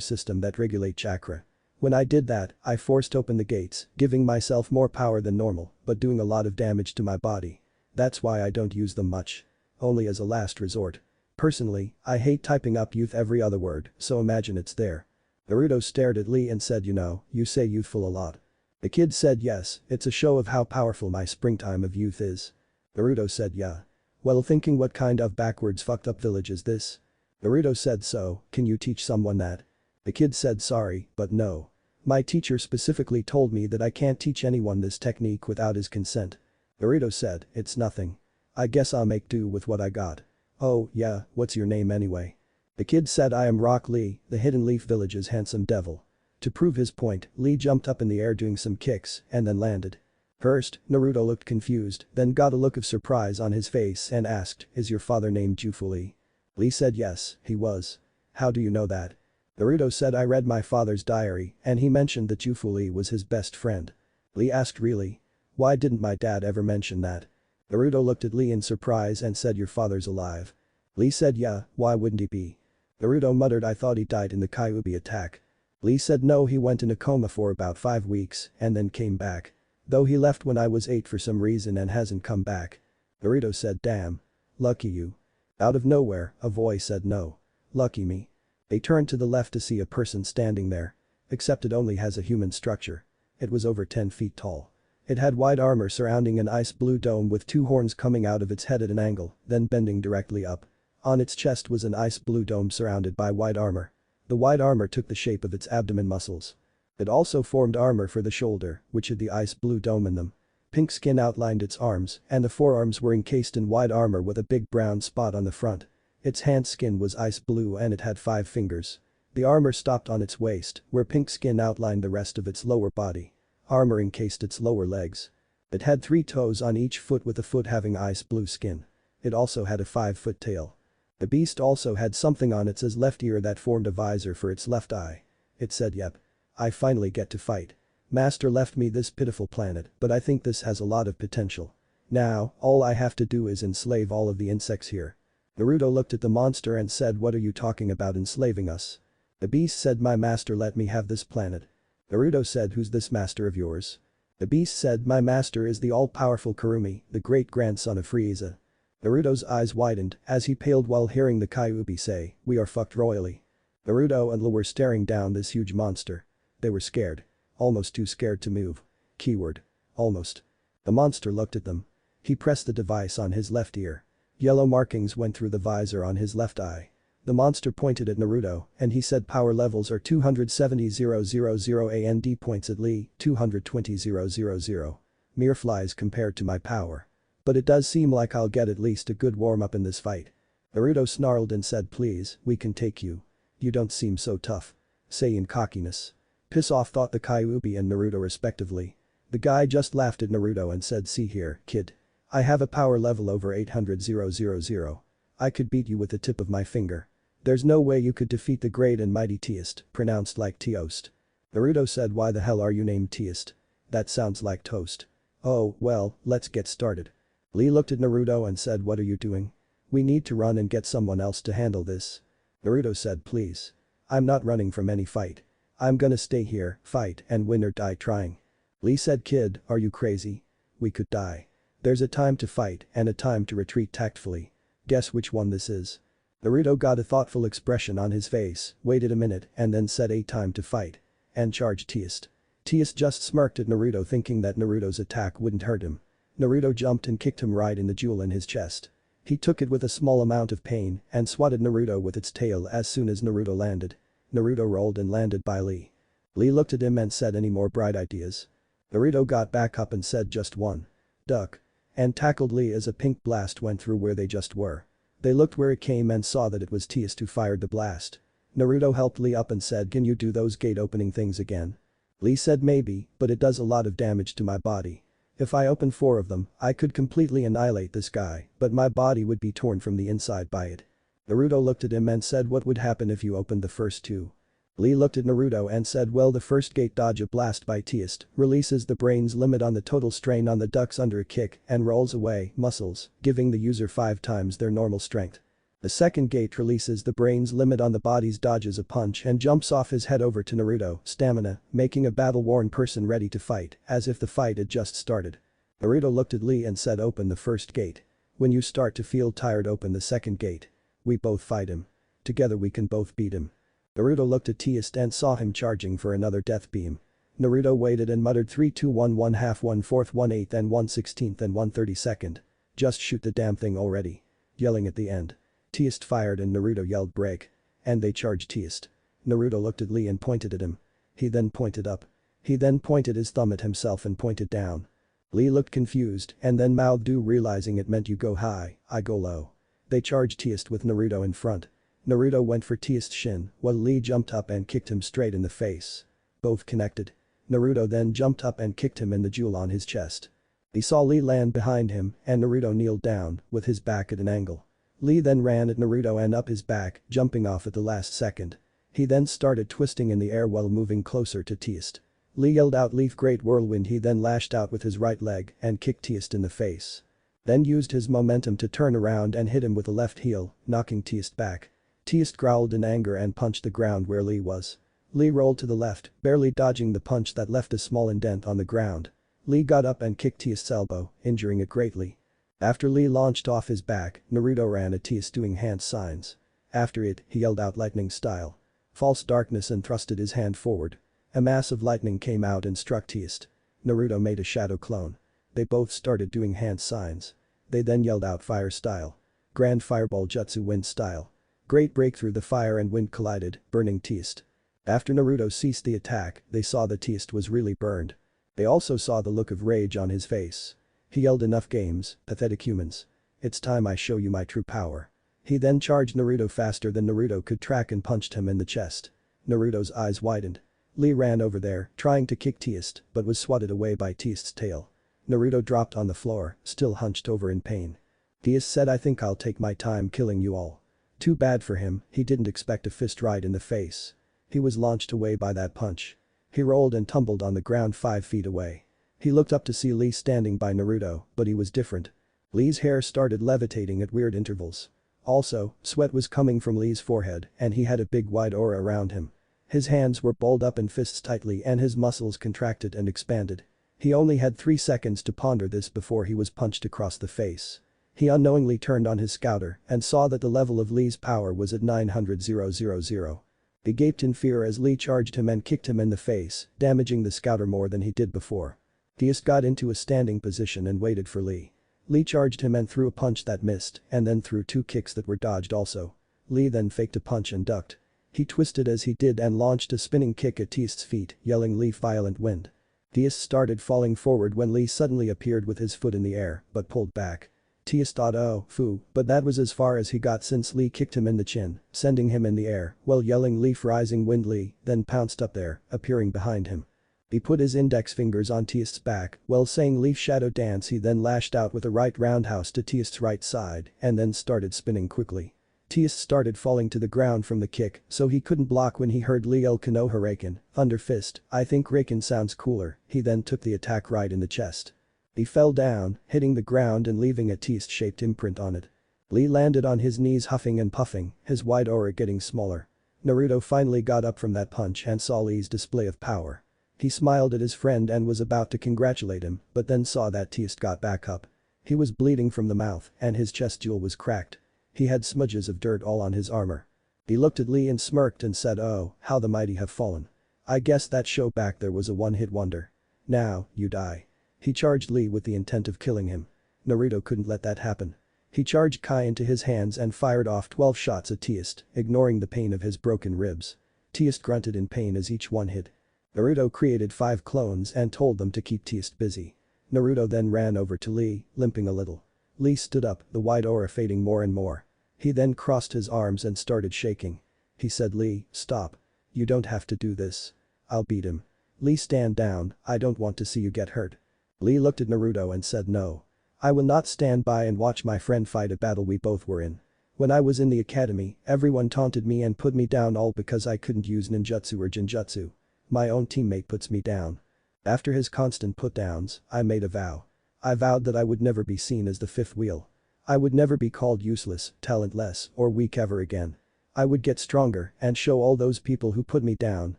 system that regulate chakra. When I did that, I forced open the gates, giving myself more power than normal, but doing a lot of damage to my body. That's why I don't use them much. Only as a last resort. Personally, I hate typing up youth every other word, so imagine it's there. Naruto stared at Lee and said, you say youthful a lot. The kid said yes, it's a show of how powerful my springtime of youth is. Naruto said yeah. Well, thinking what kind of backwards fucked up village is this? Naruto said, so, can you teach someone that? The kid said, sorry, but no. My teacher specifically told me that I can't teach anyone this technique without his consent. Naruto said, it's nothing. I guess I'll make do with what I got. Oh, yeah, what's your name anyway? The kid said, I am Rock Lee, the Hidden Leaf Village's handsome devil. To prove his point, Lee jumped up in the air doing some kicks and then landed. First, Naruto looked confused, then got a look of surprise on his face and asked, is your father named Jufu Lee? Lee said yes, he was. How do you know that? Naruto said, I read my father's diary and he mentioned that Jufu Lee was his best friend. Lee asked, really? Why didn't my dad ever mention that? Naruto looked at Lee in surprise and said, your father's alive. Lee said, yeah, why wouldn't he be? Naruto muttered, I thought he died in the Kyuubi attack. Lee said, no, he went in a coma for about 5 weeks and then came back. Though he left when I was 8 for some reason and hasn't come back. Naruto said, damn. Lucky you. Out of nowhere, a voice said, no. Lucky me. They turned to the left to see a person standing there. Except it only has a human structure. It was over 10 feet tall. It had white armor surrounding an ice blue dome with 2 horns coming out of its head at an angle, then bending directly up. On its chest was an ice blue dome surrounded by white armor. The white armor took the shape of its abdomen muscles. It also formed armor for the shoulder, which had the ice blue dome in them. Pink skin outlined its arms, and the forearms were encased in white armor with a big brown spot on the front. Its hand skin was ice blue and it had 5 fingers. The armor stopped on its waist, where pink skin outlined the rest of its lower body. Armor encased its lower legs. It had 3 toes on each foot with a foot having ice blue skin. It also had a 5-foot tail. The beast also had something on its left ear that formed a visor for its left eye. It said, yep. I finally get to fight. Master left me this pitiful planet, but I think this has a lot of potential. Now, all I have to do is enslave all of the insects here. Naruto looked at the monster and said, what are you talking about enslaving us? The beast said, my master let me have this planet. Naruto said, who's this master of yours? The beast said, my master is the all-powerful Kurumi, the great-grandson of Frieza. Naruto's eyes widened as he paled while hearing the Kyuubi say, we are fucked royally. Naruto and Lee were staring down this huge monster. They were scared. Almost too scared to move. Keyword. Almost. The monster looked at them. He pressed the device on his left ear. Yellow markings went through the visor on his left eye. The monster pointed at Naruto and he said power levels are 270,000 and points at Lee 220,000. Mere flies compared to my power. But it does seem like I'll get at least a good warm-up in this fight. Naruto snarled and said, please, we can take you. You don't seem so tough. Saiyan cockiness. Piss off, thought the Kyuubi and Naruto respectively. The guy just laughed at Naruto and said, see here, kid. I have a power level over 800,000. I could beat you with the tip of my finger. There's no way you could defeat the great and mighty Teist, pronounced like Teist. Naruto said, why the hell are you named Teist? That sounds like toast. Oh, well, let's get started. Lee looked at Naruto and said, what are you doing? We need to run and get someone else to handle this. Naruto said, please. I'm not running from any fight. I'm gonna stay here, fight and win or die trying. Lee said, kid, are you crazy? We could die. There's a time to fight and a time to retreat tactfully. Guess which one this is? Naruto got a thoughtful expression on his face, waited a minute and then said, a time to fight. And charged Teist. Teist just smirked at Naruto thinking that Naruto's attack wouldn't hurt him. Naruto jumped and kicked him right in the jewel in his chest. He took it with a small amount of pain and swatted Naruto with its tail as soon as Naruto landed. Naruto rolled and landed by Lee. Lee looked at him and said, any more bright ideas? Naruto got back up and said, just one. Duck. And tackled Lee as a pink blast went through where they just were. They looked where it came and saw that it was Teist who fired the blast. Naruto helped Lee up and said, can you do those gate opening things again? Lee said, maybe, but it does a lot of damage to my body. If I open 4 of them, I could completely annihilate this guy, but my body would be torn from the inside by it. Naruto looked at him and said, what would happen if you opened the first 2? Lee looked at Naruto and said, well, the first gate dodge a blast by Teist, releases the brain's limit on the total strain on the ducks under a kick and rolls away muscles, giving the user 5 times their normal strength. The second gate releases the brain's limit on the body's dodges a punch and jumps off his head over to Naruto, stamina, making a battle-worn person ready to fight, as if the fight had just started. Naruto looked at Lee and said, open the first gate. When you start to feel tired, open the second gate. We both fight him. Together we can both beat him. Naruto looked at Teist and saw him charging for another death beam. Naruto waited and muttered 3 2 1 1 half 1 4th 1 8th and 1 16th and 1 32nd. Just shoot the damn thing already. Yelling at the end. Teist fired and Naruto yelled break. And they charged Teist. Naruto looked at Lee and pointed at him. He then pointed up. He then pointed his thumb at himself and pointed down. Lee looked confused and then mouthed realizing it meant you go high, I go low. They charged Teist with Naruto in front. Naruto went for Teist's shin while Lee jumped up and kicked him straight in the face. Both connected. Naruto then jumped up and kicked him in the jewel on his chest. He saw Lee land behind him and Naruto kneeled down with his back at an angle. Lee then ran at Naruto and up his back, jumping off at the last second. He then started twisting in the air while moving closer to Teist. Lee yelled out leaf great whirlwind. He then lashed out with his right leg and kicked Teist in the face. Then used his momentum to turn around and hit him with a left heel, knocking Teist back. Teist growled in anger and punched the ground where Lee was. Lee rolled to the left, barely dodging the punch that left a small indent on the ground. Lee got up and kicked Teist's elbow, injuring it greatly. After Lee launched off his back, Naruto ran at Teist doing hand signs. After it, he yelled out lightning style. False darkness and thrusted his hand forward. A mass of lightning came out and struck Teist. Naruto made a shadow clone. They both started doing hand signs. They then yelled out fire style. Grand fireball jutsu wind style. Great breakthrough. The fire and wind collided, burning Teist. After Naruto ceased the attack, they saw that Teist was really burned. They also saw the look of rage on his face. He yelled enough games, pathetic humans. It's time I show you my true power. He then charged Naruto faster than Naruto could track and punched him in the chest. Naruto's eyes widened. Lee ran over there, trying to kick Teist, but was swatted away by Teist's tail. Naruto dropped on the floor, still hunched over in pain. Teist said I think I'll take my time killing you all. Too bad for him, he didn't expect a fist right in the face. He was launched away by that punch. He rolled and tumbled on the ground 5 feet away. He looked up to see Lee standing by Naruto, but he was different. Lee's hair started levitating at weird intervals. Also, sweat was coming from Lee's forehead and he had a big wide aura around him. His hands were balled up in fists tightly and his muscles contracted and expanded. He only had 3 seconds to ponder this before he was punched across the face. He unknowingly turned on his scouter and saw that the level of Lee's power was at 900,000. He gaped in fear as Lee charged him and kicked him in the face, damaging the scouter more than he did before. Teist got into a standing position and waited for Lee. Lee charged him and threw a punch that missed and then threw 2 kicks that were dodged also. Lee then faked a punch and ducked. He twisted as he did and launched a spinning kick at Teist's feet, yelling leaf violent wind. Teist started falling forward when Lee suddenly appeared with his foot in the air, but pulled back. Teist thought oh, phew, but that was as far as he got since Lee kicked him in the chin, sending him in the air while yelling leaf rising wind. Lee then pounced up there, appearing behind him. He put his index fingers on Teist's back while saying leaf shadow dance. He then lashed out with a right roundhouse to Teist's right side and then started spinning quickly. Teist started falling to the ground from the kick so he couldn't block when he heard Lee yell Konoha Raken, Thunder Fist. I think Raken sounds cooler. He then took the attack right in the chest. He fell down, hitting the ground and leaving a Teist-shaped imprint on it. Lee landed on his knees huffing and puffing, his wide aura getting smaller. Naruto finally got up from that punch and saw Lee's display of power. He smiled at his friend and was about to congratulate him, but then saw that Teist got back up. He was bleeding from the mouth and his chest jewel was cracked. He had smudges of dirt all on his armor. He looked at Lee and smirked and said oh, how the mighty have fallen. I guess that show back there was a one-hit wonder. Now, you die. He charged Lee with the intent of killing him. Naruto couldn't let that happen. He charged Kai into his hands and fired off 12 shots at Teist, ignoring the pain of his broken ribs. Teist grunted in pain as each one hit. Naruto created 5 clones and told them to keep Teist busy. Naruto then ran over to Lee, limping a little. Lee stood up, the white aura fading more and more. He then crossed his arms and started shaking. He said Lee, stop. You don't have to do this. I'll beat him. Lee stand down, I don't want to see you get hurt. Lee looked at Naruto and said no. I will not stand by and watch my friend fight a battle we both were in. When I was in the academy, everyone taunted me and put me down all because I couldn't use ninjutsu or genjutsu. My own teammate puts me down. After his constant put-downs, I made a vow. I vowed that I would never be seen as the fifth wheel. I would never be called useless, talentless, or weak ever again. I would get stronger and show all those people who put me down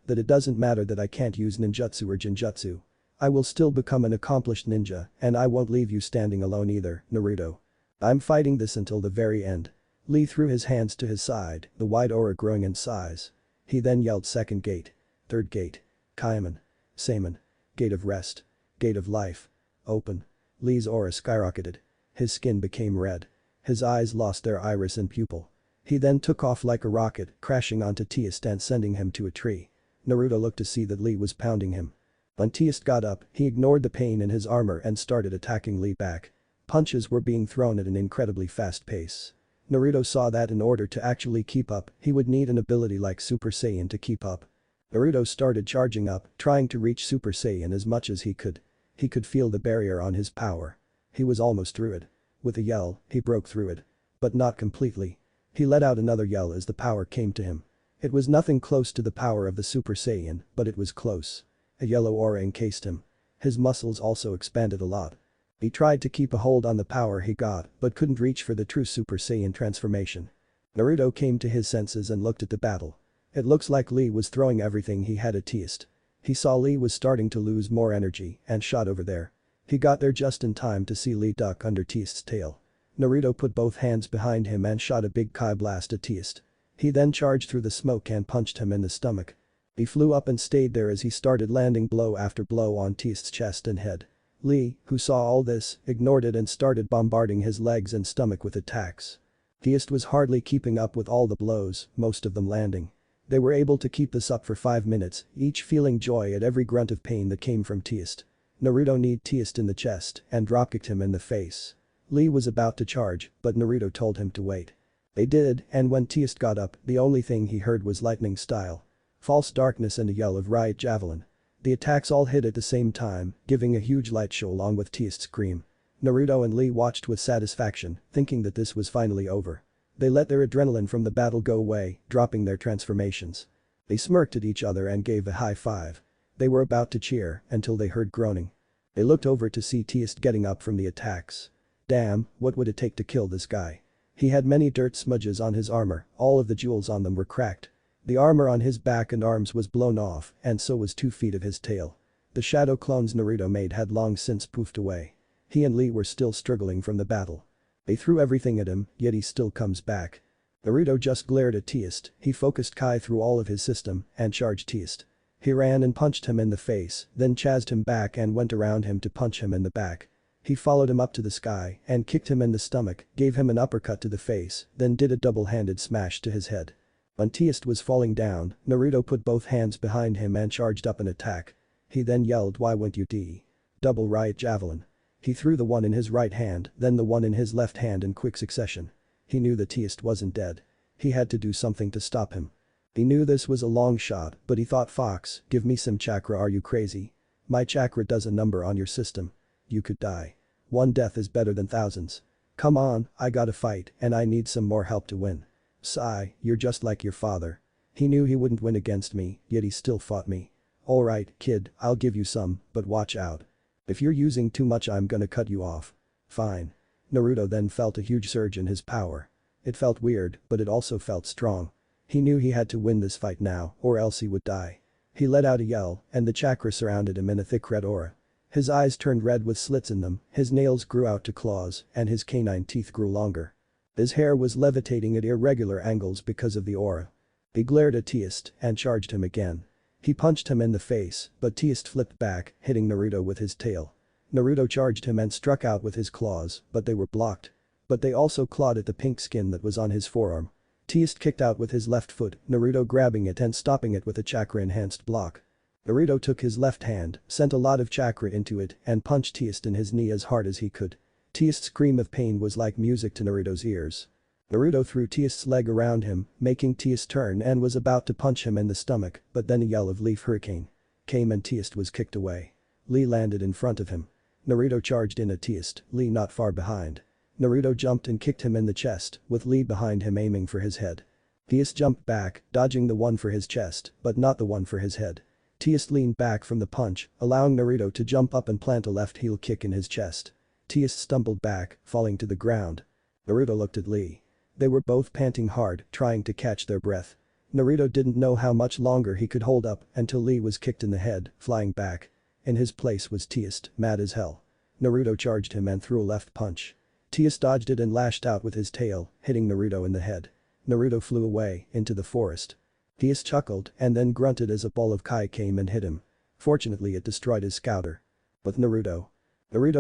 that it doesn't matter that I can't use ninjutsu or genjutsu. I will still become an accomplished ninja and I won't leave you standing alone either, Naruto. I'm fighting this until the very end. Lee threw his hands to his side, the white aura growing in size. He then yelled second gate. Third gate. Kaiman. Saiyan. Gate of rest. Gate of life. Open. Lee's aura skyrocketed. His skin became red. His eyes lost their iris and pupil. He then took off like a rocket, crashing onto Teist and sending him to a tree. Naruto looked to see that Lee was pounding him. When Teist got up, he ignored the pain in his armor and started attacking Lee back. Punches were being thrown at an incredibly fast pace. Naruto saw that in order to actually keep up, he would need an ability like Super Saiyan to keep up. Naruto started charging up, trying to reach Super Saiyan as much as he could. He could feel the barrier on his power. He was almost through it. With a yell, he broke through it. But not completely. He let out another yell as the power came to him. It was nothing close to the power of the Super Saiyan, but it was close. A yellow aura encased him. His muscles also expanded a lot. He tried to keep a hold on the power he got, but couldn't reach for the true Super Saiyan transformation. Naruto came to his senses and looked at the battle. It looks like Lee was throwing everything he had at Teist. He saw Lee was starting to lose more energy and shot over there. He got there just in time to see Lee duck under Teist's tail. Naruto put both hands behind him and shot a big Kai blast at Teist. He then charged through the smoke and punched him in the stomach. He flew up and stayed there as he started landing blow after blow on Teist's chest and head. Lee, who saw all this, ignored it and started bombarding his legs and stomach with attacks. Teist was hardly keeping up with all the blows, most of them landing. They were able to keep this up for 5 minutes, each feeling joy at every grunt of pain that came from Teist. Naruto kneed Teist in the chest and dropkicked him in the face. Lee was about to charge, but Naruto told him to wait. They did, and when Teist got up, the only thing he heard was lightning style. False darkness and a yell of riot javelin. The attacks all hit at the same time, giving a huge light show along with Teist's scream. Naruto and Lee watched with satisfaction, thinking that this was finally over. They let their adrenaline from the battle go away, dropping their transformations. They smirked at each other and gave a high five. They were about to cheer until they heard groaning. They looked over to see Teist getting up from the attacks. Damn, what would it take to kill this guy? He had many dirt smudges on his armor, all of the jewels on them were cracked. The armor on his back and arms was blown off, and so was 2 feet of his tail. The shadow clones Naruto made had long since poofed away. He and Lee were still struggling from the battle. They threw everything at him, yet he still comes back. Naruto just glared at Teist, he focused Kai through all of his system and charged Teist. He ran and punched him in the face, then chased him back and went around him to punch him in the back. He followed him up to the sky and kicked him in the stomach, gave him an uppercut to the face, then did a double-handed smash to his head. When Teist was falling down, Naruto put both hands behind him and charged up an attack. He then yelled, "Why won't you d?" Double riot javelin. He threw the one in his right hand, then the one in his left hand in quick succession. He knew that Teist wasn't dead. He had to do something to stop him. He knew this was a long shot, but he thought, "Fox, give me some chakra, are you crazy? My chakra does a number on your system. You could die. One death is better than thousands. Come on, I gotta fight and I need some more help to win. Sai, you're just like your father." He knew he wouldn't win against me, yet he still fought me. "Alright, kid, I'll give you some, but watch out. If you're using too much I'm gonna cut you off." "Fine." Naruto then felt a huge surge in his power. It felt weird, but it also felt strong. He knew he had to win this fight now, or else he would die. He let out a yell, and the chakra surrounded him in a thick red aura. His eyes turned red with slits in them, his nails grew out to claws, and his canine teeth grew longer. His hair was levitating at irregular angles because of the aura. He glared at Teist and charged him again. He punched him in the face, but Teist flipped back, hitting Naruto with his tail. Naruto charged him and struck out with his claws, but they were blocked. But they also clawed at the pink skin that was on his forearm. Teist kicked out with his left foot, Naruto grabbing it and stopping it with a chakra-enhanced block. Naruto took his left hand, sent a lot of chakra into it, and punched Teist in his knee as hard as he could. Teist's scream of pain was like music to Naruto's ears. Naruto threw Teist's leg around him, making Teist turn and was about to punch him in the stomach, but then a yell of Leaf Hurricane came and Teist was kicked away. Lee landed in front of him. Naruto charged in at Teist, Lee not far behind. Naruto jumped and kicked him in the chest, with Lee behind him aiming for his head. Teist jumped back, dodging the one for his chest, but not the one for his head. Teist leaned back from the punch, allowing Naruto to jump up and plant a left heel kick in his chest. Teist stumbled back, falling to the ground. Naruto looked at Lee. They were both panting hard, trying to catch their breath. Naruto didn't know how much longer he could hold up until Lee was kicked in the head, flying back. In his place was Teist, mad as hell. Naruto charged him and threw a left punch. Teist dodged it and lashed out with his tail, hitting Naruto in the head. Naruto flew away, into the forest. Teist chuckled and then grunted as a ball of Kai came and hit him. Fortunately it destroyed his scouter. But Naruto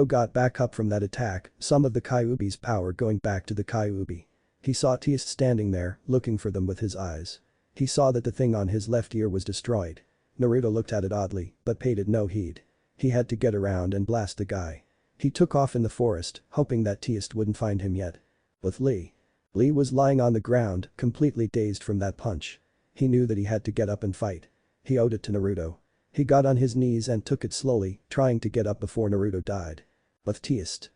got back up from that attack, some of the Kyuubi's power going back to the Kyuubi. He saw Teist standing there, looking for them with his eyes. He saw that the thing on his left ear was destroyed. Naruto looked at it oddly, but paid it no heed. He had to get around and blast the guy. He took off in the forest, hoping that Teist wouldn't find him yet. With Lee was lying on the ground, completely dazed from that punch. He knew that he had to get up and fight. He owed it to Naruto. He got on his knees and took it slowly, trying to get up before Naruto died. But Teist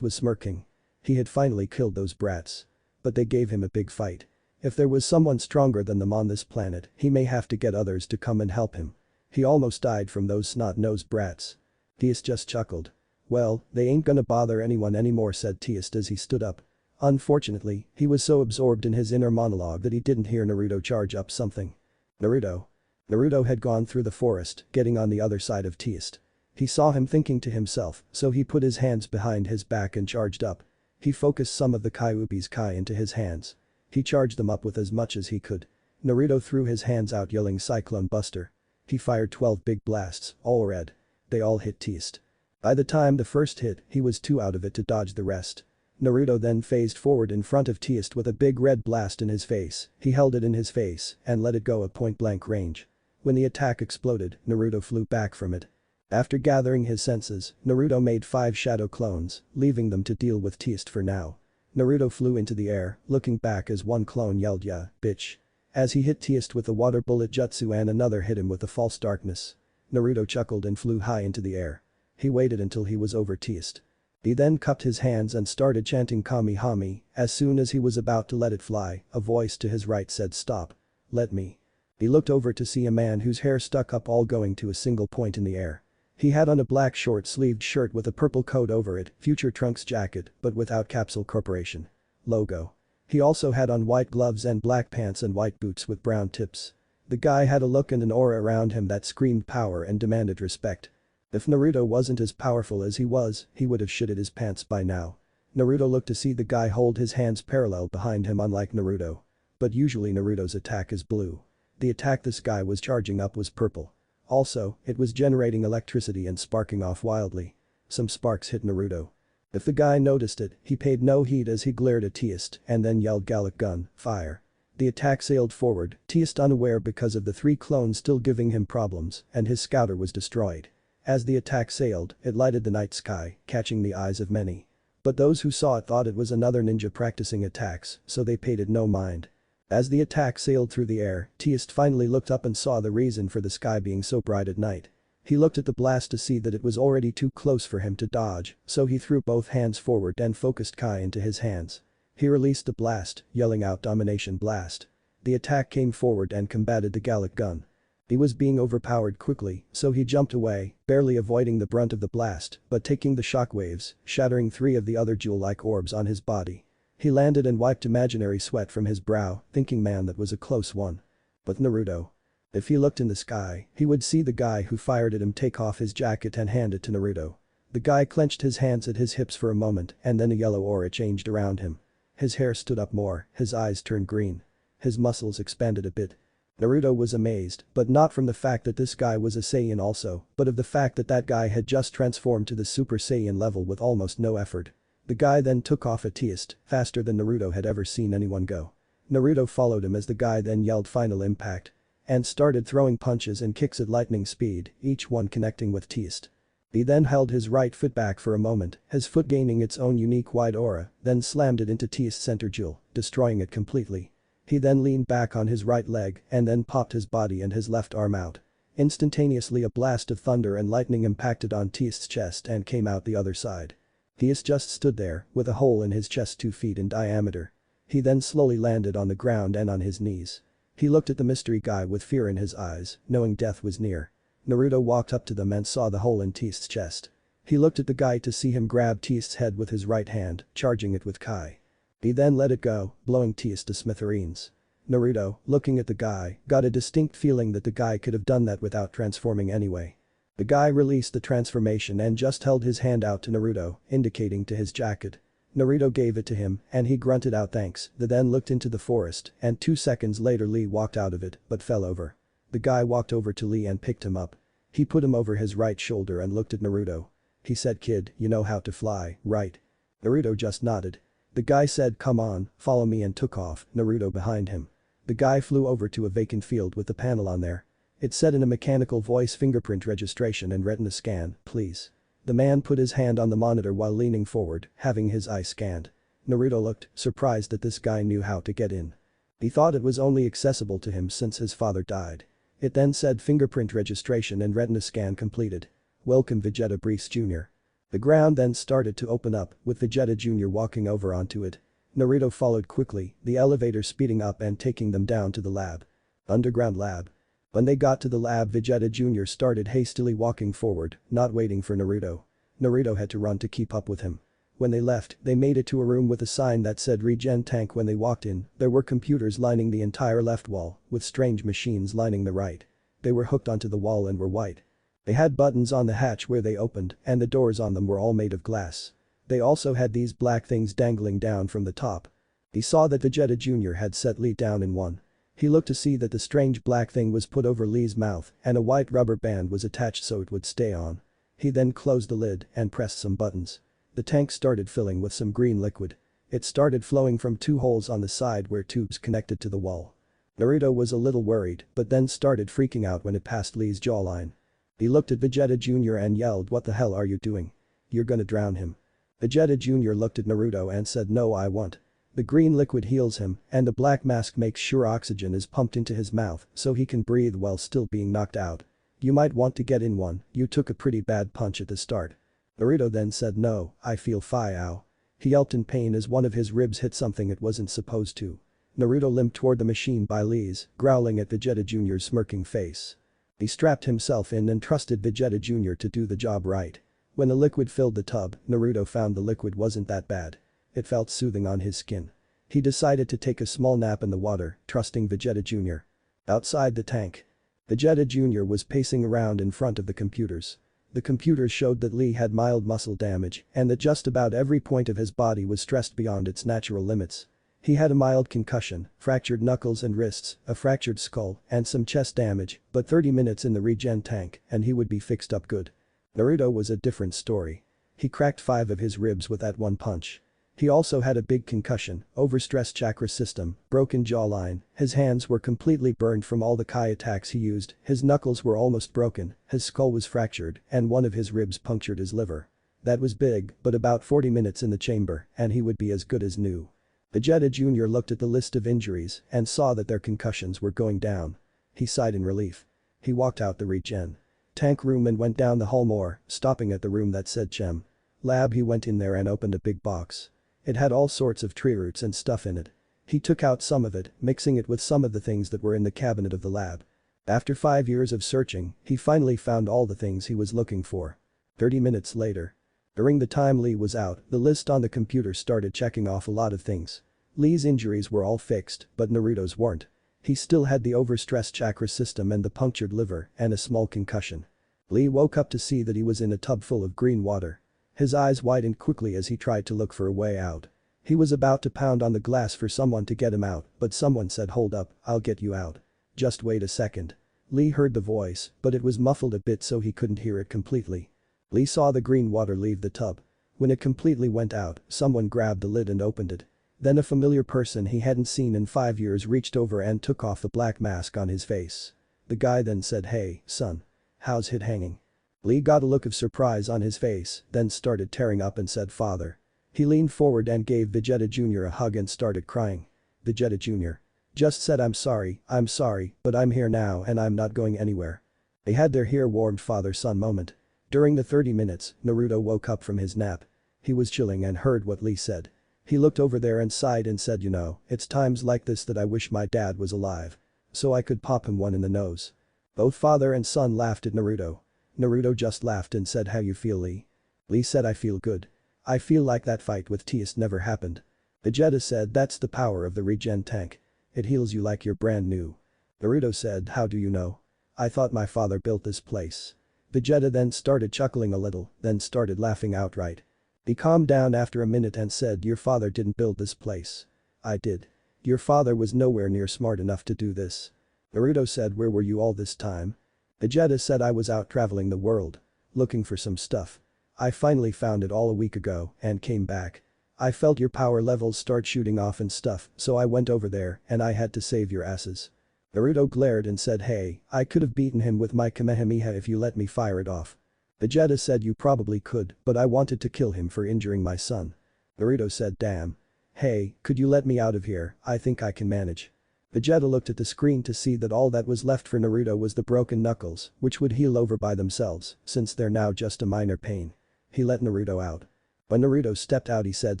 was smirking. He had finally killed those brats. But they gave him a big fight. If there was someone stronger than them on this planet, he may have to get others to come and help him. He almost died from those snot-nosed brats. Teist just chuckled. Well, they ain't gonna bother anyone anymore, said Teist as he stood up. Unfortunately, he was so absorbed in his inner monologue that he didn't hear Naruto charge up something. Naruto had gone through the forest, getting on the other side of Teist. He saw him thinking to himself, so he put his hands behind his back and charged up. He focused some of the Kyuubi's Kai into his hands. He charged them up with as much as he could. Naruto threw his hands out yelling Cyclone Buster. He fired 12 big blasts, all red. They all hit Teist. By the time the first hit, he was too out of it to dodge the rest. Naruto then phased forward in front of Teist with a big red blast in his face. He held it in his face and let it go at point-blank range. When the attack exploded, Naruto flew back from it. After gathering his senses, Naruto made 5 shadow clones, leaving them to deal with Teist for now. Naruto flew into the air, looking back as one clone yelled "Yeah, bitch." As he hit Teist with the water bullet jutsu and another hit him with the false darkness. Naruto chuckled and flew high into the air. He waited until he was over Teist. He then cupped his hands and started chanting Kami-Hami. As soon as he was about to let it fly, a voice to his right said stop. Let me. He looked over to see a man whose hair stuck up all going to a single point in the air. He had on a black short-sleeved shirt with a purple coat over it, Future Trunks jacket, but without Capsule Corporation logo. He also had on white gloves and black pants and white boots with brown tips. The guy had a look and an aura around him that screamed power and demanded respect. If Naruto wasn't as powerful as he was, he would have shitted his pants by now. Naruto looked to see the guy hold his hands parallel behind him, unlike Naruto. But usually Naruto's attack is blue. The attack this guy was charging up was purple. Also, it was generating electricity and sparking off wildly. Some sparks hit Naruto. If the guy noticed it, he paid no heed as he glared at Teist and then yelled Gallic Gun, fire. The attack sailed forward, Teist unaware because of the 3 clones still giving him problems, and his scouter was destroyed. As the attack sailed, it lighted the night sky, catching the eyes of many. But those who saw it thought it was another ninja practicing attacks, so they paid it no mind. As the attack sailed through the air, Teist finally looked up and saw the reason for the sky being so bright at night. He looked at the blast to see that it was already too close for him to dodge, so he threw both hands forward and focused Kai into his hands. He released the blast, yelling out Domination Blast. The attack came forward and combated the Gallic Gun. He was being overpowered quickly, so he jumped away, barely avoiding the brunt of the blast, but taking the shockwaves, shattering 3 of the other jewel-like orbs on his body. He landed and wiped imaginary sweat from his brow, thinking man that was a close one. But Naruto. If he looked in the sky, he would see the guy who fired at him take off his jacket and hand it to Naruto. The guy clenched his hands at his hips for a moment and then a yellow aura changed around him. His hair stood up more, his eyes turned green. His muscles expanded a bit. Naruto was amazed, but not from the fact that this guy was a Saiyan also, but of the fact that that guy had just transformed to the Super Saiyan level with almost no effort. The guy then took off at Teist, faster than Naruto had ever seen anyone go. Naruto followed him as the guy then yelled final impact. And started throwing punches and kicks at lightning speed, each one connecting with Teist. He then held his right foot back for a moment, his foot gaining its own unique wide aura, then slammed it into Teist's center jewel, destroying it completely. He then leaned back on his right leg and then popped his body and his left arm out. Instantaneously a blast of thunder and lightning impacted on Teist's chest and came out the other side. Teist just stood there, with a hole in his chest 2 feet in diameter. He then slowly landed on the ground and on his knees. He looked at the mystery guy with fear in his eyes, knowing death was near. Naruto walked up to them and saw the hole in Teist's chest. He looked at the guy to see him grab Teist's head with his right hand, charging it with Kai. He then let it go, blowing Teist to smithereens. Naruto, looking at the guy, got a distinct feeling that the guy could have done that without transforming anyway. The guy released the transformation and just held his hand out to Naruto, indicating to his jacket. Naruto gave it to him and he grunted out thanks, then looked into the forest and 2 seconds later Lee walked out of it but fell over. The guy walked over to Lee and picked him up. He put him over his right shoulder and looked at Naruto. He said, "Kid, you know how to fly, right?" Naruto just nodded. The guy said, "Come on, follow me," and took off, Naruto behind him. The guy flew over to a vacant field with the panel on there. It said in a mechanical voice, "Fingerprint registration and retina scan, please." The man put his hand on the monitor while leaning forward, having his eye scanned. Naruto looked, surprised that this guy knew how to get in. He thought it was only accessible to him since his father died. It then said fingerprint registration and retina scan completed. Welcome Vegeta Brees Jr. The ground then started to open up, with Vegeta Jr. walking over onto it. Naruto followed quickly, the elevator speeding up and taking them down to the lab. Underground lab. When they got to the lab, Vegeta Jr. started hastily walking forward, not waiting for Naruto. Naruto had to run to keep up with him. When they left, they made it to a room with a sign that said Regen Tank. When they walked in, there were computers lining the entire left wall, with strange machines lining the right. They were hooked onto the wall and were white. They had buttons on the hatch where they opened, and the doors on them were all made of glass. They also had these black things dangling down from the top. He saw that Vegeta Jr. had set Lee down in one. He looked to see that the strange black thing was put over Lee's mouth and a white rubber band was attached so it would stay on. He then closed the lid and pressed some buttons. The tank started filling with some green liquid. It started flowing from 2 holes on the side where tubes connected to the wall. Naruto was a little worried but then started freaking out when it passed Lee's jawline. He looked at Vegeta Jr. and yelled, "What the hell are you doing? You're gonna drown him." Vegeta Jr. looked at Naruto and said, "No, I won't." The green liquid heals him and the black mask makes sure oxygen is pumped into his mouth so he can breathe while still being knocked out. "You might want to get in one, you took a pretty bad punch at the start." Naruto then said, "No, I feel fine ow." He yelped in pain as one of his ribs hit something it wasn't supposed to. Naruto limped toward the machine by Lee's, growling at Vegeta Jr.'s smirking face. He strapped himself in and trusted Vegeta Jr. to do the job right. When the liquid filled the tub, Naruto found the liquid wasn't that bad. It felt soothing on his skin. He decided to take a small nap in the water, trusting Vegeta Jr. Outside the tank. Vegeta Jr. was pacing around in front of the computers. The computers showed that Lee had mild muscle damage and that just about every point of his body was stressed beyond its natural limits. He had a mild concussion, fractured knuckles and wrists, a fractured skull, and some chest damage, but 30 minutes in the regen tank and he would be fixed up good. Naruto was a different story. He cracked 5 of his ribs with that one punch. He also had a big concussion, overstressed chakra system, broken jawline, his hands were completely burned from all the Kai attacks he used, his knuckles were almost broken, his skull was fractured, and one of his ribs punctured his liver. That was big, but about 40 minutes in the chamber, and he would be as good as new. Vegeta Jr. looked at the list of injuries and saw that their concussions were going down. He sighed in relief. He walked out the regen tank room and went down the hall more, stopping at the room that said Chem Lab. He went in there and opened a big box. It had all sorts of tree roots and stuff in it. He took out some of it, mixing it with some of the things that were in the cabinet of the lab. After 5 years of searching, he finally found all the things he was looking for. 30 minutes later. During the time Lee was out, the list on the computer started checking off a lot of things. Lee's injuries were all fixed, but Naruto's weren't. He still had the overstressed chakra system and the punctured liver and a small concussion. Lee woke up to see that he was in a tub full of green water. His eyes widened quickly as he tried to look for a way out. He was about to pound on the glass for someone to get him out, but someone said, "Hold up, I'll get you out. Just wait a second." Lee heard the voice, but it was muffled a bit so he couldn't hear it completely. Lee saw the green water leave the tub. When it completely went out, someone grabbed the lid and opened it. Then a familiar person he hadn't seen in 5 years reached over and took off the black mask on his face. The guy then said, "Hey, son. How's it hanging?" Lee got a look of surprise on his face, then started tearing up and said, "Father." He leaned forward and gave Vegeta Jr. a hug and started crying. Vegeta Jr. just said, I'm sorry, but I'm here now and I'm not going anywhere." They had their hair-warmed father-son moment. During the 30 minutes, Naruto woke up from his nap. He was chilling and heard what Lee said. He looked over there and sighed and said, "It's times like this that I wish my dad was alive. So I could pop him one in the nose." Both father and son laughed at Naruto. Naruto just laughed and said, "How you feel, Lee?" Lee said, "I feel good. I feel like that fight with Teist never happened." Vegeta said, "That's the power of the regen tank. It heals you like you're brand new." Naruto said, "How do you know?" "I thought my father built this place." Vegeta then started chuckling a little, then started laughing outright. He calmed down after a minute and said, your father didn't build this place. I did. Your father was nowhere near smart enough to do this. Naruto said, where were you all this time? Vegeta said, I was out traveling the world. Looking for some stuff. I finally found it all a week ago and came back. I felt your power levels start shooting off and stuff, so I went over there and I had to save your asses. Naruto glared and said, hey, I could have beaten him with my Kamehameha if you let me fire it off. Vegeta said, you probably could, but I wanted to kill him for injuring my son. Naruto said, damn. Hey, could you let me out of here? I think I can manage. Vegeta looked at the screen to see that all that was left for Naruto was the broken knuckles, which would heal over by themselves, since they're now just a minor pain. He let Naruto out. When Naruto stepped out, he said,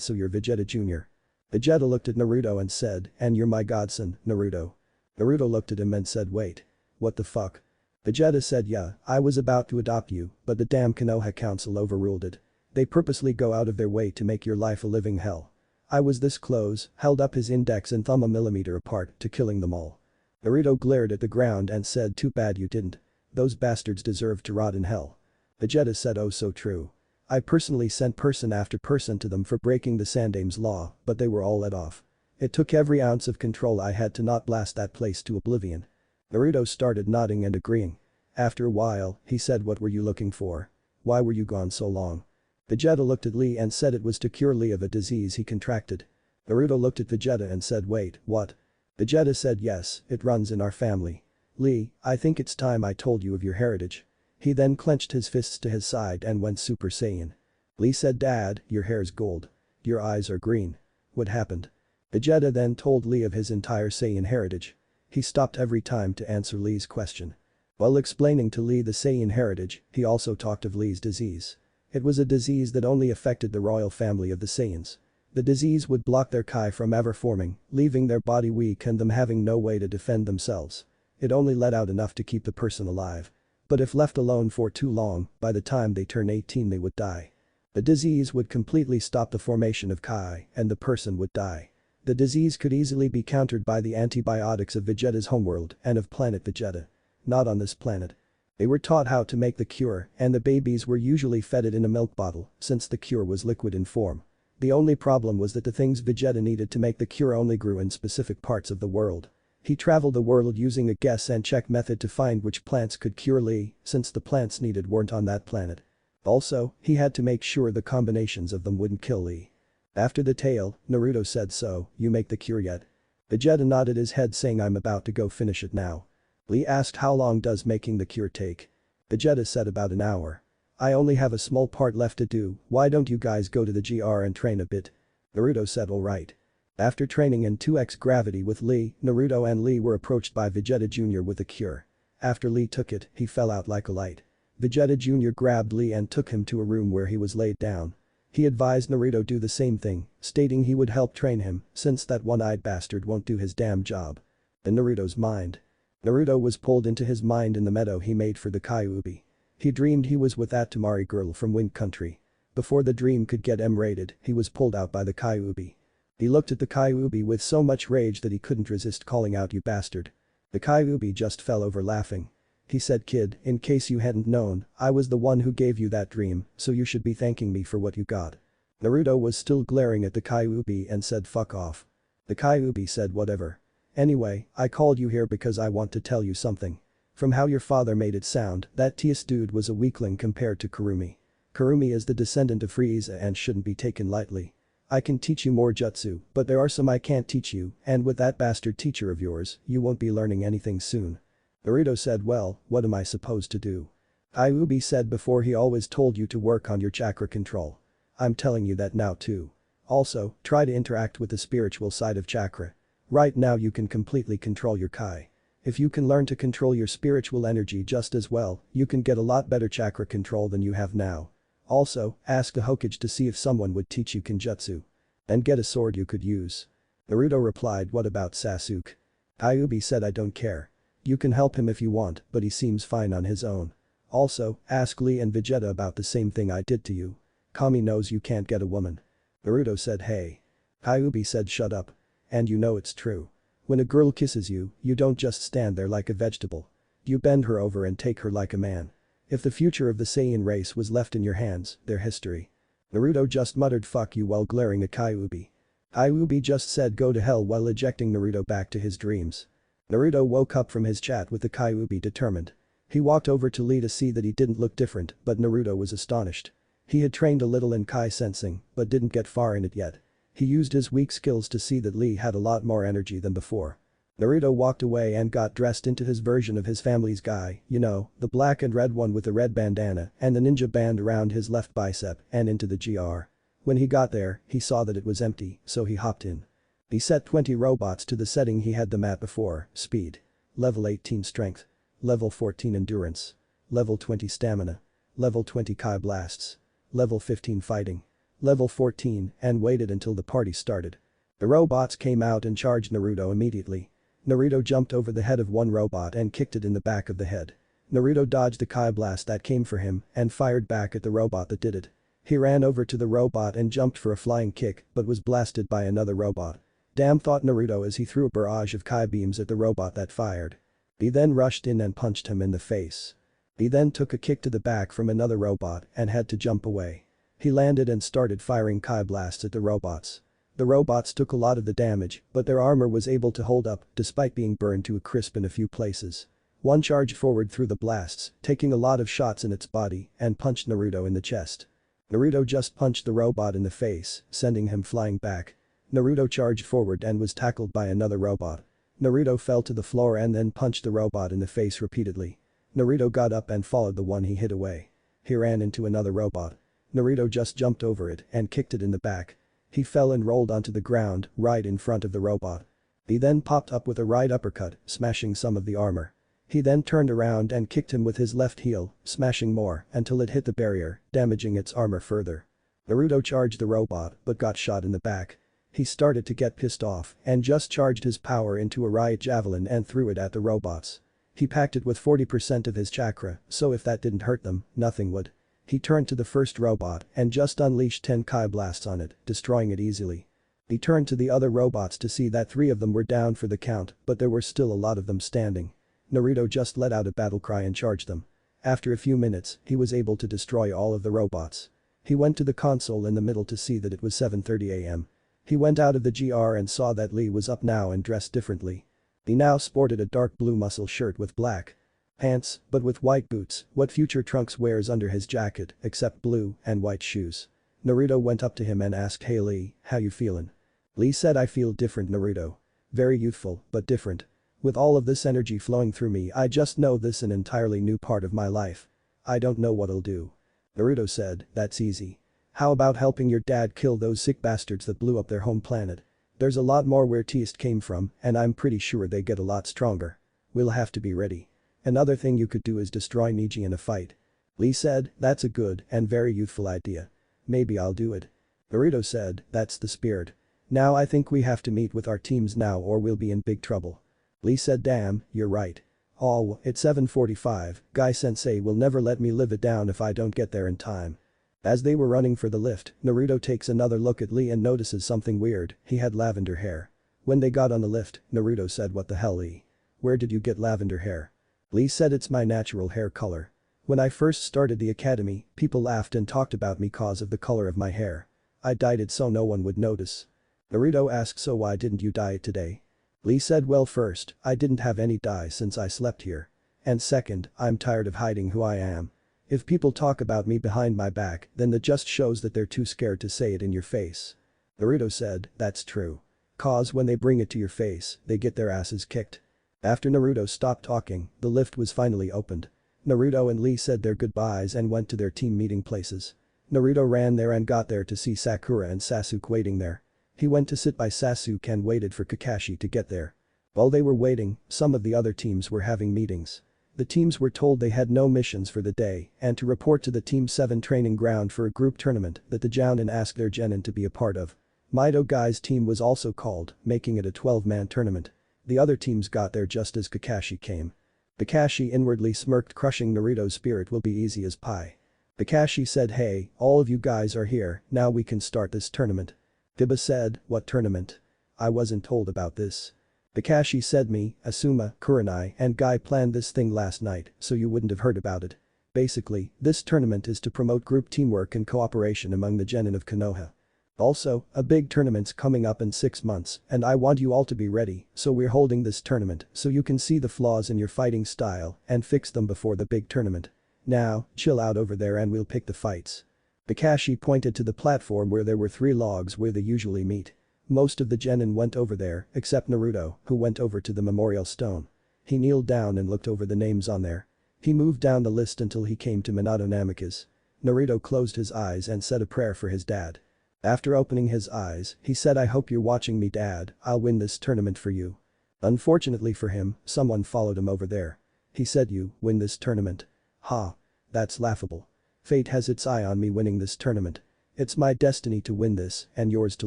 so you're Vegeta Jr. Vegeta looked at Naruto and said, and you're my godson, Naruto. Naruto looked at him and said, wait. What the fuck? Vegeta said, yeah, I was about to adopt you, but the damn Konoha council overruled it. They purposely go out of their way to make your life a living hell. I was this close, held up his index and thumb a millimeter apart, to killing them all. Naruto glared at the ground and said, too bad you didn't. Those bastards deserve to rot in hell. Vegeta said, oh so true. I personally sent person after person to them for breaking the Sandame's law, but they were all let off. It took every ounce of control I had to not blast that place to oblivion. Naruto started nodding and agreeing. After a while, he said, what were you looking for? Why were you gone so long? Vegeta looked at Lee and said it was to cure Lee of a disease he contracted. Naruto looked at Vegeta and said, wait, what? Vegeta said, yes, it runs in our family. Lee, I think it's time I told you of your heritage. He then clenched his fists to his side and went Super Saiyan. Lee said, Dad, your hair's gold. Your eyes are green. What happened? Vegeta then told Lee of his entire Saiyan heritage. He stopped every time to answer Lee's question. While explaining to Lee the Saiyan heritage, he also talked of Lee's disease. It was a disease that only affected the royal family of the Saiyans. The disease would block their Kai from ever forming, leaving their body weak and them having no way to defend themselves. It only let out enough to keep the person alive. But if left alone for too long, by the time they turn 18 they would die. The disease would completely stop the formation of Kai and the person would die. The disease could easily be countered by the antibiotics of Vegeta's homeworld and of planet Vegeta. Not on this planet. They were taught how to make the cure and the babies were usually fed it in a milk bottle since the cure was liquid in form. The only problem was that the things Vegeta needed to make the cure only grew in specific parts of the world. He traveled the world using a guess and check method to find which plants could cure Lee since the plants needed weren't on that planet. Also, he had to make sure the combinations of them wouldn't kill Lee. After the tale, Naruto said, so, you make the cure yet? Vegeta nodded his head saying, I'm about to go finish it now. Lee asked, how long does making the cure take? Vegeta said, about an hour. I only have a small part left to do, why don't you guys go to the GR and train a bit? Naruto said, alright. After training in 2x gravity with Lee, Naruto and Lee were approached by Vegeta Jr. with the cure. After Lee took it, he fell out like a light. Vegeta Jr. grabbed Lee and took him to a room where he was laid down. He advised Naruto do the same thing, stating he would help train him since that one-eyed bastard won't do his damn job. In Naruto's mind. Naruto was pulled into his mind in the meadow he made for the Kyuubi. He dreamed he was with that Tamari girl from Wind Country. Before the dream could get M-rated, he was pulled out by the Kyuubi. He looked at the Kyuubi with so much rage that he couldn't resist calling out, you bastard. The Kyuubi just fell over laughing. He said, kid, in case you hadn't known, I was the one who gave you that dream, so you should be thanking me for what you got. Naruto was still glaring at the Kyuubi and said, fuck off. The Kyuubi said, whatever. Anyway, I called you here because I want to tell you something. From how your father made it sound, that Teist dude was a weakling compared to Kurumi. Kurumi is the descendant of Frieza and shouldn't be taken lightly. I can teach you more jutsu, but there are some I can't teach you, and with that bastard teacher of yours, you won't be learning anything soon. Naruto said, well, what am I supposed to do? Kyuubi said before he always told you to work on your chakra control. I'm telling you that now too. Also, try to interact with the spiritual side of chakra. Right now you can completely control your Kai. If you can learn to control your spiritual energy just as well, you can get a lot better chakra control than you have now. Also, ask the Hokage to see if someone would teach you Kenjutsu. And get a sword you could use. Naruto replied, what about Sasuke? Kyuubi said, I don't care. You can help him if you want, but he seems fine on his own. Also, ask Lee and Vegeta about the same thing I did to you. Kami knows you can't get a woman. Naruto said, hey. Kyuubi said, shut up. And you know it's true. When a girl kisses you, you don't just stand there like a vegetable. You bend her over and take her like a man. If the future of the Saiyan race was left in your hands, their history. Naruto just muttered fuck you while glaring at Kyuubi. Kyuubi just said go to hell while ejecting Naruto back to his dreams. Naruto woke up from his chat with the Kyuubi determined. He walked over to Lee to see that he didn't look different, but Naruto was astonished. He had trained a little in Kai sensing, but didn't get far in it yet. He used his weak skills to see that Lee had a lot more energy than before. Naruto walked away and got dressed into his version of his family's guy, you know, the black and red one with the red bandana and the ninja band around his left bicep and into the GR. When he got there, he saw that it was empty, so he hopped in. He set 20 robots to the setting he had them at before, speed. Level 18 strength. Level 14 endurance. Level 20 stamina. Level 20 Kai blasts. Level 15 fighting. Level 14 and waited until the party started. The robots came out and charged Naruto immediately. Naruto jumped over the head of one robot and kicked it in the back of the head. Naruto dodged the Kai blast that came for him and fired back at the robot that did it. He ran over to the robot and jumped for a flying kick but was blasted by another robot. Damn, thought Naruto as he threw a barrage of Kai beams at the robot that fired. He then rushed in and punched him in the face. He then took a kick to the back from another robot and had to jump away. He landed and started firing Kai blasts at the robots. The robots took a lot of the damage, but their armor was able to hold up despite being burned to a crisp in a few places. One charged forward through the blasts, taking a lot of shots in its body and punched Naruto in the chest. Naruto just punched the robot in the face, sending him flying back. Naruto charged forward and was tackled by another robot. Naruto fell to the floor and then punched the robot in the face repeatedly. Naruto got up and followed the one he hit away. He ran into another robot. Naruto just jumped over it and kicked it in the back. He fell and rolled onto the ground right in front of the robot. He then popped up with a right uppercut, smashing some of the armor. He then turned around and kicked him with his left heel, smashing more until it hit the barrier, damaging its armor further. Naruto charged the robot but got shot in the back. He started to get pissed off and just charged his power into a riot javelin and threw it at the robots. He packed it with 40% of his chakra, so if that didn't hurt them, nothing would. He turned to the first robot and just unleashed 10 Kai blasts on it, destroying it easily. He turned to the other robots to see that 3 of them were down for the count, but there were still a lot of them standing. Naruto just let out a battle cry and charged them. After a few minutes, he was able to destroy all of the robots. He went to the console in the middle to see that it was 7:30 AM. He went out of the GR and saw that Lee was up now and dressed differently. He now sported a dark blue muscle shirt with black pants, but with white boots, what future Trunks wears under his jacket, except blue and white shoes. Naruto went up to him and asked, "Hey Lee, how you feeling?" Lee said, "I feel different, Naruto. Very youthful, but different. With all of this energy flowing through me, I just know this is an entirely new part of my life. I don't know what I'll do." Naruto said, "That's easy. How about helping your dad kill those sick bastards that blew up their home planet? There's a lot more where Teist came from and I'm pretty sure they get a lot stronger. We'll have to be ready. Another thing you could do is destroy Neji in a fight." Lee said, "That's a good and very youthful idea. Maybe I'll do it." Naruto said, "That's the spirit. Now I think we have to meet with our teams now or we'll be in big trouble." Lee said, "Damn, you're right. Oh, it's 7:45, Guy-sensei will never let me live it down if I don't get there in time." As they were running for the lift, Naruto takes another look at Lee and notices something weird, he had lavender hair. When they got on the lift, Naruto said, "What the hell, Lee? Where did you get lavender hair?" Lee said, "It's my natural hair color. When I first started the academy, people laughed and talked about me cause of the color of my hair. I dyed it so no one would notice." Naruto asked, "So why didn't you dye it today?" Lee said, "Well, first, I didn't have any dye since I slept here. And second, I'm tired of hiding who I am. If people talk about me behind my back, then that just shows that they're too scared to say it in your face." Naruto said, "That's true. Cause when they bring it to your face, they get their asses kicked." After Naruto stopped talking, the lift was finally opened. Naruto and Lee said their goodbyes and went to their team meeting places. Naruto ran there and got there to see Sakura and Sasuke waiting there. He went to sit by Sasuke and waited for Kakashi to get there. While they were waiting, some of the other teams were having meetings. The teams were told they had no missions for the day and to report to the Team 7 training ground for a group tournament that the Jounin asked their genin to be a part of. Mido Guy's team was also called, making it a 12-man tournament. The other teams got there just as Kakashi came. Kakashi inwardly smirked, crushing Naruto's spirit will be easy as pie. Kakashi said, "Hey, all of you guys are here, now we can start this tournament." Hiba said, "What tournament? I wasn't told about this." Kakashi said, "Me, Asuma, Kurenai and Guy planned this thing last night, so you wouldn't have heard about it." Basically, this tournament is to promote group teamwork and cooperation among the genin of Konoha. Also, a big tournament's coming up in 6 months and I want you all to be ready, so we're holding this tournament so you can see the flaws in your fighting style and fix them before the big tournament. Now, chill out over there and we'll pick the fights. Kakashi pointed to the platform where there were 3 logs where they usually meet. Most of the genin went over there except Naruto, who went over to the memorial stone. He kneeled down and looked over the names on there. He moved down the list until he came to Minato Namikaze. Naruto closed his eyes and said a prayer for his dad. After opening his eyes, he said, "I hope you're watching me, Dad, I'll win this tournament for you." Unfortunately for him, someone followed him over there. He said, "You win this tournament? Ha. That's laughable. Fate has its eye on me winning this tournament. It's my destiny to win this and yours to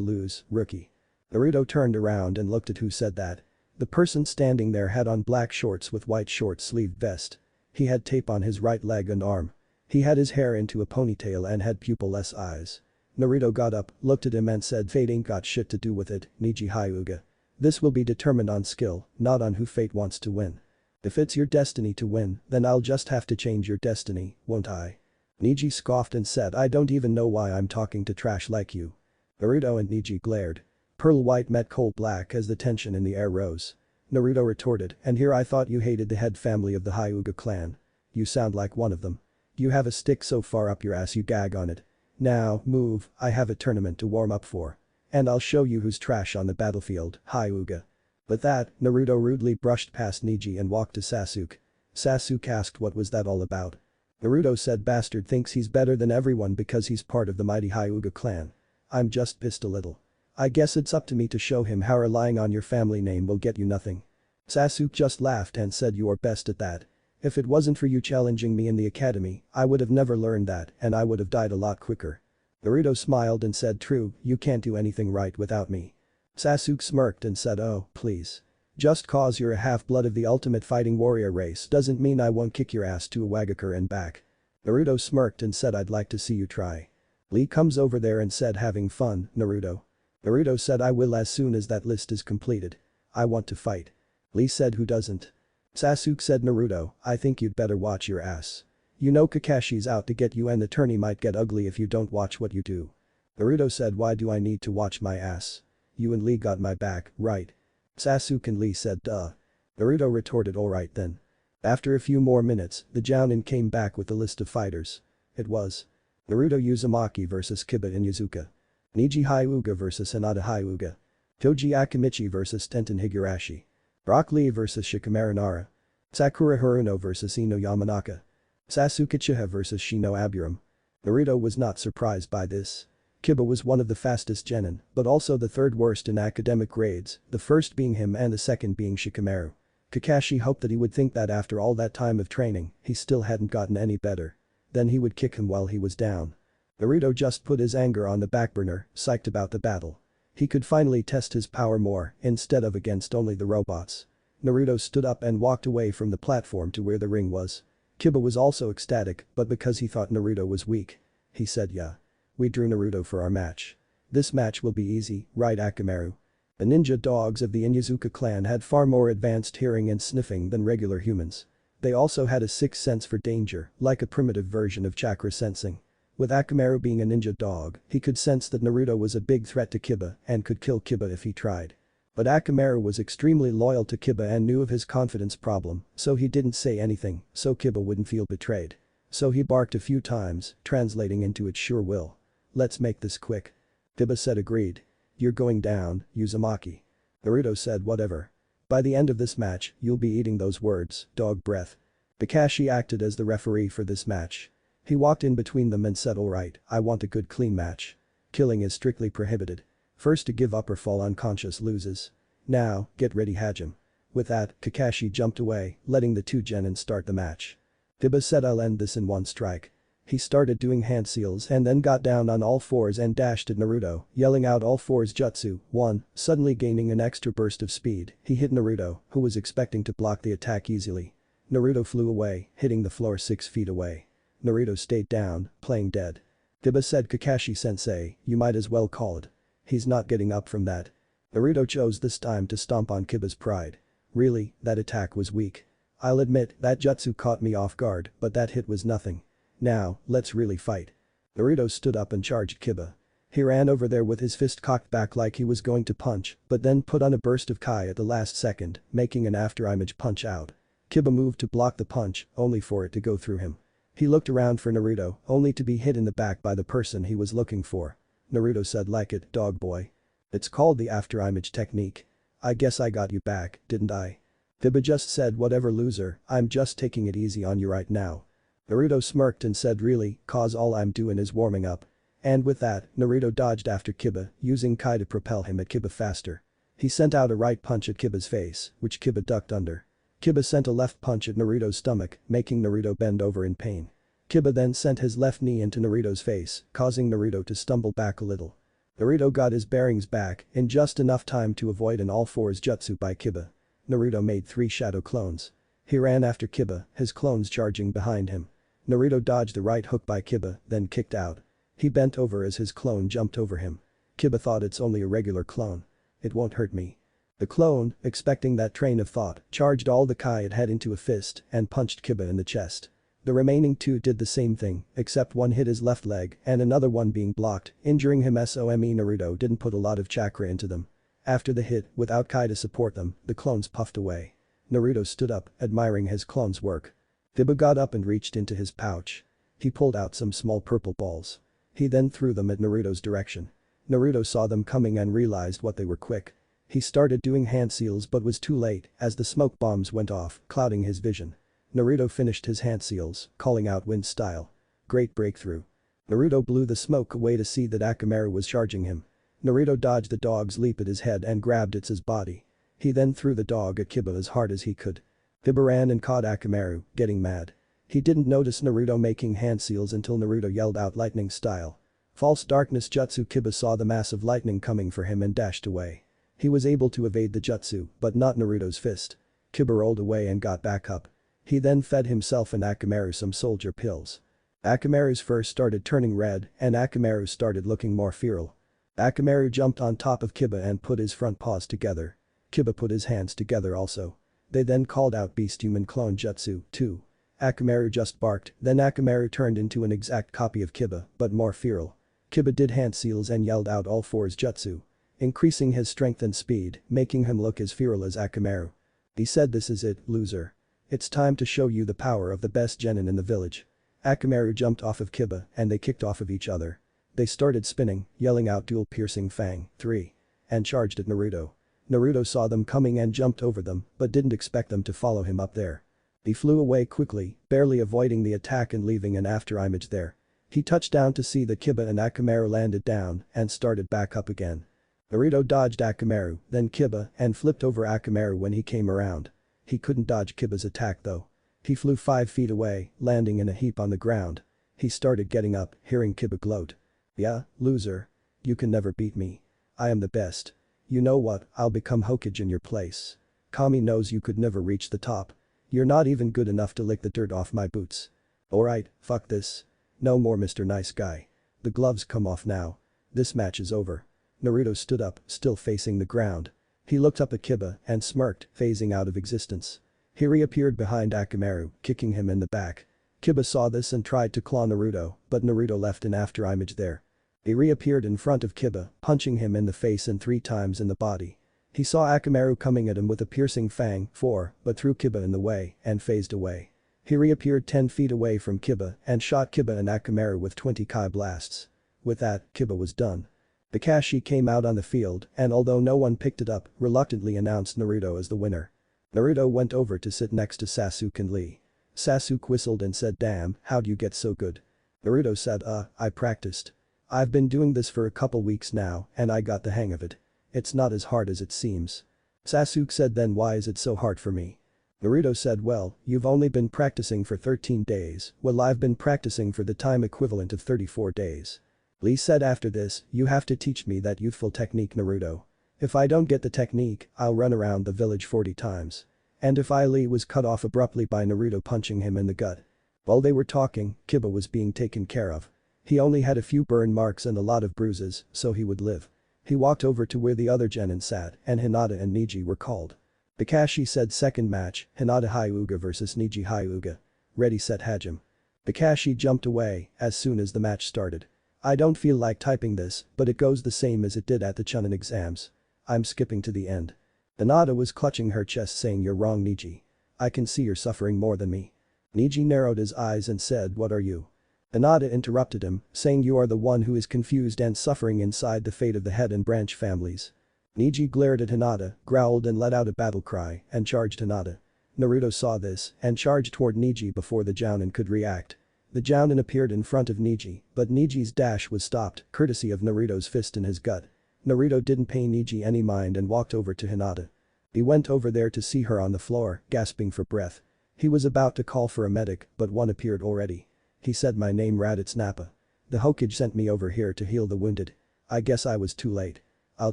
lose, rookie." Naruto turned around and looked at who said that. The person standing there had on black shorts with white short-sleeved vest. He had tape on his right leg and arm. He had his hair into a ponytail and had pupil-less eyes. Naruto got up, looked at him and said, "Fate ain't got shit to do with it, Neji Hyuga. This will be determined on skill, not on who fate wants to win. If it's your destiny to win, then I'll just have to change your destiny, won't I?" Neji scoffed and said, "I don't even know why I'm talking to trash like you." Naruto and Neji glared. Pearl White met coal black as the tension in the air rose. Naruto retorted, "And here I thought you hated the head family of the Hyuga clan. You sound like one of them. You have a stick so far up your ass you gag on it. Now, move, I have a tournament to warm up for. And I'll show you who's trash on the battlefield, Hyuga." With that, Naruto rudely brushed past Neji and walked to Sasuke. Sasuke asked what was that all about. Naruto said, "Bastard thinks he's better than everyone because he's part of the mighty Hyuga clan. I'm just pissed a little. I guess it's up to me to show him how relying on your family name will get you nothing." Sasuke just laughed and said, "You are best at that. If it wasn't for you challenging me in the academy, I would have never learned that and I would have died a lot quicker." Naruto smiled and said, "True, you can't do anything right without me." Sasuke smirked and said, "Oh, please. Just cause you're a half-blood of the ultimate fighting warrior race doesn't mean I won't kick your ass to a Awakens and back." Naruto smirked and said, "I'd like to see you try." Lee comes over there and said, "Having fun, Naruto?" Naruto said, "I will as soon as that list is completed. I want to fight." Lee said, "Who doesn't?" Sasuke said, "Naruto, I think you'd better watch your ass. You know Kakashi's out to get you and the tourney might get ugly if you don't watch what you do." Naruto said, "Why do I need to watch my ass? You and Lee got my back, right?" Sasuke and Lee said, "Duh." Naruto retorted, "Alright then." After a few more minutes, the Jounin came back with a list of fighters. It was Naruto Uzumaki vs Kiba Inuzuka. Neji Hyuga vs Hinata Hyuga. Toji Akimichi vs Tenten Higurashi. Rock Lee vs Shikamaru Nara. Sakura Haruno vs Ino Yamanaka. Sasuke Uchiha vs Shino Aburam. Naruto was not surprised by this. Kiba was one of the fastest genin, but also the third worst in academic grades, the first being him and the second being Shikamaru. Kakashi hoped that he would think that after all that time of training, he still hadn't gotten any better. Then he would kick him while he was down. Naruto just put his anger on the back burner, psyched about the battle. He could finally test his power more instead of against only the robots. Naruto stood up and walked away from the platform to where the ring was. Kiba was also ecstatic, but because he thought Naruto was weak. He said, "Yeah. We drew Naruto for our match. This match will be easy, right Akamaru?" The ninja dogs of the Inuzuka clan had far more advanced hearing and sniffing than regular humans. They also had a sixth sense for danger, like a primitive version of chakra sensing. With Akamaru being a ninja dog, he could sense that Naruto was a big threat to Kiba and could kill Kiba if he tried. But Akamaru was extremely loyal to Kiba and knew of his confidence problem, so he didn't say anything, so Kiba wouldn't feel betrayed. So he barked a few times, translating into its sure will. "Let's make this quick." Kiba said agreed. "You're going down, Uzumaki." Naruto said whatever. "By the end of this match, you'll be eating those words, dog breath." Kakashi acted as the referee for this match. He walked in between them and said, "Alright, I want a good clean match. Killing is strictly prohibited. First to give up or fall unconscious loses. Now, get ready Hajime." With that, Kakashi jumped away, letting the two genin start the match. Kiba said, "I'll end this in one strike." He started doing hand seals and then got down on all fours and dashed at Naruto, yelling out all fours jutsu, 1, suddenly gaining an extra burst of speed, he hit Naruto, who was expecting to block the attack easily. Naruto flew away, hitting the floor 6 feet away. Naruto stayed down, playing dead. Kiba said, "Kakashi-sensei, you might as well call it. He's not getting up from that." Naruto chose this time to stomp on Kiba's pride. Really, that attack was weak. I'll admit that jutsu caught me off guard, but that hit was nothing. Now, let's really fight. Naruto stood up and charged Kiba. He ran over there with his fist cocked back like he was going to punch, but then put on a burst of Kai at the last second, making an afterimage punch out. Kiba moved to block the punch, only for it to go through him. He looked around for Naruto, only to be hit in the back by the person he was looking for. Naruto said, "Like it, dog boy. It's called the afterimage technique. I guess I got you back, didn't I?" Kiba just said, "Whatever, loser, I'm just taking it easy on you right now." Naruto smirked and said, "Really, cause all I'm doing is warming up." And with that, Naruto dodged after Kiba, using Kai to propel him at Kiba faster. He sent out a right punch at Kiba's face, which Kiba ducked under. Kiba sent a left punch at Naruto's stomach, making Naruto bend over in pain. Kiba then sent his left knee into Naruto's face, causing Naruto to stumble back a little. Naruto got his bearings back in just enough time to avoid an all-fours jutsu by Kiba. Naruto made 3 shadow clones. He ran after Kiba, his clones charging behind him. Naruto dodged the right hook by Kiba, then kicked out. He bent over as his clone jumped over him. Kiba thought, "It's only a regular clone. It won't hurt me." The clone, expecting that train of thought, charged all the Kai it had into a fist and punched Kiba in the chest. The remaining 2 did the same thing, except one hit his left leg and another one being blocked, injuring him. Some Naruto didn't put a lot of chakra into them. After the hit, without Kai to support them, the clones puffed away. Naruto stood up, admiring his clone's work. Kiba got up and reached into his pouch. He pulled out some small purple balls. He then threw them at Naruto's direction. Naruto saw them coming and realized what they were quick. He started doing hand seals but was too late as the smoke bombs went off, clouding his vision. Naruto finished his hand seals, calling out wind style. Great breakthrough. Naruto blew the smoke away to see that Akamaru was charging him. Naruto dodged the dog's leap at his head and grabbed its body. He then threw the dog at Kiba as hard as he could. Kiba ran and caught Akamaru, getting mad. He didn't notice Naruto making hand seals until Naruto yelled out lightning style. False darkness jutsu. Kiba saw the massive lightning coming for him and dashed away. He was able to evade the jutsu, but not Naruto's fist. Kiba rolled away and got back up. He then fed himself and Akamaru some soldier pills. Akamaru's fur started turning red and Akamaru started looking more feral. Akamaru jumped on top of Kiba and put his front paws together. Kiba put his hands together also. They then called out Beast Human Clone Jutsu, too. Akamaru just barked, then Akamaru turned into an exact copy of Kiba, but more feral. Kiba did hand seals and yelled out all fours jutsu, increasing his strength and speed, making him look as feral as Akamaru. He said, "This is it, loser. It's time to show you the power of the best genin in the village." Akamaru jumped off of Kiba and they kicked off of each other. They started spinning, yelling out dual piercing fang, 3. And charged at Naruto. Naruto saw them coming and jumped over them, but didn't expect them to follow him up there. He flew away quickly, barely avoiding the attack and leaving an afterimage there. He touched down to see that Kiba and Akamaru landed down and started back up again. Naruto dodged Akamaru, then Kiba, and flipped over Akamaru when he came around. He couldn't dodge Kiba's attack though. He flew 5 feet away, landing in a heap on the ground. He started getting up, hearing Kiba gloat. "Yeah, loser. You can never beat me. I am the best. You know what, I'll become Hokage in your place. Kami knows you could never reach the top. You're not even good enough to lick the dirt off my boots. Alright, fuck this. No more Mr. Nice Guy. The gloves come off now. This match is over." Naruto stood up, still facing the ground. He looked up at Kiba and smirked, phasing out of existence. He reappeared behind Akamaru, kicking him in the back. Kiba saw this and tried to claw Naruto, but Naruto left an afterimage there. He reappeared in front of Kiba, punching him in the face and 3 times in the body. He saw Akamaru coming at him with a piercing fang, 4, but threw Kiba in the way and phased away. He reappeared 10 feet away from Kiba and shot Kiba and Akamaru with 20 Kai blasts. With that, Kiba was done. The Kashi came out on the field and although no one picked it up, reluctantly announced Naruto as the winner. Naruto went over to sit next to Sasuke and Lee. Sasuke whistled and said, "Damn, how'd you get so good?" Naruto said, I practiced. I've been doing this for a couple weeks now and I got the hang of it. It's not as hard as it seems." Sasuke said, "Then why is it so hard for me?" Naruto said, "Well, you've only been practicing for 13 days, while I've been practicing for the time equivalent of 34 days. Lee said, "After this, you have to teach me that youthful technique, Naruto. If I don't get the technique, I'll run around the village 40 times. And if Lee was cut off abruptly by Naruto punching him in the gut." While they were talking, Kiba was being taken care of. He only had a few burn marks and a lot of bruises, so he would live. He walked over to where the other genin sat and Hinata and Neji were called. Kakashi said second match, Hinata Hyuga vs Neji Hyuga. Ready set Hajime. Kakashi jumped away as soon as the match started. I don't feel like typing this, but it goes the same as it did at the Chunin exams. I'm skipping to the end. Hinata was clutching her chest saying you're wrong Neji. I can see you're suffering more than me. Neji narrowed his eyes and said what are you? Hinata interrupted him, saying you are the one who is confused and suffering inside the fate of the head and branch families. Neji glared at Hinata, growled and let out a battle cry and charged Hinata. Naruto saw this and charged toward Neji before the Jounin could react. The Jounin appeared in front of Neji, but Neji's dash was stopped, courtesy of Naruto's fist in his gut. Naruto didn't pay Neji any mind and walked over to Hinata. He went over there to see her on the floor, gasping for breath. He was about to call for a medic, but one appeared already. He said my name Raditz Nappa. The Hokage sent me over here to heal the wounded. I guess I was too late. I'll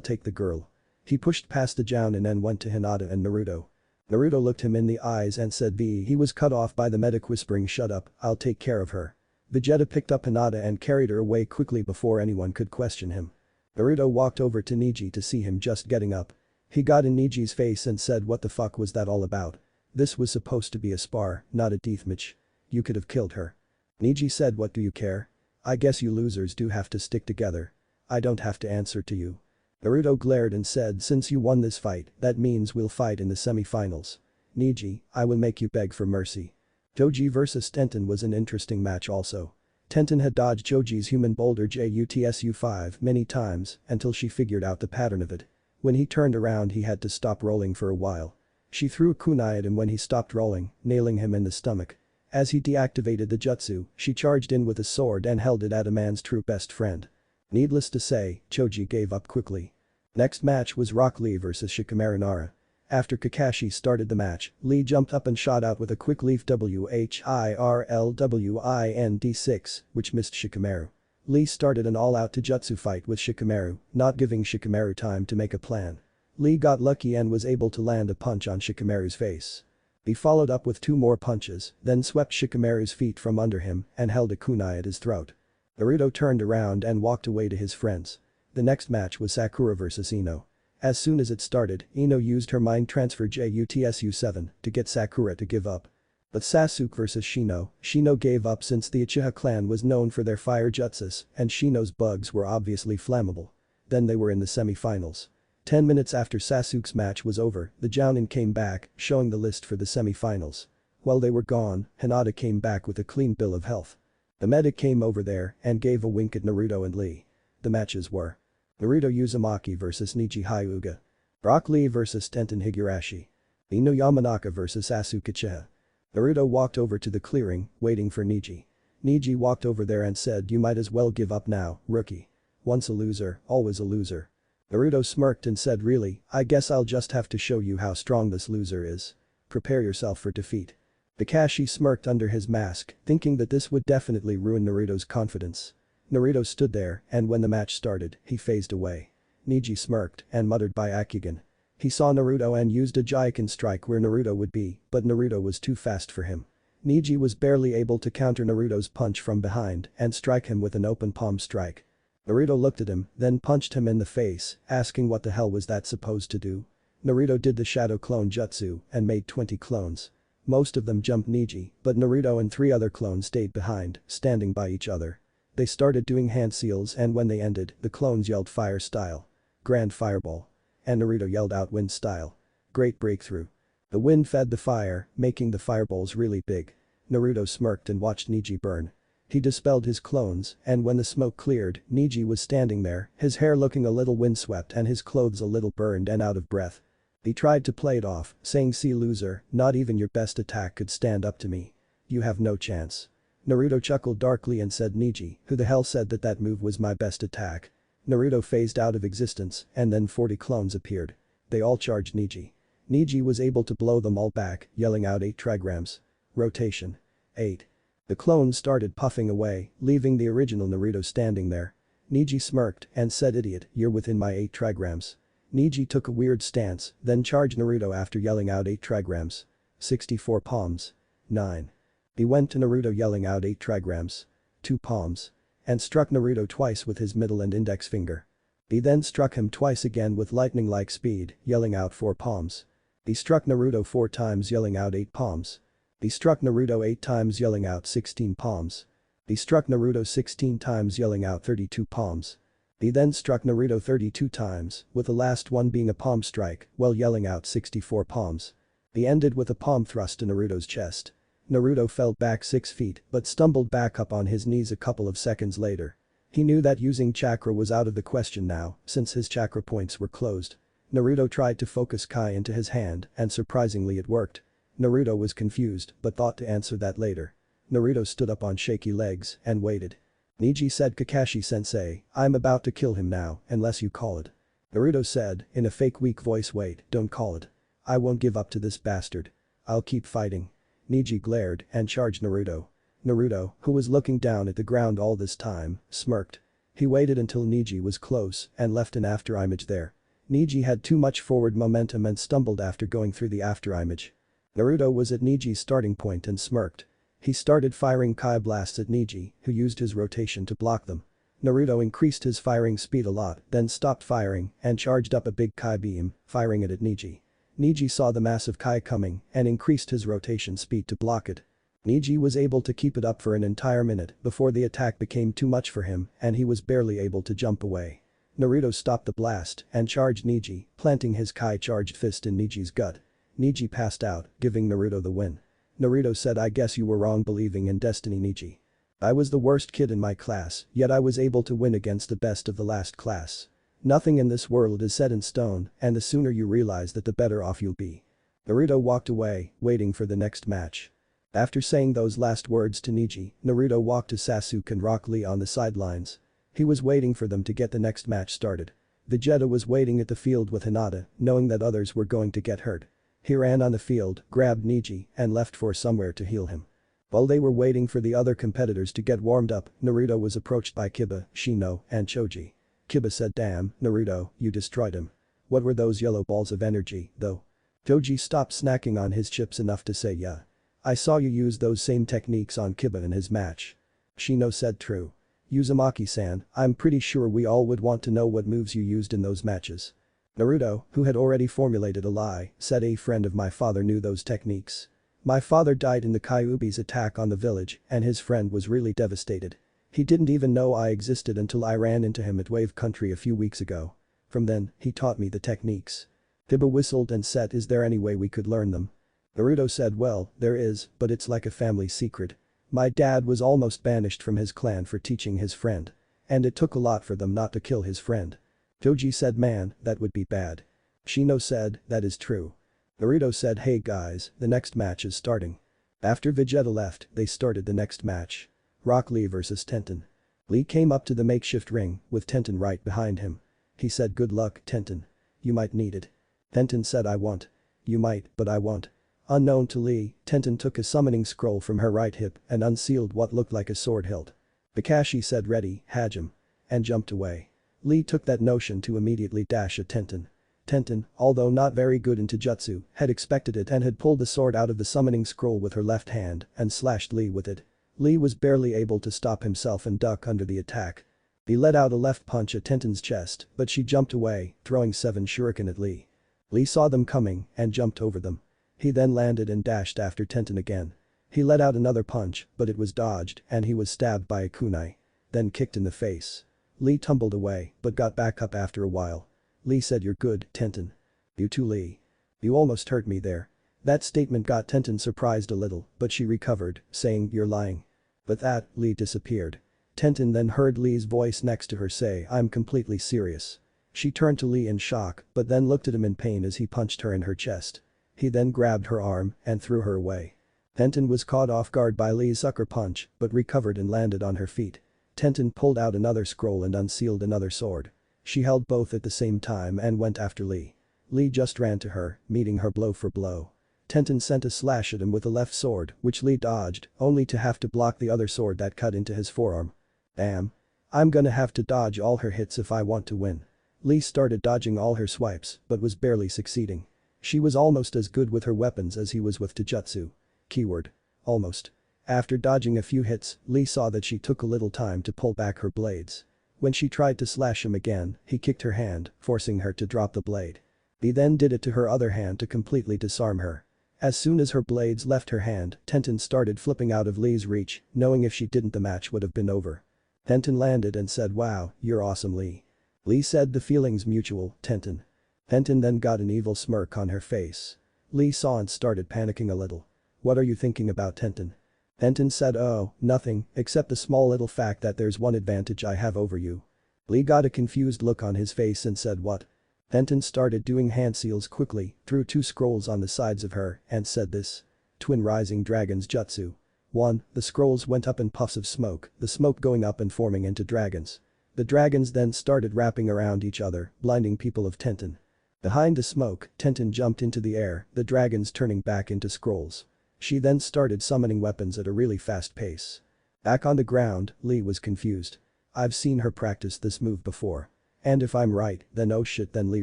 take the girl. He pushed past the Jounin and went to Hinata and Naruto. Naruto looked him in the eyes and said he was cut off by the medic whispering shut up, I'll take care of her. Vegeta picked up Hinata and carried her away quickly before anyone could question him. Naruto walked over to Neji to see him just getting up. He got in Neji's face and said what the fuck was that all about? This was supposed to be a spar, not a deathmatch. You could have killed her. Neji said what do you care? I guess you losers do have to stick together. I don't have to answer to you. Naruto glared and said since you won this fight, that means we'll fight in the semi-finals. Neji, I will make you beg for mercy. Joji vs Tenten was an interesting match also. Tenten had dodged Joji's human boulder Jutsu-5 many times until she figured out the pattern of it. When he turned around he had to stop rolling for a while. She threw a kunai at him when he stopped rolling, nailing him in the stomach. As he deactivated the jutsu, she charged in with a sword and held it at a man's true best friend. Needless to say, Choji gave up quickly. Next match was Rock Lee vs Shikamaru Nara. After Kakashi started the match, Lee jumped up and shot out with a quick leaf WHIRLWIND6, which missed Shikamaru. Lee started an all-out Taijutsu fight with Shikamaru, not giving Shikamaru time to make a plan. Lee got lucky and was able to land a punch on Shikamaru's face. He followed up with two more punches, then swept Shikamaru's feet from under him and held a kunai at his throat. Naruto turned around and walked away to his friends. The next match was Sakura vs Ino. As soon as it started, Ino used her mind transfer Jutsu-7 to get Sakura to give up. But Sasuke vs Shino gave up since the Uchiha clan was known for their fire jutsus and Shino's bugs were obviously flammable. Then they were in the semi-finals. 10 minutes after Sasuke's match was over, the Jounin came back, showing the list for the semi-finals. While they were gone, Hinata came back with a clean bill of health. The medic came over there and gave a wink at Naruto and Lee. The matches were Naruto Uzumaki vs Neji Hyuga. Rock Lee vs Tenten Higurashi. Ino Yamanaka vs Sasuke Uchiha. Naruto walked over to the clearing, waiting for Neji. Neji walked over there and said you might as well give up now, rookie. Once a loser, always a loser. Naruto smirked and said really, I guess I'll just have to show you how strong this loser is. Prepare yourself for defeat. Kakashi smirked under his mask, thinking that this would definitely ruin Naruto's confidence. Naruto stood there and when the match started, he phased away. Neji smirked and muttered Byakugan. He saw Naruto and used a Jaiken strike where Naruto would be, but Naruto was too fast for him. Neji was barely able to counter Naruto's punch from behind and strike him with an open palm strike. Naruto looked at him, then punched him in the face, asking what the hell was that supposed to do. Naruto did the shadow clone jutsu and made 20 clones. Most of them jumped Neji, but Naruto and 3 other clones stayed behind, standing by each other. They started doing hand seals and when they ended, the clones yelled fire style. Grand fireball. And Naruto yelled out wind style. Great breakthrough. The wind fed the fire, making the fireballs really big. Naruto smirked and watched Neji burn. He dispelled his clones and when the smoke cleared, Neji was standing there, his hair looking a little windswept and his clothes a little burned and out of breath. He tried to play it off, saying see loser, not even your best attack could stand up to me. You have no chance. Naruto chuckled darkly and said Neji, who the hell said that that move was my best attack? Naruto phased out of existence and then 40 clones appeared. They all charged Neji. Neji was able to blow them all back, yelling out 8 trigrams. Rotation. 8. The clones started puffing away, leaving the original Naruto standing there. Neji smirked and said idiot, you're within my 8 trigrams. Neji took a weird stance, then charged Naruto after yelling out 8 trigrams. 64 palms. 9. He went to Naruto yelling out 8 trigrams. 2 palms. And struck Naruto twice with his middle and index finger. He then struck him twice again with lightning-like speed, yelling out 4 palms. He struck Naruto 4 times yelling out 8 palms. He struck Naruto 8 times yelling out 16 palms. He struck Naruto 16 times yelling out 32 palms. He then struck Naruto 32 times, with the last one being a palm strike, while yelling out 64 palms. He ended with a palm thrust to Naruto's chest. Naruto fell back 6 feet but stumbled back up on his knees a couple of seconds later. He knew that using chakra was out of the question now, since his chakra points were closed. Naruto tried to focus Kai into his hand and surprisingly it worked. Naruto was confused but thought to answer that later. Naruto stood up on shaky legs and waited. Neji said, "Kakashi-sensei, I'm about to kill him now, unless you call it." Naruto said, in a fake weak voice, "Wait, don't call it. I won't give up to this bastard. I'll keep fighting." Neji glared and charged Naruto. Naruto, who was looking down at the ground all this time, smirked. He waited until Neji was close and left an afterimage there. Neji had too much forward momentum and stumbled after going through the afterimage. Naruto was at Neji's starting point and smirked. He started firing Kai blasts at Neji, who used his rotation to block them. Naruto increased his firing speed a lot, then stopped firing and charged up a big Kai beam, firing it at Neji. Neji saw the massive Kai coming and increased his rotation speed to block it. Neji was able to keep it up for an entire minute before the attack became too much for him and he was barely able to jump away. Naruto stopped the blast and charged Neji, planting his Kai charged fist in Neji's gut. Neji passed out, giving Naruto the win. Naruto said, "I guess you were wrong believing in destiny, Neji. I was the worst kid in my class, yet I was able to win against the best of the last class. Nothing in this world is set in stone, and the sooner you realize that the better off you'll be." Naruto walked away, waiting for the next match. After saying those last words to Neji, Naruto walked to Sasuke and Rock Lee on the sidelines. He was waiting for them to get the next match started. Vegeta was waiting at the field with Hinata, knowing that others were going to get hurt. He ran on the field, grabbed Neji, and left for somewhere to heal him. While they were waiting for the other competitors to get warmed up, Naruto was approached by Kiba, Shino, and Choji. Kiba said, "Damn, Naruto, you destroyed him. What were those yellow balls of energy, though?" Choji stopped snacking on his chips enough to say, "Yeah. I saw you use those same techniques on Kiba in his match." Shino said, "True. Uzumaki-san, I'm pretty sure we all would want to know what moves you used in those matches." Naruto, who had already formulated a lie, said, "A friend of my father knew those techniques. My father died in the Kyuubi's attack on the village and his friend was really devastated. He didn't even know I existed until I ran into him at Wave Country a few weeks ago. From then, he taught me the techniques." Kiba whistled and said, "Is there any way we could learn them?" Naruto said, "Well, there is, but it's like a family secret. My dad was almost banished from his clan for teaching his friend. And it took a lot for them not to kill his friend." Choji said, "Man, that would be bad." Shino said, "That is true." Naruto said, "Hey guys, the next match is starting." After Vegeta left, they started the next match. Rock Lee vs Tenten. Lee came up to the makeshift ring, with Tenten right behind him. He said, "Good luck, Tenten. You might need it." Tenten said, "I won't." "You might, but I won't." Unknown to Lee, Tenten took a summoning scroll from her right hip and unsealed what looked like a sword hilt. Kakashi said, "Ready, Hajime." And jumped away. Lee took that notion to immediately dash at Tenten. Tenten, although not very good in Taijutsu, had expected it and had pulled the sword out of the summoning scroll with her left hand and slashed Lee with it. Lee was barely able to stop himself and duck under the attack. He let out a left punch at Tenten's chest, but she jumped away, throwing 7 shuriken at Lee. Lee saw them coming and jumped over them. He then landed and dashed after Tenten again. He let out another punch, but it was dodged and he was stabbed by a kunai. Then kicked in the face. Lee tumbled away, but got back up after a while. Lee said, "You're good, Tenten." "You too, Lee. You almost hurt me there." That statement got Tenten surprised a little, but she recovered, saying, "You're lying." With that, Lee disappeared. Tenten then heard Lee's voice next to her say, "I'm completely serious." She turned to Lee in shock, but then looked at him in pain as he punched her in her chest. He then grabbed her arm and threw her away. Tenten was caught off guard by Lee's sucker punch, but recovered and landed on her feet. Tenten pulled out another scroll and unsealed another sword. She held both at the same time and went after Lee. Lee just ran to her, meeting her blow for blow. Tenten sent a slash at him with the left sword, which Lee dodged, only to have to block the other sword that cut into his forearm. "Damn. I'm gonna have to dodge all her hits if I want to win." Lee started dodging all her swipes, but was barely succeeding. She was almost as good with her weapons as he was with Taijutsu. Keyword. Almost. After dodging a few hits, Lee saw that she took a little time to pull back her blades. When she tried to slash him again, he kicked her hand, forcing her to drop the blade. He then did it to her other hand to completely disarm her. As soon as her blades left her hand, Tenten started flipping out of Lee's reach, knowing if she didn't the match would have been over. Tenten landed and said, "Wow, you're awesome, Lee." Lee said, "The feeling's mutual, Tenten." Tenten then got an evil smirk on her face. Lee saw and started panicking a little. "What are you thinking about, Tenten?" Tenten said, "Oh, nothing, except the small little fact that there's one advantage I have over you." Lee got a confused look on his face and said, "What?" Tenten started doing hand seals quickly, threw 2 scrolls on the sides of her, and said this. Twin Rising Dragons Jutsu. 1. The scrolls went up in puffs of smoke, the smoke going up and forming into dragons. The dragons then started wrapping around each other, blinding people of Tenten. Behind the smoke, Tenten jumped into the air, the dragons turning back into scrolls. She then started summoning weapons at a really fast pace. Back on the ground, Lee was confused. I've seen her practice this move before. And if I'm right, then oh shit, then Lee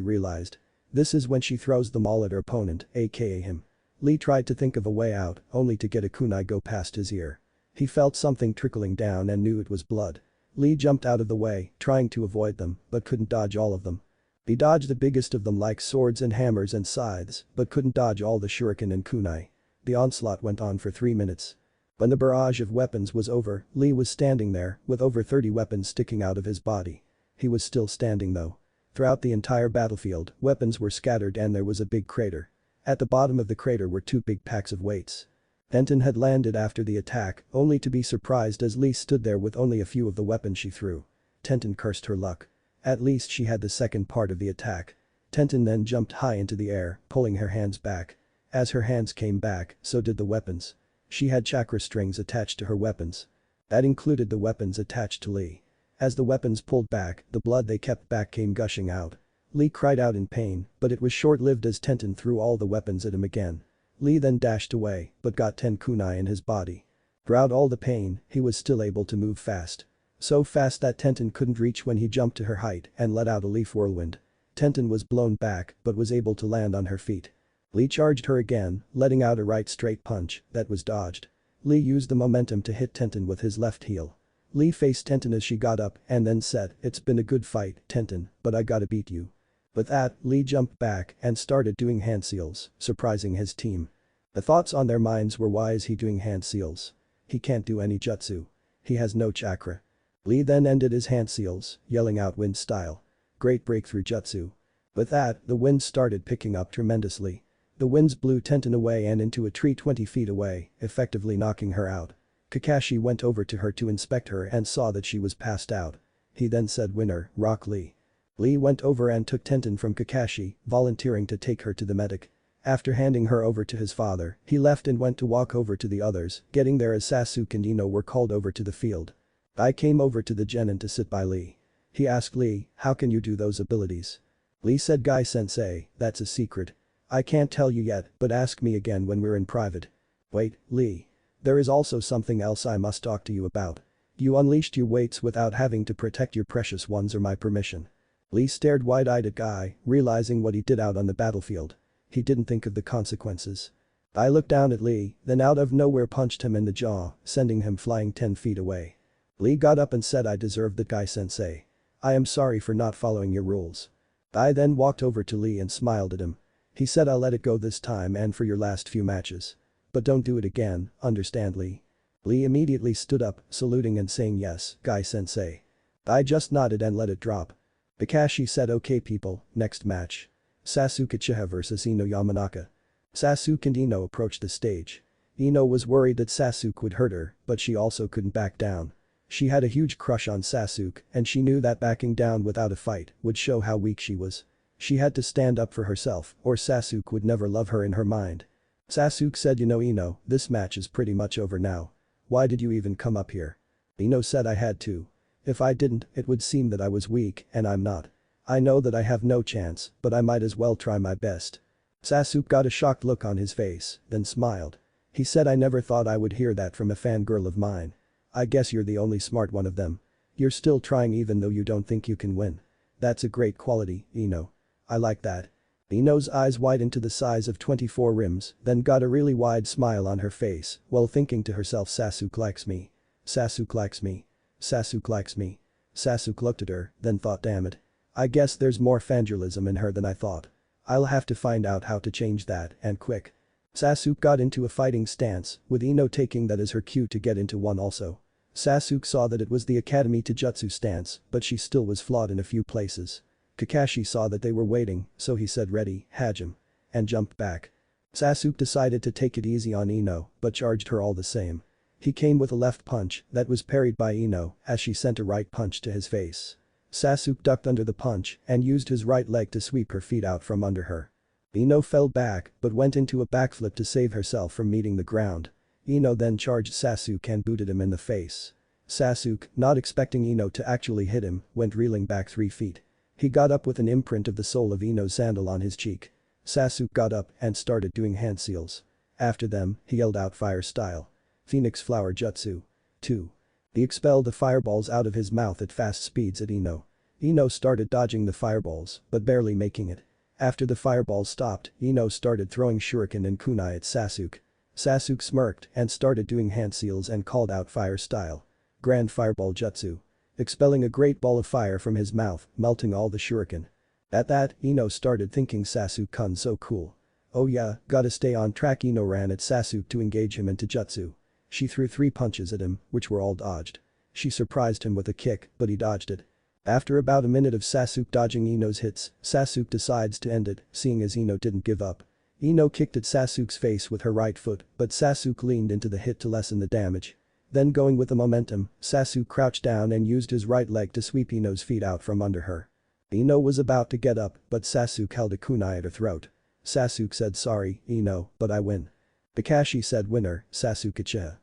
realized. This is when she throws them all at her opponent, aka him. Lee tried to think of a way out, only to get a kunai go past his ear. He felt something trickling down and knew it was blood. Lee jumped out of the way, trying to avoid them, but couldn't dodge all of them. He dodged the biggest of them like swords and hammers and scythes, but couldn't dodge all the shuriken and kunai. The onslaught went on for 3 minutes. When the barrage of weapons was over, Lee was standing there, with over 30 weapons sticking out of his body. He was still standing though. Throughout the entire battlefield, weapons were scattered and there was a big crater. At the bottom of the crater were 2 big packs of weights. Tenten had landed after the attack, only to be surprised as Lee stood there with only a few of the weapons she threw. Tenten cursed her luck. At least she had the second part of the attack. Tenten then jumped high into the air, pulling her hands back. As her hands came back, so did the weapons. She had chakra strings attached to her weapons. That included the weapons attached to Lee. As the weapons pulled back, the blood they kept back came gushing out. Lee cried out in pain, but it was short-lived as Tenten threw all the weapons at him again. Lee then dashed away, but got 10 kunai in his body. Throughout all the pain, he was still able to move fast. So fast that Tenten couldn't reach when he jumped to her height and let out a leaf whirlwind. Tenten was blown back but was able to land on her feet. Lee charged her again, letting out a right straight punch that was dodged. Lee used the momentum to hit Tenten with his left heel. Lee faced Tenten as she got up and then said, "It's been a good fight, Tenten, but I gotta beat you." With that, Lee jumped back and started doing hand seals, surprising his team. The thoughts on their minds were, why is he doing hand seals? He can't do any jutsu. He has no chakra. Lee then ended his hand seals, yelling out wind style. Great breakthrough jutsu. With that, the wind started picking up tremendously. The winds blew Tenten away and into a tree 20 feet away, effectively knocking her out. Kakashi went over to her to inspect her and saw that she was passed out. He then said, "Winner, Rock Lee." Lee went over and took Tenten from Kakashi, volunteering to take her to the medic. After handing her over to his father, he left and went to walk over to the others, getting there as Sasuke and Ino were called over to the field. I came over to the genin to sit by Lee. He asked Lee, "How can you do those abilities?" Lee said, "Guy-sensei, that's a secret. I can't tell you yet, but ask me again when we're in private." "Wait, Lee. There is also something else I must talk to you about. You unleashed your weights without having to protect your precious ones or my permission." Lee stared wide-eyed at Guy, realizing what he did out on the battlefield. He didn't think of the consequences. I looked down at Lee, then out of nowhere punched him in the jaw, sending him flying 10 feet away. Lee got up and said, "I deserved that, Guy-sensei. I am sorry for not following your rules." I then walked over to Lee and smiled at him. He said, "I'll let it go this time and for your last few matches. But don't do it again, understand, Lee?" Lee immediately stood up, saluting and saying, "Yes, Guy-sensei." I just nodded and let it drop. Kakashi said, "Okay people, next match. Sasuke Uchiha vs Ino Yamanaka." Sasuke and Ino approached the stage. Ino was worried that Sasuke would hurt her, but she also couldn't back down. She had a huge crush on Sasuke and she knew that backing down without a fight would show how weak she was. She had to stand up for herself or Sasuke would never love her in her mind. Sasuke said, "You know Ino, this match is pretty much over now. Why did you even come up here?" Ino said, "I had to. If I didn't, it would seem that I was weak and I'm not. I know that I have no chance, but I might as well try my best." Sasuke got a shocked look on his face, then smiled. He said, "I never thought I would hear that from a fangirl of mine. I guess you're the only smart one of them. You're still trying even though you don't think you can win. That's a great quality, Ino. I like that." Ino's eyes widened to the size of 24 rims, then got a really wide smile on her face, while thinking to herself, "Sasuke likes me. Sasuke likes me. Sasuke likes me." Sasuke looked at her, then thought, "Damn it. I guess there's more fangirlism in her than I thought. I'll have to find out how to change that, and quick. Sasuke got into a fighting stance, with Ino taking that as her cue to get into one also. Sasuke saw that it was the Academy Taijutsu stance, but she still was flawed in a few places. Kakashi saw that they were waiting, so he said ready, Hajime. And jumped back. Sasuke decided to take it easy on Ino, but charged her all the same. He came with a left punch that was parried by Ino as she sent a right punch to his face. Sasuke ducked under the punch and used his right leg to sweep her feet out from under her. Ino fell back but went into a backflip to save herself from meeting the ground. Ino then charged Sasuke and booted him in the face. Sasuke, not expecting Ino to actually hit him, went reeling back 3 feet. He got up with an imprint of the sole of Ino's sandal on his cheek. Sasuke got up and started doing hand seals. After them, he yelled out fire style. Phoenix Flower Jutsu. 2. He expelled the fireballs out of his mouth at fast speeds at Ino. Ino started dodging the fireballs, but barely making it. After the fireballs stopped, Ino started throwing shuriken and kunai at Sasuke. Sasuke smirked and started doing hand seals and called out fire style. Grand Fireball Jutsu. Expelling a great ball of fire from his mouth, melting all the shuriken. At that, Ino started thinking Sasuke-kun so cool. Oh yeah, gotta stay on track. Ino ran at Sasuke to engage him into jutsu. She threw 3 punches at him, which were all dodged. She surprised him with a kick, but he dodged it. After about a minute of Sasuke dodging Ino's hits, Sasuke decides to end it, seeing as Ino didn't give up. Ino kicked at Sasuke's face with her right foot, but Sasuke leaned into the hit to lessen the damage. Then going with the momentum, Sasuke crouched down and used his right leg to sweep Ino's feet out from under her. Ino was about to get up, but Sasuke held a kunai at her throat. Sasuke said sorry, Ino, but I win. Kakashi said winner, Sasuke-cha.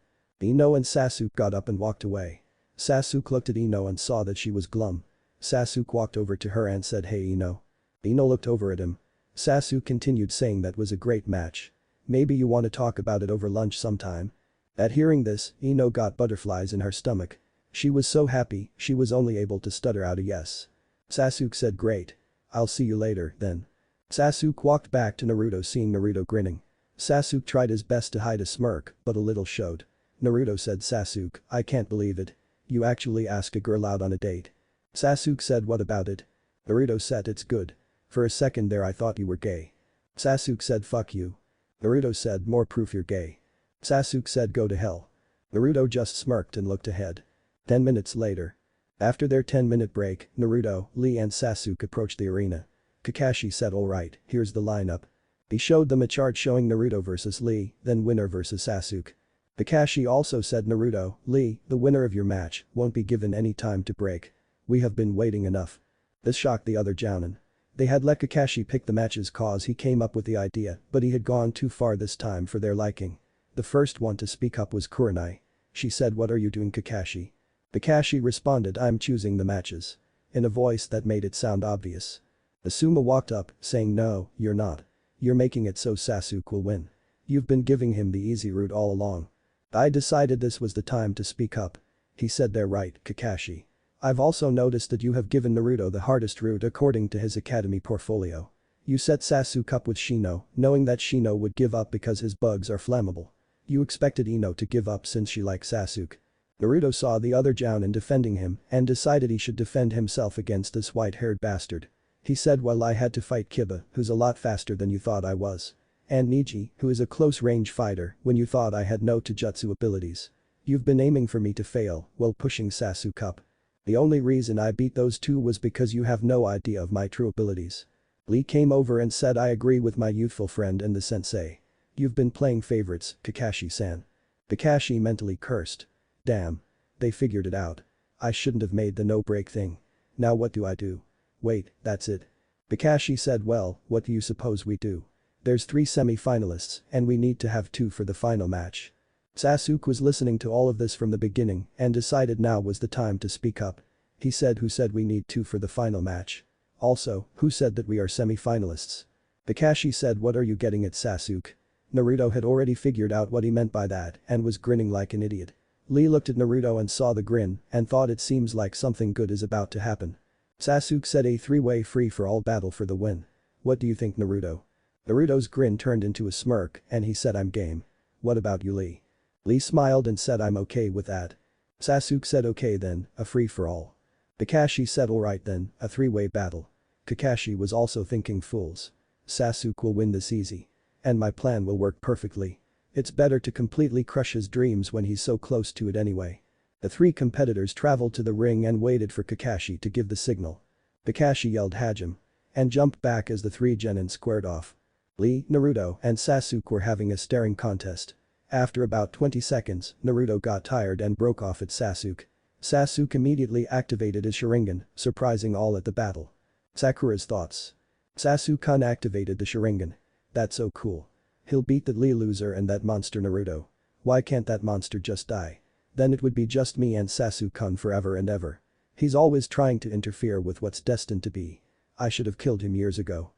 Ino and Sasuke got up and walked away. Sasuke looked at Ino and saw that she was glum. Sasuke walked over to her and said hey Ino. Ino looked over at him. Sasuke continued saying that was a great match. Maybe you want to talk about it over lunch sometime. At hearing this, Ino got butterflies in her stomach. She was so happy, she was only able to stutter out a yes. Sasuke said great. I'll see you later, then. Sasuke walked back to Naruto seeing Naruto grinning. Sasuke tried his best to hide a smirk, but a little showed. Naruto said Sasuke, I can't believe it. You actually asked a girl out on a date. Sasuke said what about it? Naruto said it's good. For a second there I thought you were gay. Sasuke said fuck you. Naruto said more proof you're gay. Sasuke said go to hell. Naruto just smirked and looked ahead. 10 minutes later. After their 10-minute break, Naruto, Lee and Sasuke approached the arena. Kakashi said alright, here's the lineup. He showed them a chart showing Naruto versus Lee, then winner versus Sasuke. Kakashi also said Naruto, Lee, the winner of your match, won't be given any time to break. We have been waiting enough. This shocked the other jounin. They had let Kakashi pick the matches cause he came up with the idea, but he had gone too far this time for their liking. The first one to speak up was Kurenai. She said what are you doing Kakashi? Kakashi responded I'm choosing the matches. In a voice that made it sound obvious. Asuma walked up, saying no, you're not. You're making it so Sasuke will win. You've been giving him the easy route all along. I decided this was the time to speak up. He said they're right, Kakashi. I've also noticed that you have given Naruto the hardest route according to his academy portfolio. You set Sasuke up with Shino, knowing that Shino would give up because his bugs are flammable. You expected Ino to give up since she liked Sasuke. Naruto saw the other jounin defending him and decided he should defend himself against this white-haired bastard. He said well I had to fight Kiba, who's a lot faster than you thought I was. And Neji, who is a close-range fighter when you thought I had no taijutsu abilities. You've been aiming for me to fail while pushing Sasuke up. The only reason I beat those two was because you have no idea of my true abilities. Lee came over and said I agree with my youthful friend and the sensei. You've been playing favorites, Kakashi-san. Kakashi mentally cursed. Damn. They figured it out. I shouldn't have made the no-break thing. Now what do I do? Wait, that's it. Kakashi said well, what do you suppose we do? There's 3 semi-finalists and we need to have 2 for the final match. Sasuke was listening to all of this from the beginning and decided now was the time to speak up. He said who said we need 2 for the final match? Also, who said that we are semi-finalists? Kakashi said what are you getting at Sasuke? Naruto had already figured out what he meant by that and was grinning like an idiot. Lee looked at Naruto and saw the grin and thought it seems like something good is about to happen. Sasuke said a 3-way free-for-all battle for the win. What do you think Naruto? Naruto's grin turned into a smirk and he said I'm game. What about you Lee? Lee smiled and said I'm okay with that. Sasuke said okay then, a free-for-all. Kakashi said alright then, a 3-way battle. Kakashi was also thinking fools. Sasuke will win this easy. And my plan will work perfectly. It's better to completely crush his dreams when he's so close to it anyway. The three competitors traveled to the ring and waited for Kakashi to give the signal. Kakashi yelled Hajime. And jumped back as the three genin squared off. Lee, Naruto, and Sasuke were having a staring contest. After about 20 seconds, Naruto got tired and broke off at Sasuke. Sasuke immediately activated his Sharingan, surprising all at the battle. Sakura's thoughts. Sasuke activated the Sharingan. That's so cool. He'll beat that Lee loser and that monster Naruto. Why can't that monster just die? Then it would be just me and Sasuke forever and ever. He's always trying to interfere with what's destined to be. I should have killed him years ago.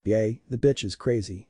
Yay, the bitch is crazy.